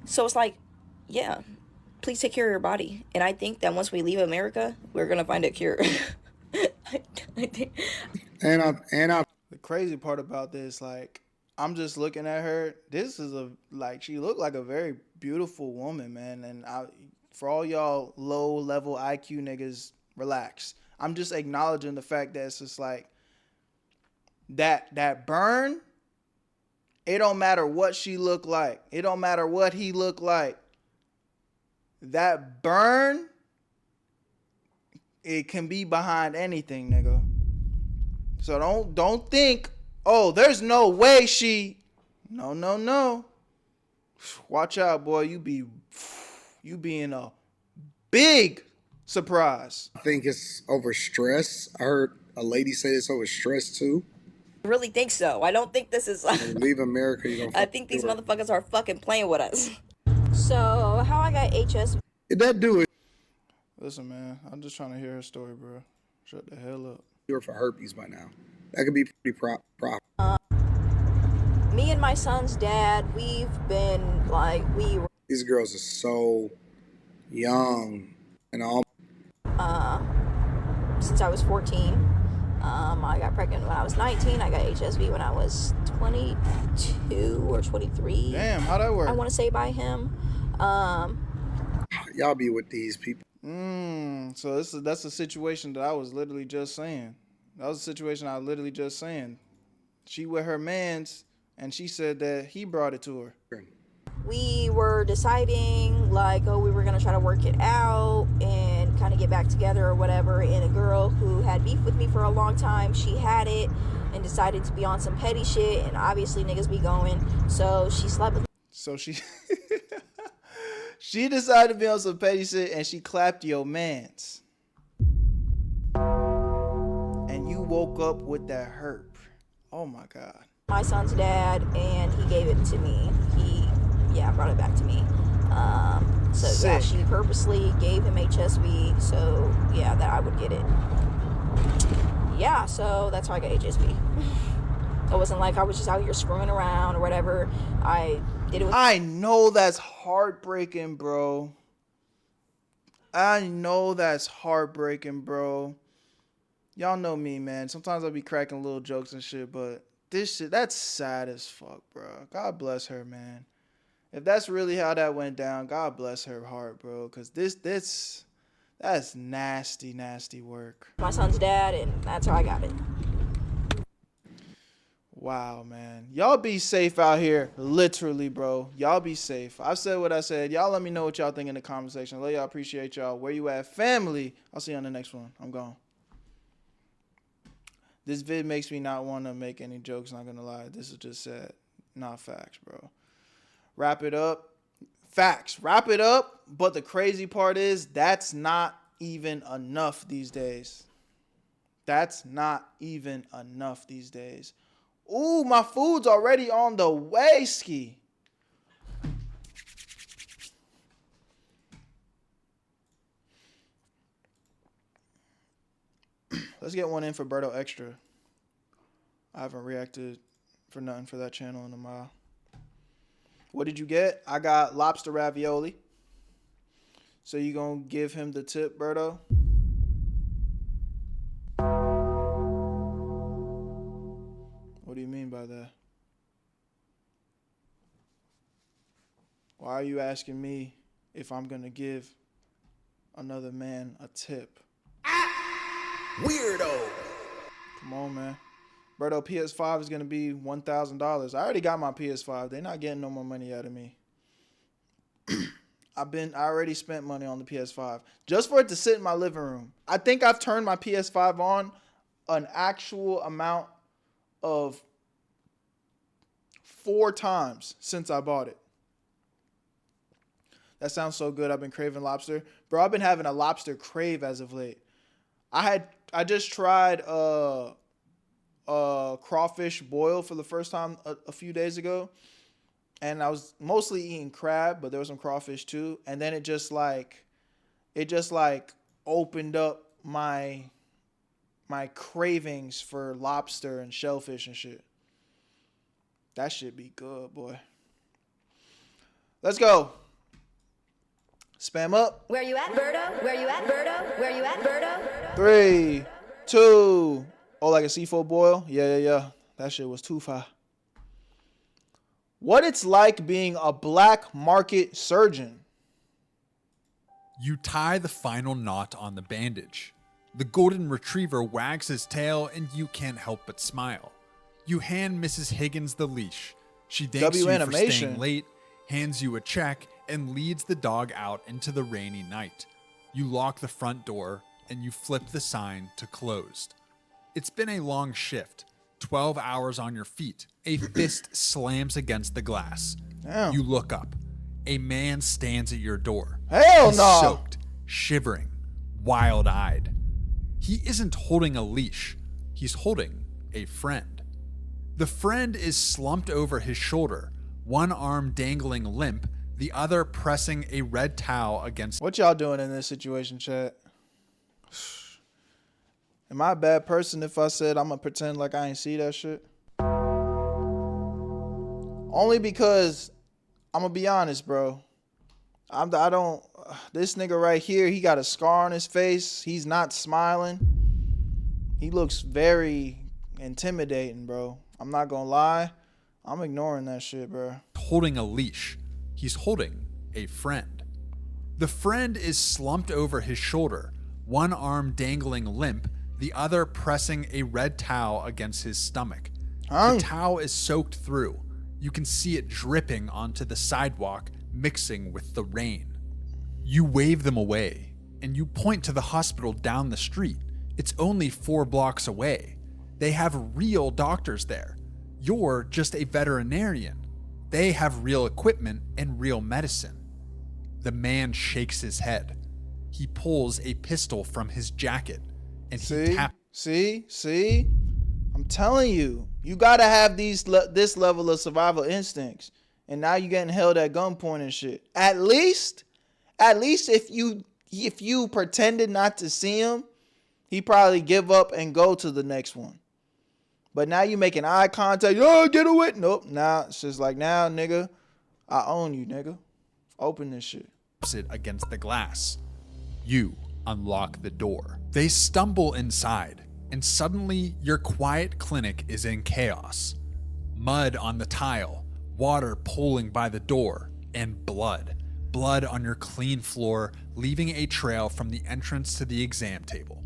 So it's like, yeah, please take care of your body. And I think that once we leave America, we're gonna find a cure. I think. The crazy part about this, like, I'm just looking at her. This is she looked like a very beautiful woman, man. And for all y'all low level IQ niggas, relax. I'm just acknowledging the fact that it's just like that burn. It don't matter what she looked like. It don't matter what he looked like. That burn, it can be behind anything, nigga. So don't think, oh, there's no way she. No. Watch out, boy. You be in a big surprise. I think it's over stress. I heard a lady say it's over stress too. I really think so. I don't think this is like, leave America, you're gonna I think these motherfuckers are fucking playing with us. So how I got HSV? Did that do it? Listen, man, I'm just trying to hear her story, bro. Shut the hell up. You're for herpes by now. That could be pretty proper. Me and my son's dad, we've been like, these girls are so young and all. Since I was 14. I got pregnant when I was 19. I got HSV when I was 22 or 23. Damn, how'd that work? I want to say by him. Y'all be with these people. So that's a situation that I was literally just saying. That was a situation I was literally just saying. She with her mans, and she said that he brought it to her. We were deciding, like, we were going to try to work it out and kind of get back together or whatever. And a girl who had beef with me for a long time, she had it and decided to be on some petty shit. And obviously niggas be going. So she slept with me. So she decided to be on some petty shit, and she clapped your mans. And you woke up with that herp. Oh my God. My son's dad, and he gave it to me. Brought it back to me. Yeah, she purposely gave him HSV, so yeah, that I would get it. Yeah, so that's how I got HSV. It wasn't like I was just out here screwing around or whatever. I did it with— I know that's heartbreaking, bro. Y'all know me, man. Sometimes I'll be cracking little jokes and shit, but this shit, that's sad as fuck, bro. God bless her, man. If that's really how that went down, God bless her heart, bro. Because this That's nasty, nasty work. My son's dad, and that's how I got it. Wow, man. Y'all be safe out here. Literally, bro. Y'all be safe. I've said what I said. Y'all let me know what y'all think in the comment section. Love y'all. Appreciate y'all. Where you at, family? I'll see you on the next one. I'm gone. This vid makes me not want to make any jokes, not gonna lie. This is just sad. Not facts, bro. Wrap it up. Facts. Wrap it up. But the crazy part is that's not even enough these days. That's not even enough these days. Ooh, my food's already on the way, Ski. Let's get one in for Berto Extra. I haven't reacted for nothing for that channel in a while. What did you get? I got lobster ravioli. So you gonna give him the tip, Berto? What do you mean by that? Why are you asking me if I'm gonna give another man a tip? Weirdo. Come on, man. Berto, PS5 is gonna be $1,000. I already got my PS5. They're not getting no more money out of me. I already spent money on the PS5 just for it to sit in my living room. I think I've turned my PS5 on an actual amount of 4 times since I bought it. That sounds so good. I've been craving lobster. Bro, I've been having a lobster crave as of late. I just tried crawfish boil for the first time a few days ago. And I was mostly eating crab, but there was some crawfish too. And then it just opened up my cravings for lobster and shellfish and shit. That shit be good, boy. Let's go. Spam up. Where you at, Berto? Where you at, Berto? Where you at, Berto? 3, 2. Oh, like a seafood boil? Yeah. That shit was too far. What it's like being a black market surgeon. You tie the final knot on the bandage. The golden retriever wags his tail and you can't help but smile. You hand Mrs. Higgins the leash. She thanks you for staying late, hands you a check, and leads the dog out into the rainy night. You lock the front door and you flip the sign to closed. It's been a long shift. 12 hours on your feet. A fist slams against the glass. Damn. You look up. A man stands at your door. Hell He's no. soaked, shivering, wild-eyed. He isn't holding a leash. He's holding a friend. The friend is slumped over his shoulder, one arm dangling limp, the other pressing a red towel against. What y'all doing in this situation, chat? Am I a bad person if I said I'm gonna pretend like I ain't see that shit? Only because I'm gonna be honest, bro. This nigga right here, he got a scar on his face. He's not smiling. He looks very intimidating, bro. I'm not gonna lie. I'm ignoring that shit, bro. Holding a leash. He's holding a friend. The friend is slumped over his shoulder, one arm dangling limp, the other pressing a red towel against his stomach. The towel is soaked through. You can see it dripping onto the sidewalk, mixing with the rain. You wave them away, and you point to the hospital down the street. It's only 4 blocks away. They have real doctors there. You're just a veterinarian. They have real equipment and real medicine. The man shakes his head. He pulls a pistol from his jacket. And he taps. See? I'm telling you, you gotta have this level of survival instincts. And now you getting held at gunpoint and shit. At least if you pretended not to see him, he probably give up and go to the next one. But now you making eye contact. Oh, get away. Nope. Nah, it's just like, now, nigga, I own you, nigga. Open this shit. It against the glass. You unlock the door. They stumble inside, and suddenly your quiet clinic is in chaos. Mud on the tile, water pooling by the door, and blood. blood on your clean floor, leaving a trail from the entrance to the exam table.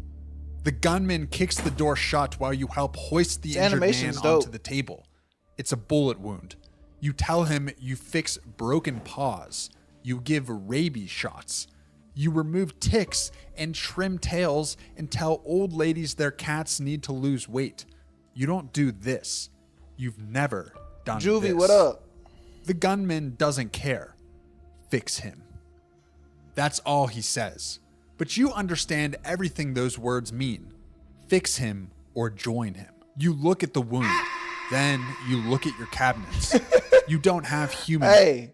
The gunman kicks the door shut while you help hoist the injured man onto the table. It's a bullet wound. You tell him you fix broken paws. You give rabies shots. You remove ticks and trim tails and tell old ladies their cats need to lose weight. You don't do this. You've never done this. Juvie, what up? The gunman doesn't care. Fix him. That's all he says. But you understand everything those words mean. Fix him or join him. You look at the wound. Then you look at your cabinets. You don't have human. Hey,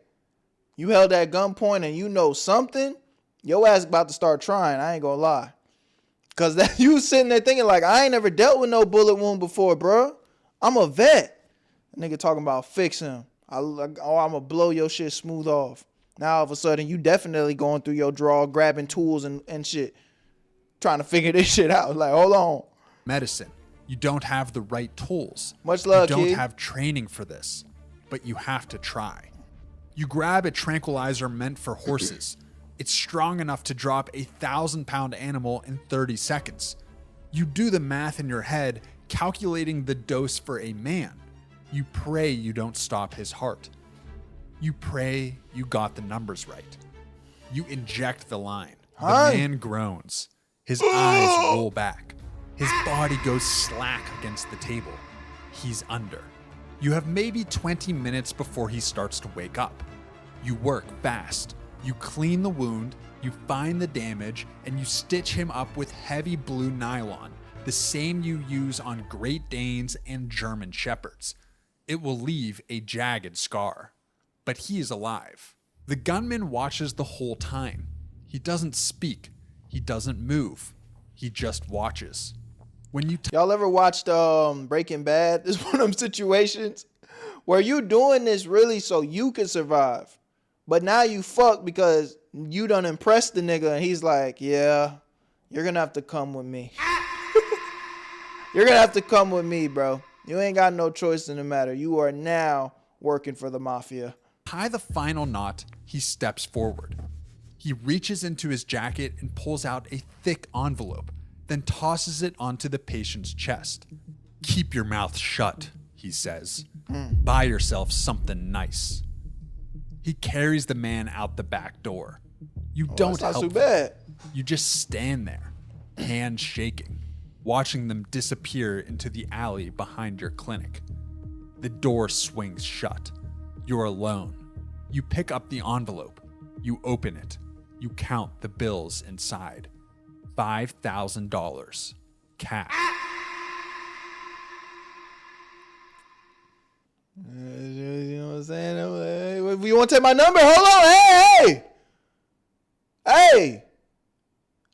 you held that gunpoint and you know something, your ass about to start trying. I ain't gonna lie. Cause that you sitting there thinking like, I ain't never dealt with no bullet wound before, bro. I'm a vet. Nigga talking about fix him. I'm gonna blow your shit smooth off. Now all of a sudden you definitely going through your drawer, grabbing tools and shit, trying to figure this shit out. Like, hold on. Medicine. You don't have the right tools. Much love, You don't kid. have training for this, but you have to try. You grab a tranquilizer meant for horses. It's strong enough to drop a 1,000-pound animal in 30 seconds. You do the math in your head, calculating the dose for a man. You pray you don't stop his heart. You pray you got the numbers right. You inject the line. The man groans. His eyes roll back. His body goes slack against the table. He's under. You have maybe 20 minutes before he starts to wake up. You work fast. You clean the wound, you find the damage, and you stitch him up with heavy blue nylon, the same you use on Great Danes and German Shepherds. It will leave a jagged scar. But he is alive. The gunman watches the whole time. He doesn't speak. He doesn't move. He just watches. When you y'all ever watched Breaking Bad? This is one of them situations where you doing this really so you can survive. But now you fuck because you done impressed the nigga and he's like, yeah, you're gonna have to come with me. You're gonna have to come with me, bro. You ain't got no choice in the matter. You are now working for the mafia. tie the final knot, he steps forward. He reaches into his jacket and pulls out a thick envelope, then tosses it onto the patient's chest. Keep your mouth shut, he says. Buy yourself something nice. He carries the man out the back door. You don't help too bad. You just stand there, hands shaking, watching them disappear into the alley behind your clinic. The door swings shut. You're alone. You pick up the envelope. You open it. You count the bills inside. $5,000 cash. You know what I'm saying? Hey, you want to take my number? Hold on. Hey.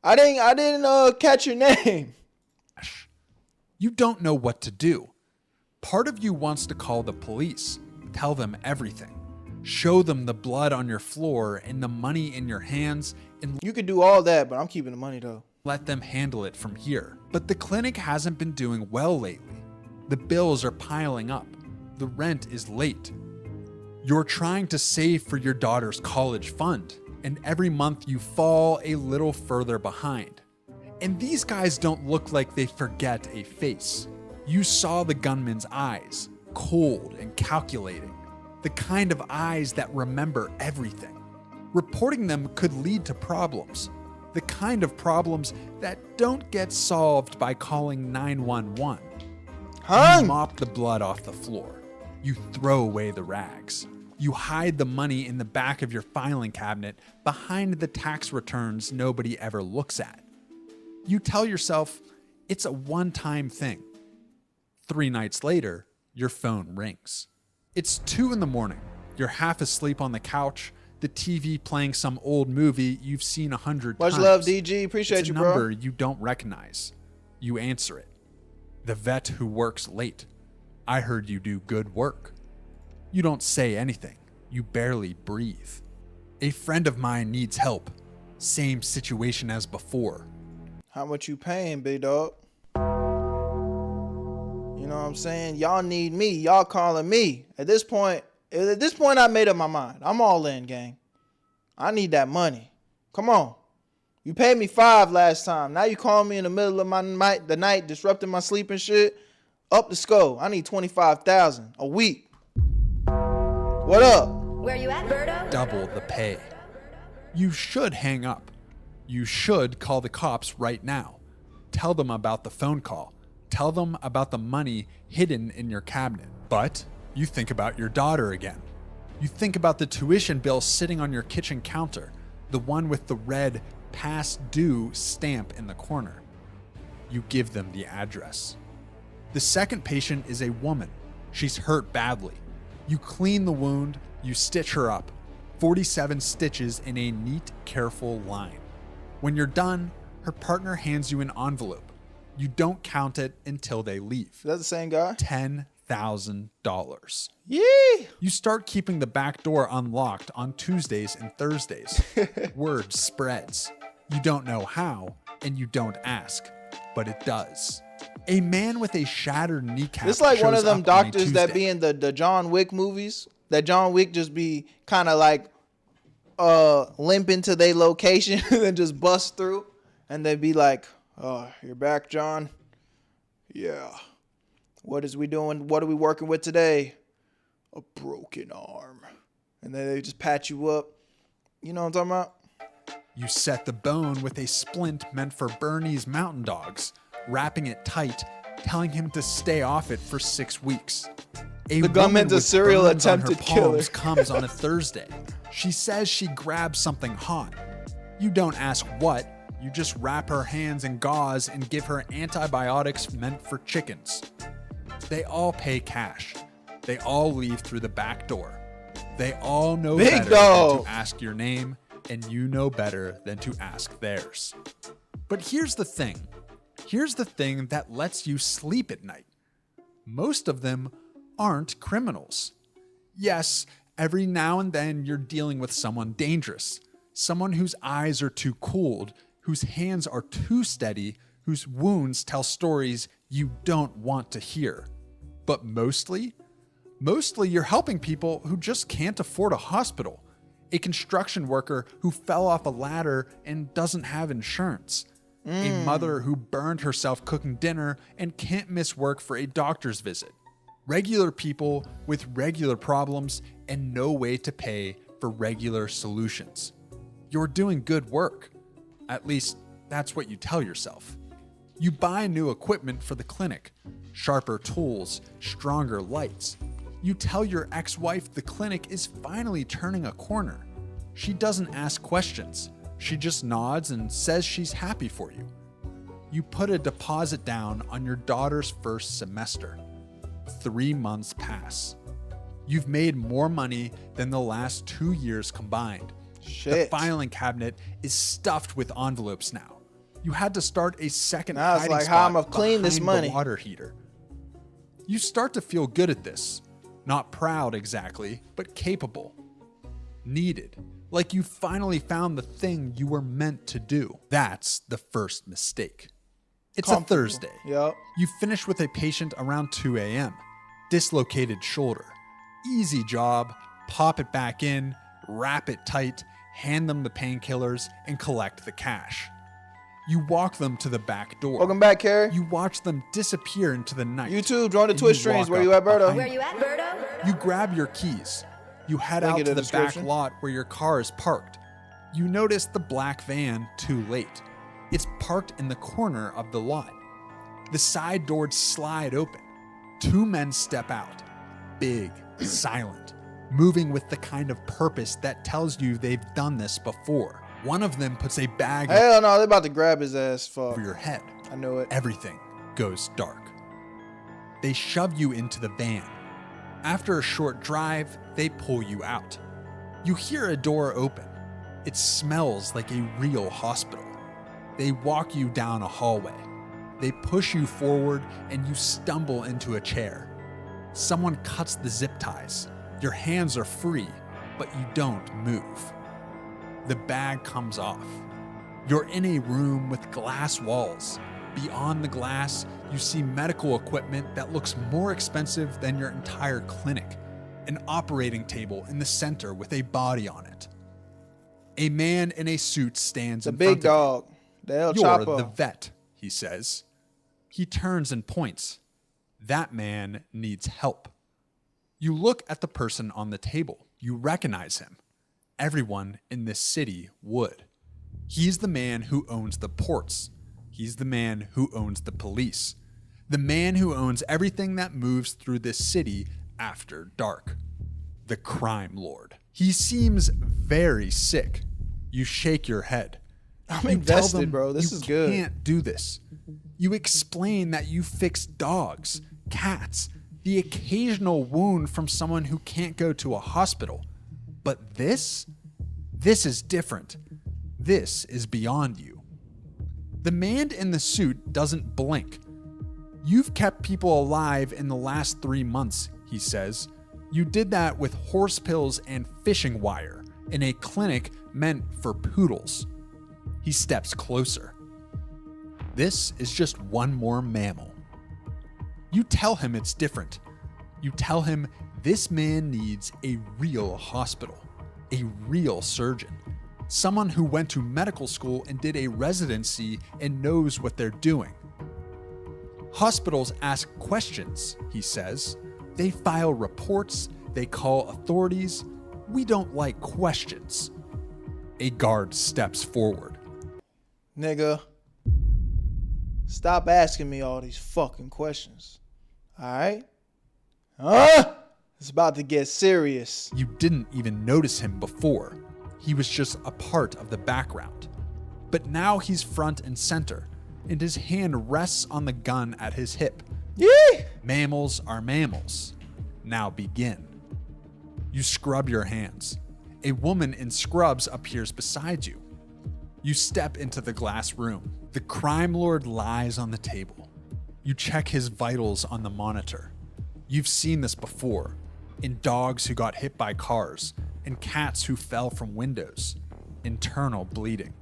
I didn't catch your name. You don't know what to do. Part of you wants to call the police, tell them everything, show them the blood on your floor and the money in your hands, and you could do all that, but I'm keeping the money though. Let them handle it from here. But the clinic hasn't been doing well lately. The bills are piling up. The rent is late. You're trying to save for your daughter's college fund, and every month you fall a little further behind. And these guys don't look like they forget a face. You saw the gunman's eyes, cold and calculating, the kind of eyes that remember everything. Reporting them could lead to problems, the kind of problems that don't get solved by calling 911. You mop the blood off the floor. You throw away the rags. You hide the money in the back of your filing cabinet behind the tax returns nobody ever looks at. You tell yourself it's a one-time thing. 3 nights later, your phone rings. It's 2 a.m. You're half asleep on the couch, the TV playing some old movie you've seen 100 times. Much love, DG. Appreciate you, bro. It's a number you don't recognize. You answer it. The vet who works late. I heard you do good work. You don't say anything. You barely breathe. A friend of mine needs help. Same situation as before. How much you paying, big dog? You know what I'm saying? Y'all need me. Y'all calling me. At this point, I made up my mind. I'm all in, gang. I need that money. Come on. You paid me $5 last time. Now you calling me in the middle of the night, disrupting my sleep and shit. Up the score. I need $25,000 a week. What up? Where you at, Berto? Double the pay. You should hang up. You should call the cops right now. Tell them about the phone call. Tell them about the money hidden in your cabinet. But you think about your daughter again. You think about the tuition bill sitting on your kitchen counter, the one with the red past due stamp in the corner. You give them the address. The second patient is a woman. She's hurt badly. You clean the wound, you stitch her up. 47 stitches in a neat, careful line. When you're done, her partner hands you an envelope. You don't count it until they leave. Is that the same guy? $10,000. Yee! You start keeping the back door unlocked on Tuesdays and Thursdays. Word spreads. You don't know how, and you don't ask, but it does. A man with a shattered kneecap. It's like one of shows them up on a doctors that Tuesday. be in the John Wick movies. That John Wick just be kind of like limping to their location and then just bust through. And they be like, "Oh, you're back, John? Yeah. What is we doing? What are we working with today? A broken arm." And then they just patch you up. You know what I'm talking about? You set the bone with a splint meant for Bernese mountain dogs, wrapping it tight, telling him to stay off it for 6 weeks. The gunman's a serial attempted killer. Comes on a Thursday. She says she grabbed something hot. You don't ask what. You just wrap her hands in gauze and give her antibiotics meant for chickens. They all pay cash. They all leave through the back door. They all know Big better dog. than to ask your name, and you know better than to ask theirs. But here's the thing. Here's the thing that lets you sleep at night. Most of them aren't criminals. Yes, every now and then you're dealing with someone dangerous, someone whose eyes are too cooled, whose hands are too steady, whose wounds tell stories you don't want to hear. But mostly you're helping people who just can't afford a hospital, a construction worker who fell off a ladder and doesn't have insurance, a mother who burned herself cooking dinner and can't miss work for a doctor's visit, regular people with regular problems and no way to pay for regular solutions. You're doing good work. At least, that's what you tell yourself. You buy new equipment for the clinic, sharper tools, stronger lights. You tell your ex-wife the clinic is finally turning a corner. She doesn't ask questions. She just nods and says she's happy for you. You put a deposit down on your daughter's first semester. 3 months pass. You've made more money than the last 2 years combined. Shit. The filing cabinet is stuffed with envelopes now. You had to start a second Now it's hiding like, how spot I'm gonna clean this behind money. the water heater. You start to feel good at this. Not proud exactly, but capable. Needed. Like you finally found the thing you were meant to do. That's the first mistake. It's a Thursday. Yep. You finish with a patient around 2 a.m. Dislocated shoulder. Easy job. Pop it back in, wrap it tight, hand them the painkillers, and collect the cash. You walk them to the back door. Welcome back, Carrie. You watch them disappear into the night. YouTube, join the And Twitch you streams. walk Where you up at, Berto? behind Where you at, Berto? You grab your keys. You head Link out in to the the back description. lot where your car is parked. You notice the black van too late. It's parked in the corner of the lot. The side doors slide open. 2 men step out. Big, silent, moving with the kind of purpose that tells you they've done this before. One of them puts a bag Hell no, they're about to grab his ass. Fuck. over your head. I knew it. Everything goes dark. They shove you into the van. After a short drive, they pull you out. You hear a door open. It smells like a real hospital. They walk you down a hallway. They push you forward and you stumble into a chair. Someone cuts the zip ties. Your hands are free, but you don't move. The bag comes off. You're in a room with glass walls. Beyond the glass, you see medical equipment that looks more expensive than your entire clinic. An operating table in the center with a body on it. A man in a suit stands in front big of dog. you. The El You're Chapo. the vet, he says. He turns and points. That man needs help. You look at the person on the table. You recognize him. Everyone in this city would. He's the man who owns the ports. He's the man who owns the police. The man who owns everything that moves through this city after dark. The crime lord. He seems very sick. You shake your head. I'm invested, bro. This is good. You can't do this. You explain that you fix dogs, cats, the occasional wound from someone who can't go to a hospital. But this is different. This is beyond you. The man in the suit doesn't blink. You've kept people alive in the last 3 months, he says. You did that with horse pills and fishing wire in a clinic meant for poodles. He steps closer. This is just one more mammal. You tell him it's different. You tell him this man needs a real hospital, a real surgeon, someone who went to medical school and did a residency and knows what they're doing. Hospitals ask questions, he says. They file reports, they call authorities. We don't like questions. A guard steps forward. Nigga, stop asking me all these fucking questions. Alright? It's about to get serious. You didn't even notice him before. He was just a part of the background. But now he's front and center, and his hand rests on the gun at his hip. Yee! Mammals are mammals. Now begin. You scrub your hands. A woman in scrubs appears beside you. You step into the glass room. The crime lord lies on the table. You check his vitals on the monitor. You've seen this before, in dogs who got hit by cars, and cats who fell from windows. Internal bleeding.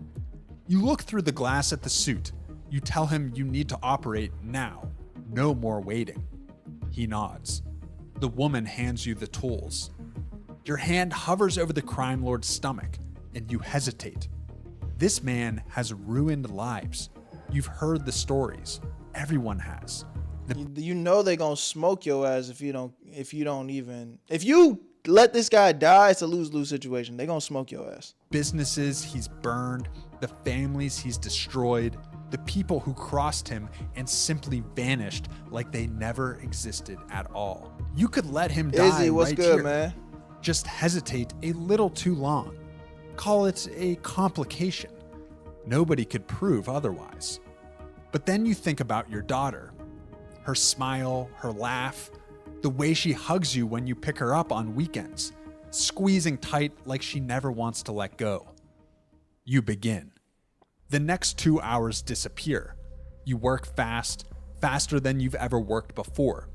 You look through the glass at the suit. You tell him you need to operate now. No more waiting. He nods. The woman hands you the tools. Your hand hovers over the crime lord's stomach, and you hesitate. This man has ruined lives. You've heard the stories. Everyone has. You know they gonna smoke your ass if you let this guy die, it's a lose-lose situation. They gonna smoke your ass. Businesses he's burned, the families he's destroyed, the people who crossed him and simply vanished like they never existed at all. You could let him die. Izzy, what's right good, here. man? Just hesitate a little too long. Call it a complication. Nobody could prove otherwise. But then you think about your daughter. Her smile, her laugh, the way she hugs you when you pick her up on weekends, squeezing tight like she never wants to let go. You begin. The next 2 hours disappear. You work fast, faster than you've ever worked before.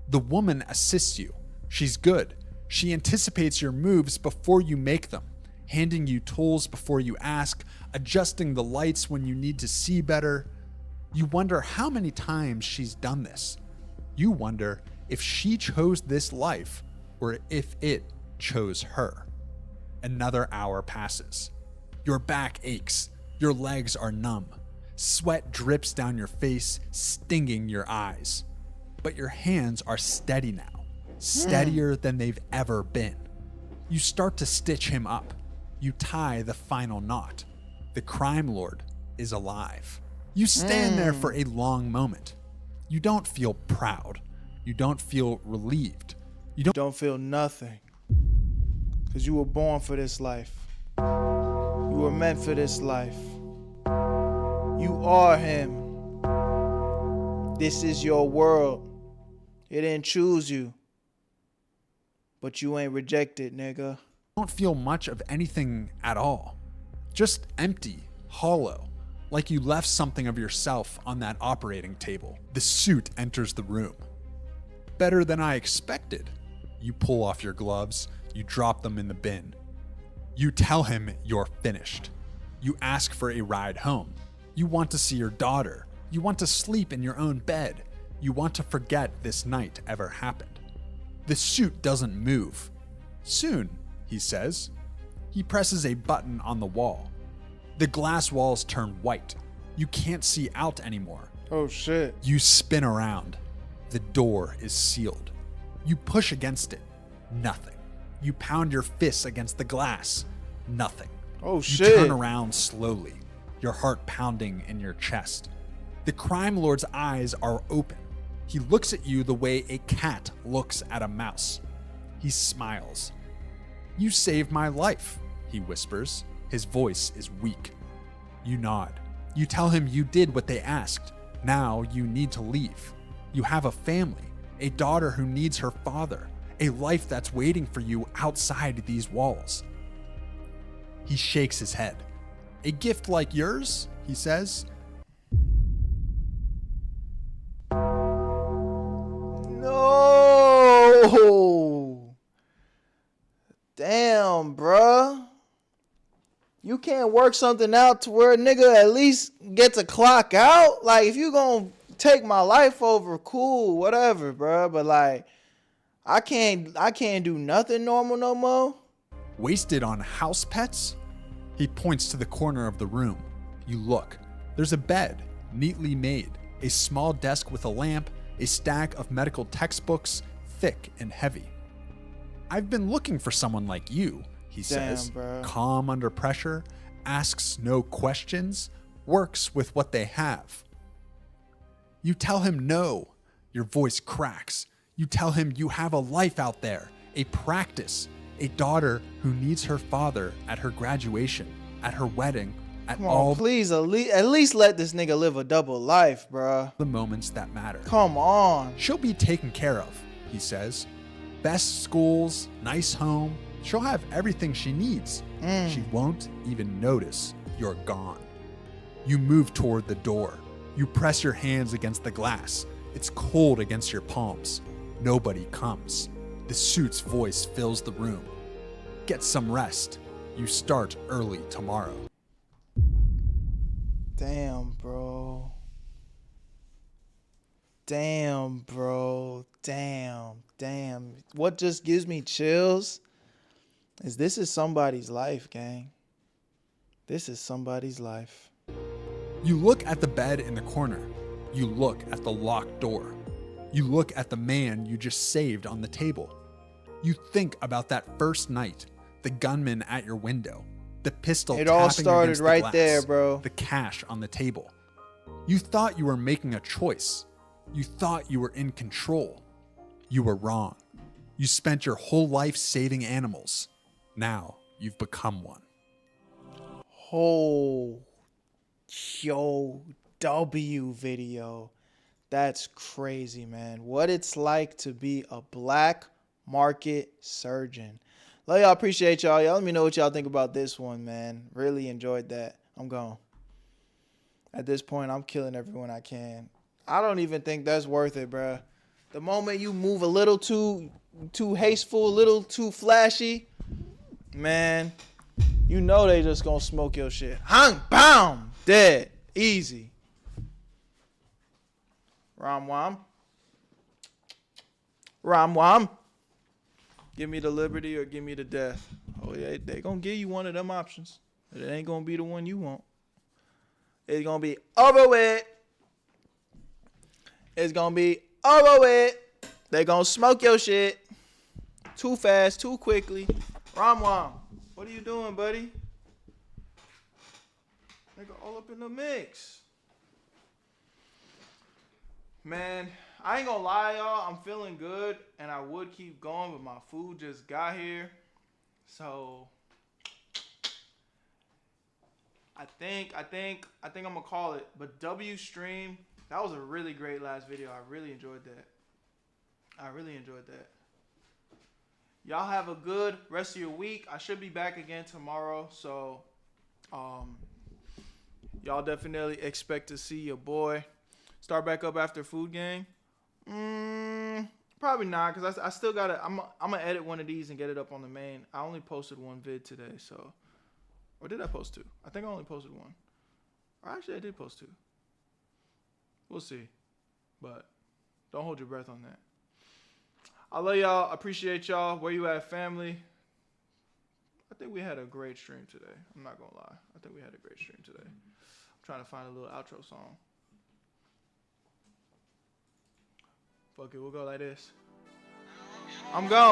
The woman assists you. She's good. She anticipates your moves before you make them, handing you tools before you ask, adjusting the lights when you need to see better. You wonder how many times she's done this. You wonder if she chose this life or if it chose her. Another hour passes. Your back aches. Your legs are numb. Sweat drips down your face, stinging your eyes. But your hands are steady now, steadier than they've ever been. You start to stitch him up. You tie the final knot. The crime lord is alive. You stand there for a long moment. You don't feel proud. You don't feel relieved. You don't feel nothing. Because you were born for this life. You were meant for this life. You are him. This is your world. It didn't choose you. But you ain't rejected, nigga. Don't feel much of anything at all. Just empty, hollow, like you left something of yourself on that operating table. The suit enters the room. Better than I expected. You pull off your gloves, you drop them in the bin. You tell him you're finished. You ask for a ride home. You want to see your daughter. You want to sleep in your own bed. You want to forget this night ever happened. The suit doesn't move. Soon, he says. He presses a button on the wall. The glass walls turn white. You can't see out anymore. Oh shit. You spin around. The door is sealed. You push against it. Nothing. You pound your fists against the glass. Nothing. Oh You shit. turn around slowly, your heart pounding in your chest. The crime lord's eyes are open. He looks at you the way a cat looks at a mouse. He smiles. "You saved my life," he whispers. His voice is weak. You nod. You tell him you did what they asked. Now you need to leave. You have a family, a daughter who needs her father, a life that's waiting for you outside these walls. He shakes his head. "A gift like yours?" he says. No. Damn, bruh. You can't work something out to where a nigga at least gets a clock out? Like, if you gonna take my life over, cool, whatever, bruh. But like, I can't do nothing normal no more. Wasted on house pets? He points to the corner of the room. You look. There's a bed, neatly made, a small desk with a lamp, a stack of medical textbooks, thick and heavy. "I've been looking for someone like you," he says, bro. calm under pressure, asks no questions, works with what they have. You tell him no. Your voice cracks. You tell him you have a life out there, a practice, a daughter who needs her father at her graduation, at her wedding, at Come on, all please, at least let this nigga live a double life, bruh. the moments that matter. Come on. "She'll be taken care of," he says. "Best schools, nice home. She'll have everything she needs. She won't even notice you're gone." You move toward the door. You press your hands against the glass. It's cold against your palms. Nobody comes. The suit's voice fills the room. "Get some rest. You start early tomorrow." Damn, bro. Damn, bro. Damn. What just gives me chills is this is somebody's life, gang. This is somebody's life. You look at the bed in the corner. You look at the locked door. You look at the man you just saved on the table. You think about that first night, the gunman at your window, the pistol It tapping all started against the right glass, there, bro. the cash on the table. You thought you were making a choice. You thought you were in control. You were wrong. You spent your whole life saving animals. Now you've become one. Oh, yo, W video. That's crazy, man. What it's like to be a black market surgeon. Love y'all, appreciate y'all. Y'all let me know what y'all think about this one, man. Really enjoyed that. I'm gone. At this point, I'm killing everyone I can. I don't even think that's worth it, bruh. The moment you move a little too hasteful, a little too flashy, man, you know they just gonna smoke your shit. Hang, bam, dead, easy. Ram wam. Give me the liberty or give me the death. Oh yeah, they gonna give you one of them options. But it ain't gonna be the one you want. It's gonna be over with. It's gonna be over with. They gonna smoke your shit too fast, too quickly. Ram wam. What are you doing, buddy? Nigga all up in the mix. Man, I ain't gonna lie, y'all. I'm feeling good, and I would keep going, but my food just got here. So I think I'm gonna call it. But W stream, that was a really great last video. I really enjoyed that. Y'all have a good rest of your week. I should be back again tomorrow, so y'all definitely expect to see your boy start back up after Food Gang. Probably not, because I still gotta. I'm gonna edit one of these and get it up on the main. I only posted one vid today, so. Or did I post two? I think I only posted one. Or actually, I did post two. We'll see. But don't hold your breath on that. I love y'all. Appreciate y'all. Where you at, family? I think we had a great stream today. I'm not gonna lie. I think we had a great stream today. I'm trying to find a little outro song. Fuck it, we'll go like this. I'm gone.